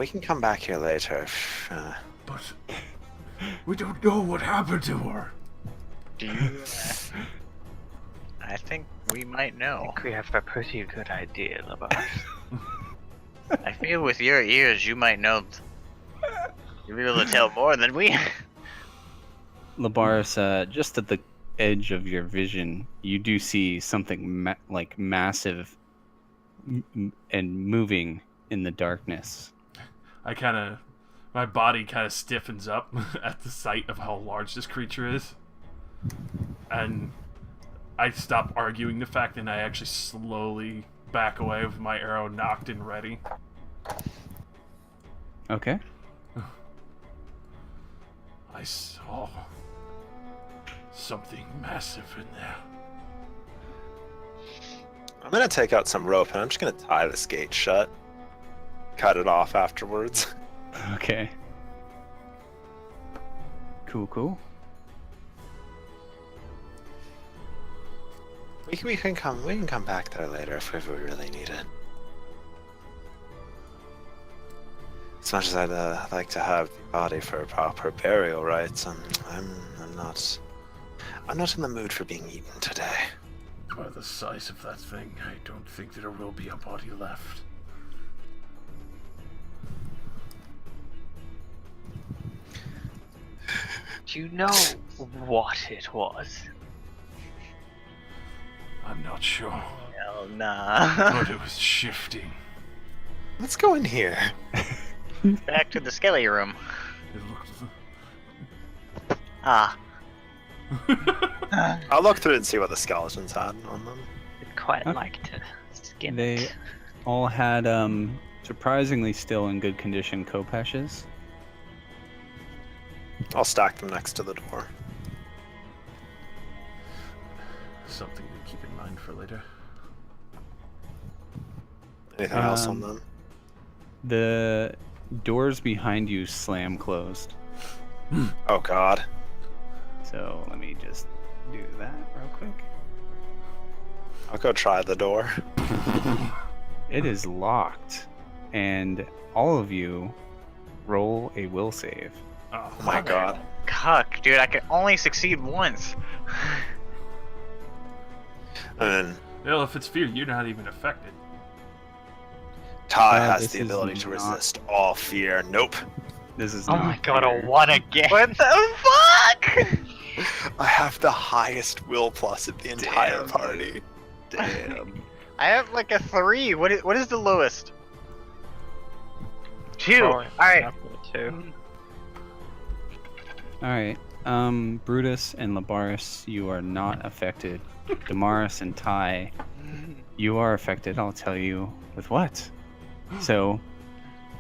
can come back here later. If, But we don't know what happened to her. Do you? I think we might I know. think we have a pretty good idea about it. I feel with your ears, you might know. You'll be able to tell more than we. Labaris, just at the edge of your vision, you do see something like massive and moving in the darkness. My body kind of stiffens up at the sight of how large this creature is. And I stop arguing the fact and I actually slowly back away with my arrow knocked and ready. Okay. I saw something massive in there. I'm going to take out some rope and I'm just going to tie this gate shut. Cut it off afterwards. Okay. Cool. We can come back there later if we really need it. As much as I'd like to have the body for a proper burial rites, I'm not in the mood for being eaten today. By the size of that thing, I don't think there will be a body left. Do you know what it was? I'm not sure, Hell nah. but it was shifting. Let's go in here. Back to the skelly room. It looked... Ah. I'll look through and see what the skeletons had on them. I'd quite Huh? like to skin They it. all had surprisingly still in good condition kopeshes. I'll stack them next to the door. Something to keep in mind for later. Anything else on Um, them? The doors behind you slam closed. Oh god. So let me just do that real quick. I'll go try the door. It is locked, and all of you roll a will save. Oh, Oh my god. Cuck, dude, I can only succeed once. And then well, if it's fear, you're not even affected. Ty this has the is ability to not- resist all fear. Nope. This is Oh not my god, fair. a one again. What the fuck? I have the highest will plus of the entire Damn, party. Damn. I have like a 3. What is the lowest? 2. Rolling Alright. up with a 2. Alright. Brutus and Labaris, you are not affected. Damaris and Ty, you are affected. I'll tell you with what. So,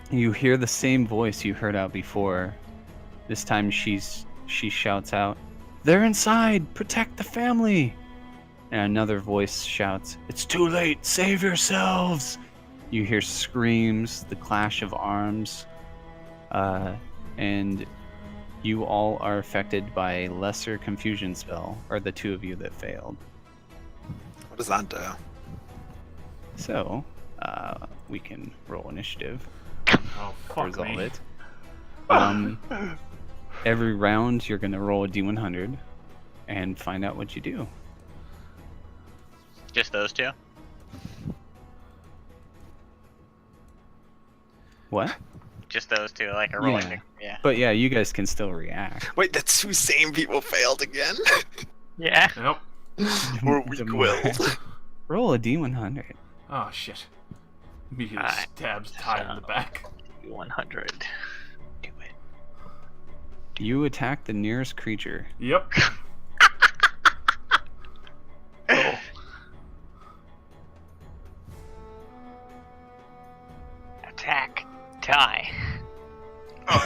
you hear the same voice you heard out before. This time she shouts out, "They're inside! Protect the family!" And another voice shouts, "It's too late! Save yourselves!" You hear screams, the clash of arms, and you all are affected by a lesser confusion spell, or the two of you that failed. What does that do? So, we can roll initiative Oh, to fuck resolve me. it. Every round, you're going to roll a d100 and find out what you do. Just those 2? What? Just those 2, like a rolling. Yeah. Yeah. But yeah, you guys can still react. Wait, the 2 same people failed again? Yeah. Yep. We're weak-willed. Roll a d100. Oh, shit. Immediately Alright. stabs Ty in the back. 100. Do it. You attack the nearest creature. Yep. Oh. Attack. Die.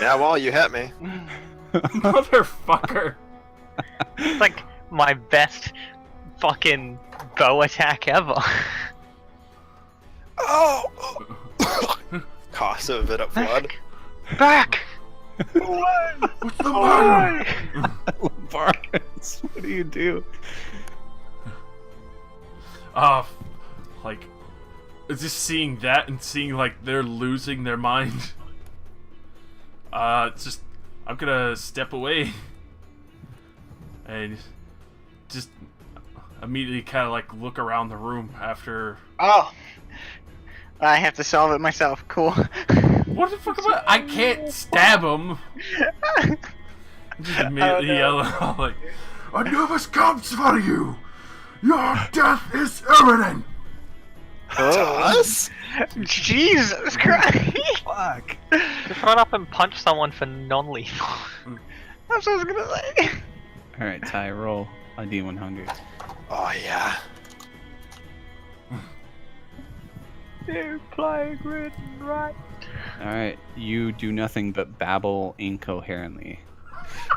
Yeah, well, you hit me. Motherfucker. It's like my best fucking bow attack ever. Oh! Cost of a bit of blood. Back! What's the matter? Labaris, what do you do? Like, just seeing that and seeing, like, they're losing their mind. It's just, I'm gonna step away. And just immediately kind of, like, look around the room after... Oh! I have to solve it myself. Cool. What the fuck am I can't stab him! Just immediately yell out, like, Anubis comes for you! Your death is imminent! To us? Jesus Christ! Fuck. Just run up and punch someone for non-lethal. That's what I was gonna say. Alright, Ty, roll a d100. Oh, yeah. You're playing written right. Alright, you do nothing but babble incoherently.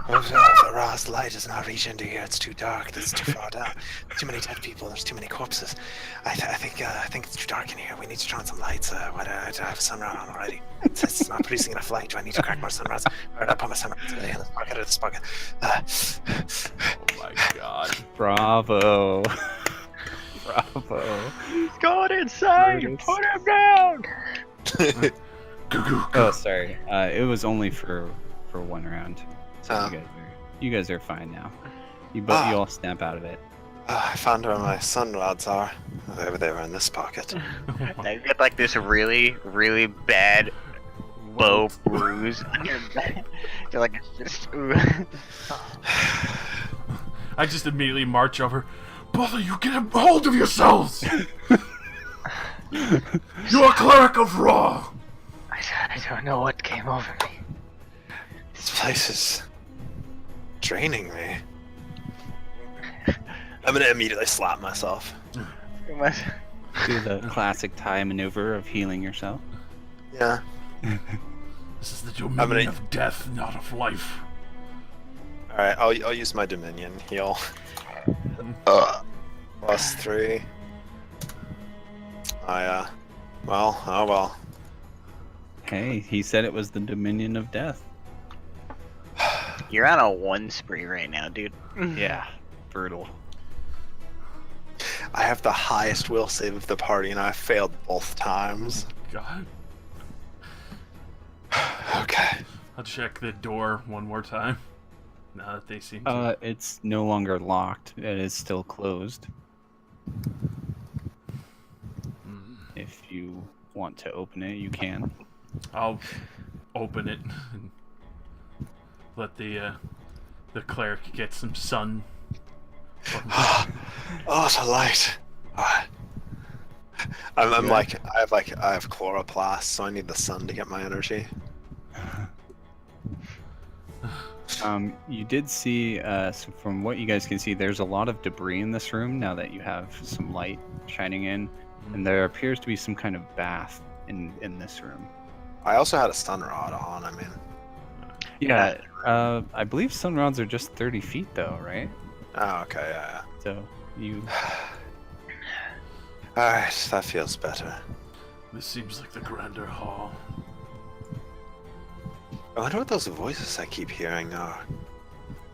The Ra's light does not reach into here. It's too dark. It's too far down. There's too many dead people. There's too many corpses. I think it's too dark in here. We need to turn on some lights. Do I have a sunrod on already? It's not producing enough light. Do I need to crack more sunrods? Where did I put my sunrods? In this pocket or this pocket? Oh my god. Bravo. Bravo. He's gone insane! Brutus. Put him down! Oh, sorry. It was only for one round. So Oh. you guys are fine now. You all snap out of it. I found where my sunrods are. They were in this pocket. Now you get like this really, really bad bow bruise on your back. You're like, just, ooh. I just immediately march over. Both of you, get a hold of yourselves! You're a cleric of Ra! I don't know what came over me. This place is draining me. I'm gonna immediately slap myself. Do the classic Ty maneuver of healing yourself. Yeah. This is the dominion gonna- of death, not of life. Alright, I'll use my Dominion heal. +3. Well, oh well. Hey, he said it was the Dominion of Death. You're on a 1 spree right now, dude. Yeah, brutal. I have the highest will save of the party and I failed both times. God. Okay. I'll check the door one more time. Now that they seem to... It's no longer locked. It is still closed. If you want to open it, you can. I'll open it and let the The cleric gets some sun. Oh, the light. Oh. I'm like I have chloroplast, so I need the sun to get my energy. You did see, so from what you guys can see, there's a lot of debris in this room now that you have some light shining in, and there appears to be some kind of bath in this room. I also had a sun rod on. I mean, Yeah, I believe sun rods are just 30 feet though, right? oh, okay, yeah. So you. All right, that feels better. This seems like the grander hall. I wonder what those voices I keep hearing are.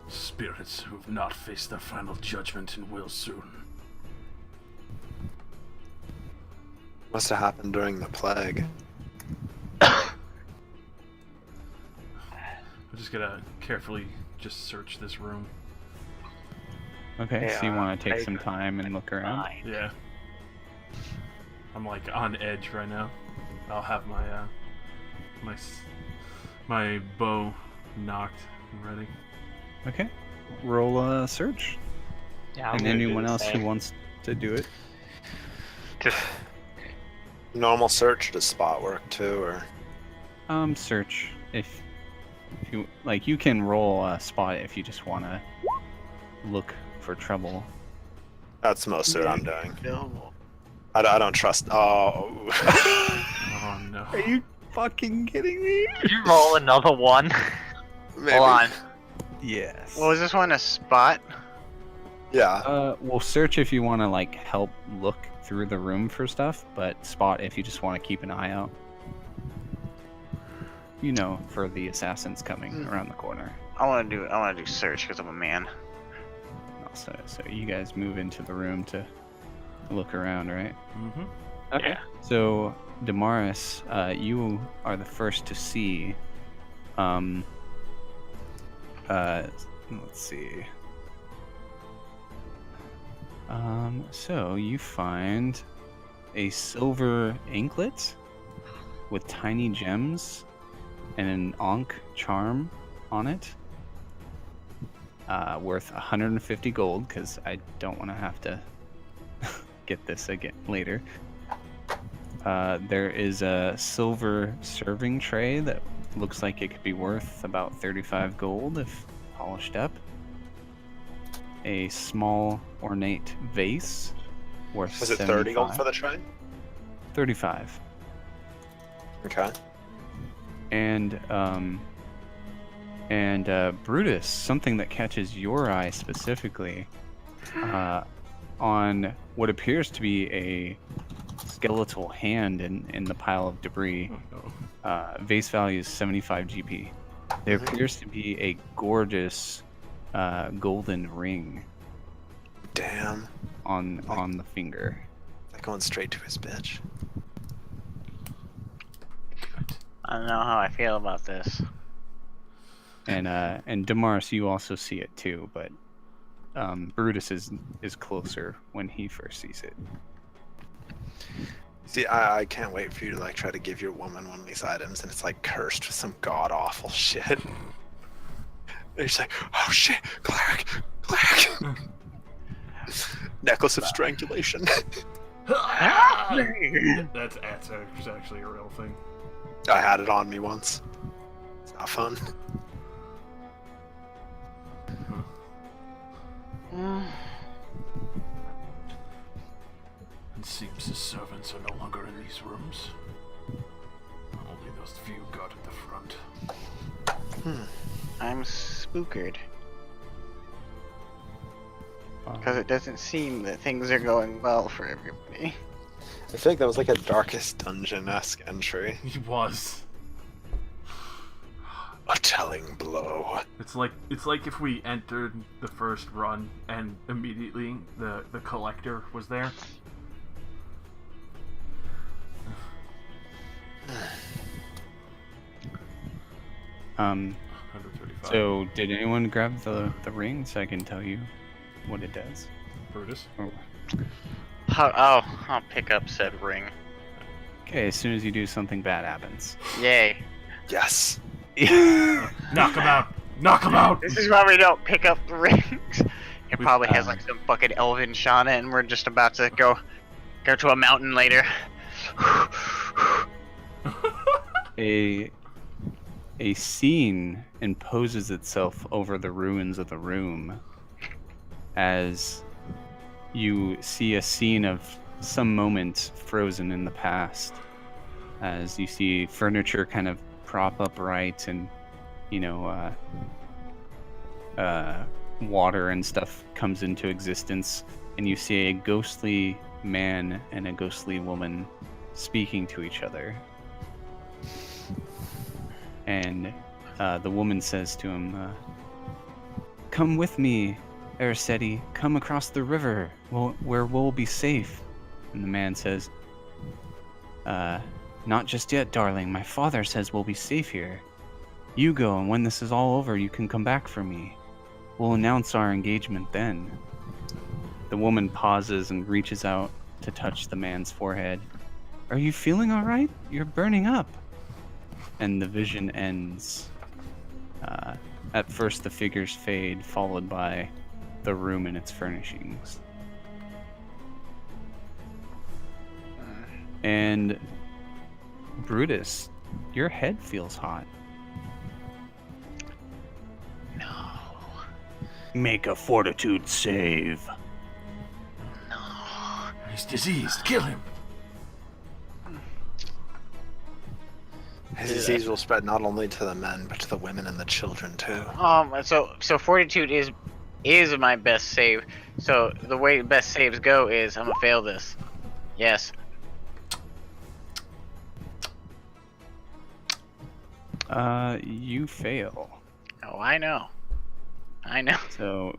Spirits who have not faced their final judgment and will soon. Must have happened during the plague. I'm just gonna carefully just search this room. Okay, so you Yeah, want to take I some agree. time and look around? Fine. Yeah. I'm like on edge right now. I'll have my my bow knocked and ready. Okay, roll a search. Yeah, And I'm gonna do anyone the else who same. wants to do it. Just Normal search, does spot work too, or? Search if you like. You can roll a spot if you just want to look for trouble. That's mostly what I'm doing. I don't trust. Oh. Oh no. Are you fucking kidding me? Did you roll another one? Maybe. Hold on. Yes. What was this one? A spot? Yeah. Well, search if you want to like help look through the room for stuff, but spot if you just want to keep an eye out. You know, for the assassins coming around the corner. I want to do search because I'm a man. Also, so you guys move into the room to look around, right? Mm-hmm. Okay. Yeah. So, Damaris, you are the first to see. Let's see. So you find a silver anklet with tiny gems and an Ankh charm on it. Worth 150 gold, because I don't want to have to get this again later. There is a silver serving tray that looks like it could be worth about 35 gold if polished up. A small ornate vase worth Was it 30 gold 75. for the tray? 35. Okay. And Brutus, something that catches your eye specifically, on what appears to be a skeletal hand in the pile of debris. Oh no. Vase value is 75 GP. There appears to be a gorgeous golden ring Damn. on the finger. Like going straight to his bitch. I don't know how I feel about this. And Damaris, you also see it too, but Brutus is closer when he first sees it. See, I can't wait for you to like try to give your woman one of these items, and it's like cursed with some god awful shit. And she's like, "Oh shit, cleric." Necklace of strangulation. That's actually a real thing. I had it on me once. It's not fun. It seems the servants are no longer in these rooms. Only those few guard at the front. I'm spookered. Because it doesn't seem that things are going well for everybody. I feel like that was like a Darkest Dungeon-esque entry. He was. A telling blow. It's like if we entered the first run and immediately the collector was there. Um, 135. so did anyone grab the ring so I can tell you what it does? Brutus. Or- I'll pick up said ring. Okay, as soon as you do, something bad happens. Yay. Yes. Knock him out. Knock him out! This is why we don't pick up the rings. It probably has like some fucking elven shauna, and we're just about to go to a mountain later. A scene imposes itself over the ruins of the room as you see a scene of some moment frozen in the past. As you see furniture kind of prop upright and, water and stuff comes into existence, and you see a ghostly man and a ghostly woman speaking to each other. And the woman says to him, "Come with me, Arisetti. Come across the river, where we'll be safe." And the man says, "Not just yet, darling. My father says we'll be safe here. You go, and when this is all over, you can come back for me. We'll announce our engagement then." The woman pauses and reaches out to touch the man's forehead. "Are you feeling all right? You're burning up." And the vision ends. At first, the figures fade, followed by the room and its furnishings. And Brutus, your head feels hot. No. Make a fortitude save. No. He's diseased. Kill him. His disease will spread not only to the men, but to the women and the children too. So fortitude is my best save. So the way best saves go is I'm gonna fail this. Yes. You fail. Oh, I know. So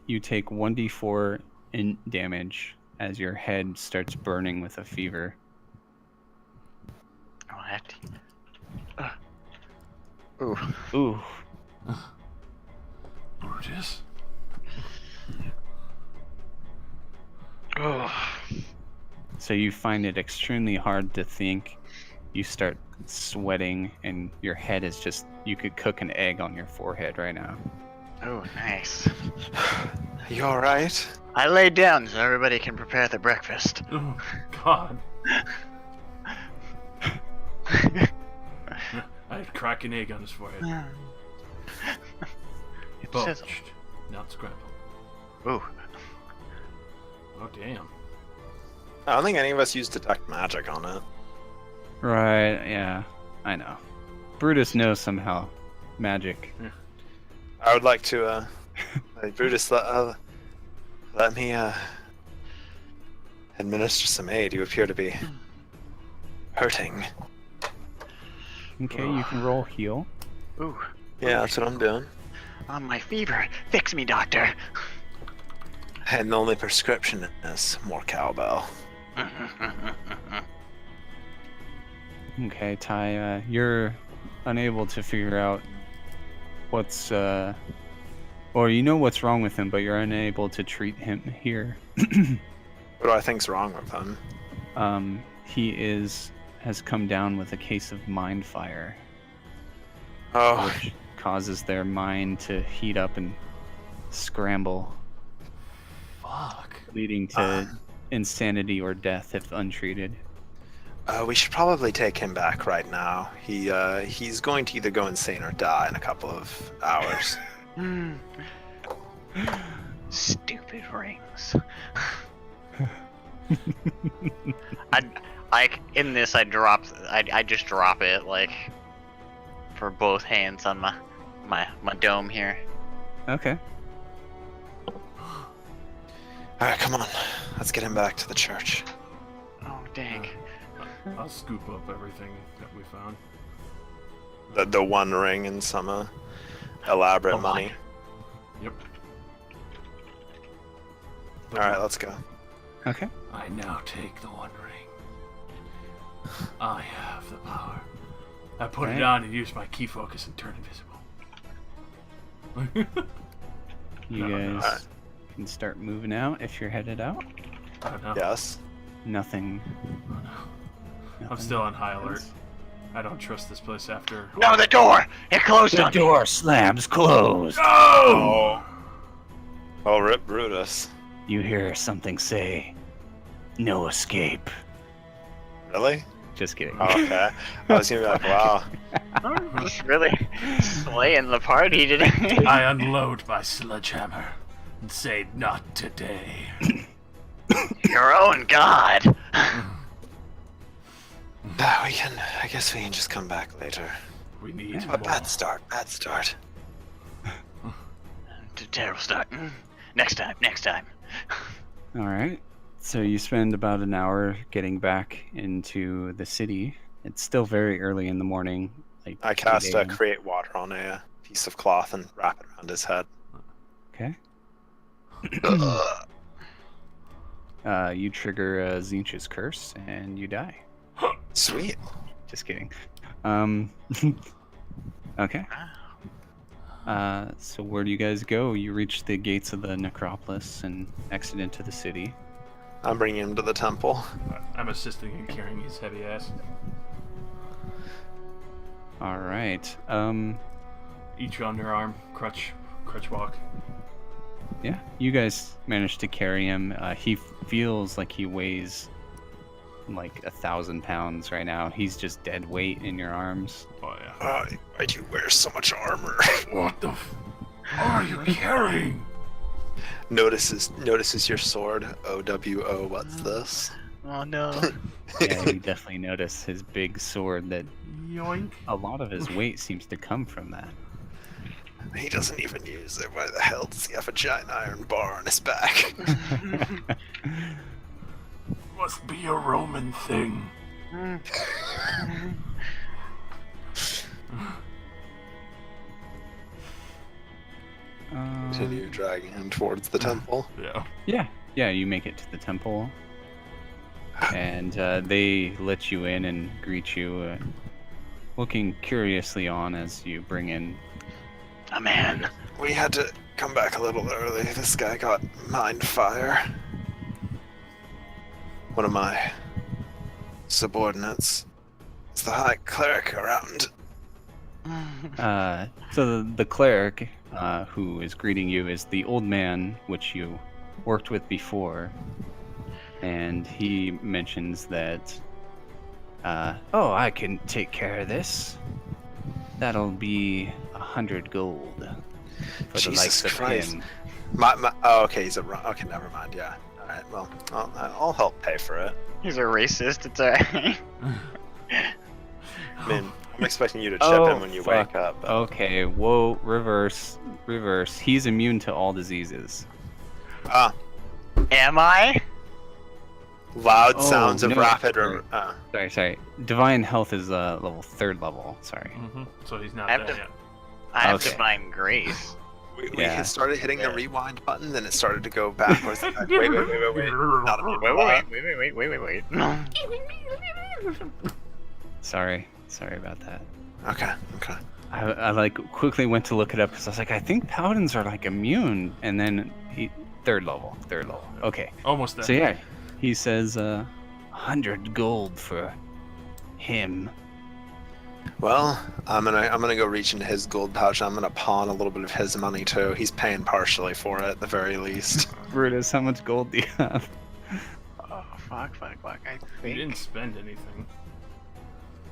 you take 1d4 in damage as your head starts burning with a fever. Oh, I have to. Ooh. Ooh. Brutus. Oh. So you find it extremely hard to think. You start sweating, and your head is just, you could cook an egg on your forehead right now. Oh, nice. You alright? I laid down so everybody can prepare their breakfast. Oh, God. I'd crack an egg on his forehead. Sizzle. Poached, not scrambled. Ooh. Oh, damn. I don't think any of us used detect magic on it. Right, yeah. I know. Brutus knows somehow. Magic. I would like to, Brutus, let me, administer some aid. You appear to be hurting. Okay, you can roll heal. Ooh. Yeah, that's what I'm doing. On my fever. Fix me, doctor. And the only prescription is more cowbell. Okay, Ty, you're unable to figure out what's, or you know what's wrong with him, but you're unable to treat him here. What do I think's wrong with him? He has come down with a case of mind fire, Oh, which causes their mind to heat up and scramble, Fuck. leading to insanity or death if untreated. we should probably take him back right now. He's going to either go insane or die in a couple of hours. Stupid rings. I just drop it like for both hands on my dome here. Okay. Alright, come on. Let's get him back to the church. Oh dang. I'll scoop up everything that we found. The one ring and some elaborate Oh my. money. Yep. Alright, let's go. Okay. I now take the One Ring. I have the power. I put it Right. on and use my key focus and turn invisible. You No, guys can start moving out if you're headed out. Oh, no. Yes. Nothing. Oh, no. I'm nothing still on high alert. happens. I don't trust this place after. No, the door! It closed The on me! door slams closed. Oh! Oh, rip Brutus. You hear something say, "No escape." Really? Just kidding. Oh, okay. I was gonna be like, wow. Just really slaying the party today. I unload my sledgehammer and say, "Not today." Your own god! I guess we can just come back later. We need But more. bad start, bad start. Terrible start. Next time. All right. So you spend about an hour getting back into the city. It's still very early in the morning. Like I 8 cast a.m. create water on a piece of cloth and wrap it around his head. Okay. You trigger Zinch's curse and you die. Sweet. Just kidding. Okay. So where do you guys go? You reach the gates of the necropolis and exit into the city. I'm bringing him to the temple. I'm assisting in carrying his heavy ass. All right. Each on their arm, crutch walk. Yeah, you guys managed to carry him. He feels like he weighs like 1,000 pounds right now. He's just dead weight in your arms. Oh yeah. Why do you wear so much armor? What the are you carrying? Notices your sword. OWO, what's this? Oh no. Yeah, you definitely notice his big sword that Yoink. a lot of his weight seems to come from that. He doesn't even use it. Why the hell does he have a giant iron bar on his back? Must be a Roman thing. Continue dragging him towards the temple. Yeah. Yeah, you make it to the temple, and they let you in and greet you, looking curiously on as you bring in. A man. We had to come back a little early. This guy got mind fire. One of my subordinates is the high cleric around. So the cleric who is greeting you is the old man which you worked with before, and he mentions that oh, I can take care of this. That'll be 100 gold for the likes of Christ. him. Oh, okay, he's okay, never mind, yeah. Alright, well, I'll help pay for it. He's a racist, it's alright. I mean, I'm expecting you to chip in when you wake up. But... Okay, whoa, reverse. He's immune to all diseases. Ah, Am I? loud Oh, sounds of no, rapid... Sorry. Divine health is level 3rd level, sorry. Mm-hmm. So he's not I have there to- yet. I have Okay. divine grace. We Yeah. had started hitting the rewind button, then it started to go backwards. Wait. Not a Wait. Sorry about that. Okay. I like quickly went to look it up because I was like, I think paladins are like immune, and then third level. Okay, Almost there. so yeah, he says 100 gold for him. Well, I'm gonna go reach into his gold pouch. I'm gonna pawn a little bit of his money too. He's paying partially for it at the very least. Brutus, how much gold do you have? Oh, fuck. I You think. didn't spend anything.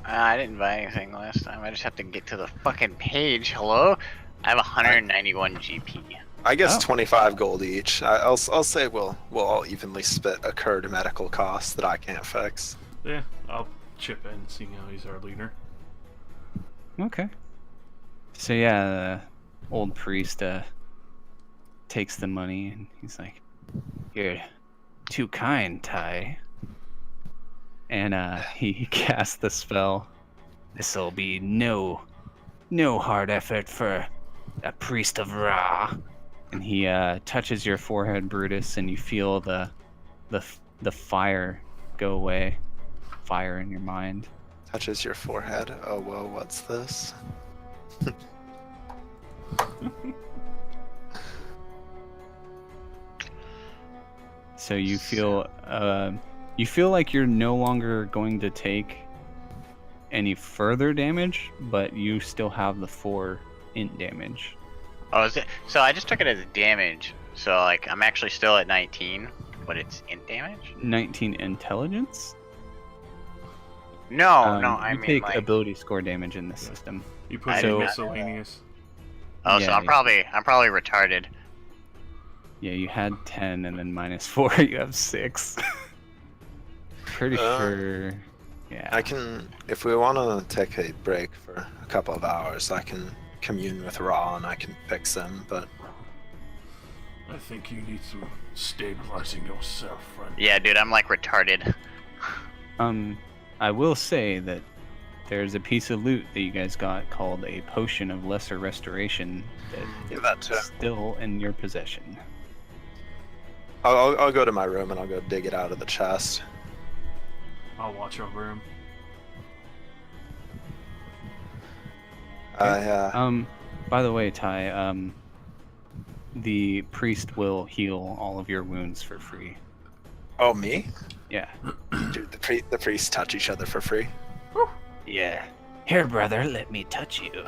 I didn't buy anything last time. I just have to get to the fucking page. Hello? I have 191 GP. I guess Oh. 25 gold each. I'll say we'll all evenly split occurred medical costs that I can't fix. Yeah, I'll chip in, seeing how he's our leader. Okay. So yeah, the old priest takes the money and he's like, "You're too kind, Ty." And he casts the spell. This'll be no hard effort for a priest of Ra. And he touches your forehead, Brutus, and you feel the fire go away. Fire in your mind. Touches your forehead. Oh, whoa, what's this? So you feel like you're no longer going to take any further damage, but you still have the 4 int damage. Oh, is it? So I just took it as damage. So like I'm actually still at 19, but it's int damage. 19 intelligence. No, no, I you mean take like. ability score damage in this system. You put I it didn't in know. miscellaneous. Oh, so Yeah, I'm probably retarded. Yeah, you had 10 and then -4. You have 6. Pretty sure. Yeah. I can, if we want to take a break for a couple of hours, I can commune with Ra and I can fix him, but I think you need some stabilizing yourself, friend. Yeah, dude, I'm like retarded. I will say that there's a piece of loot that you guys got called a potion of lesser restoration that give that to is still in your possession. I'll go to my room and I'll go dig it out of the chest. I'll watch over him. By the way, Ty, the priest will heal all of your wounds for free. Oh, me? Yeah. Dude, the priests touch each other for free. Yeah. Here, brother, let me touch you.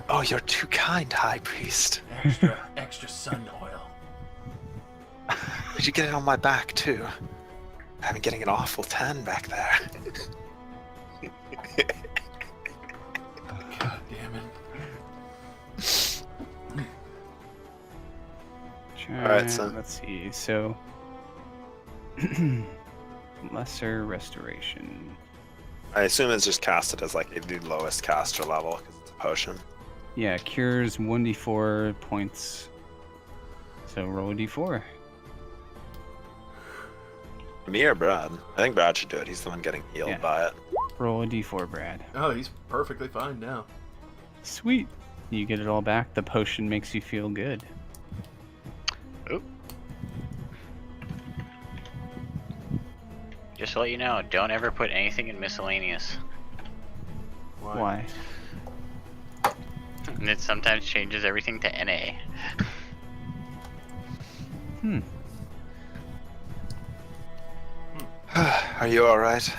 Oh, you're too kind, High Priest. Extra sun oil. Did you get it on my back, too? I've been getting an awful tan back there. God damn it. Alright, so- Let's see. So, lesser restoration. I assume it's just casted as like the lowest caster level because it's a potion. Yeah, cures 1d4 points. So roll a d4. Me or Brad? I think Brad should do it. He's the one getting healed Yeah. by it. Roll a d4, Brad. Oh, he's perfectly fine now. Sweet. You get it all back. The potion makes you feel good. Oop. Just to let you know, don't ever put anything in miscellaneous. Why? And it sometimes changes everything to NA. Are you alright?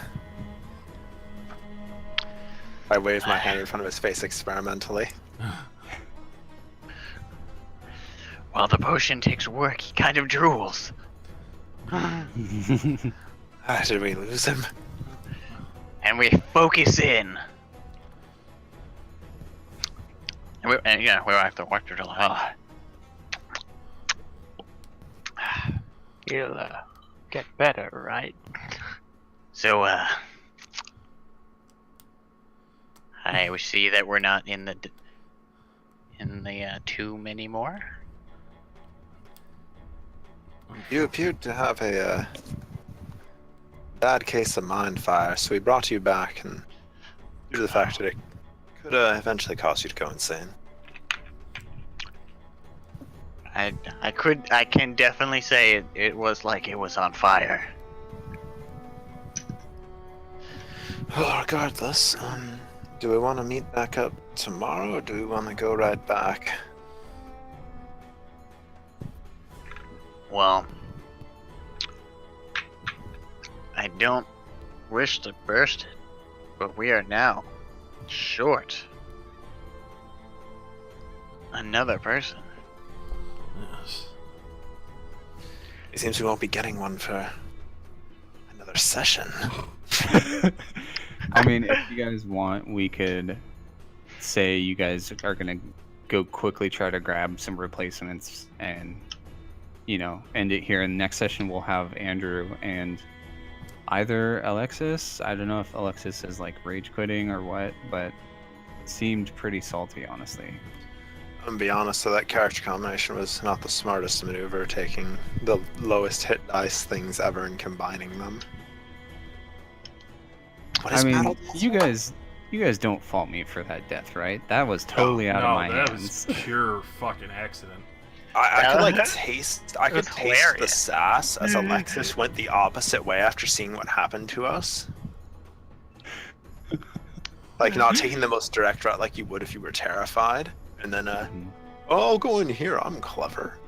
I wave my hand in front of his face experimentally. While the potion takes work, he kind of drools. Did we lose him? And we focus in. And yeah, we have to watch it. You'll get better, right? So, I see that we're not in the tomb anymore. You appeared to have a bad case of mind fire, so we brought you back, and due to the fact that it could eventually cause you to go insane. I can definitely say it was like it was on fire. Well, regardless, do we want to meet back up tomorrow, or do we want to go right back? Well, I don't wish to burst it, but we are now short another person. Yes. It seems we won't be getting one for another session. I mean, if you guys want, we could say you guys are gonna go quickly try to grab some replacements and, you know, end it here. In the next session, we'll have Andrew and either Alexis. I don't know if Alexis is like rage quitting or what, but it seemed pretty salty, honestly. I'm gonna be honest, so that character combination was not the smartest maneuver, taking the lowest hit dice things ever and combining them. What is I mean, battle? you guys don't fault me for that death, right? That was totally out of my that hands. was pure fucking accident. I could like taste. I could was taste the hilarious. sass as Alexis went the opposite way after seeing what happened to us. Like not taking the most direct route like you would if you were terrified, and then oh, I'll go in here. I'm clever.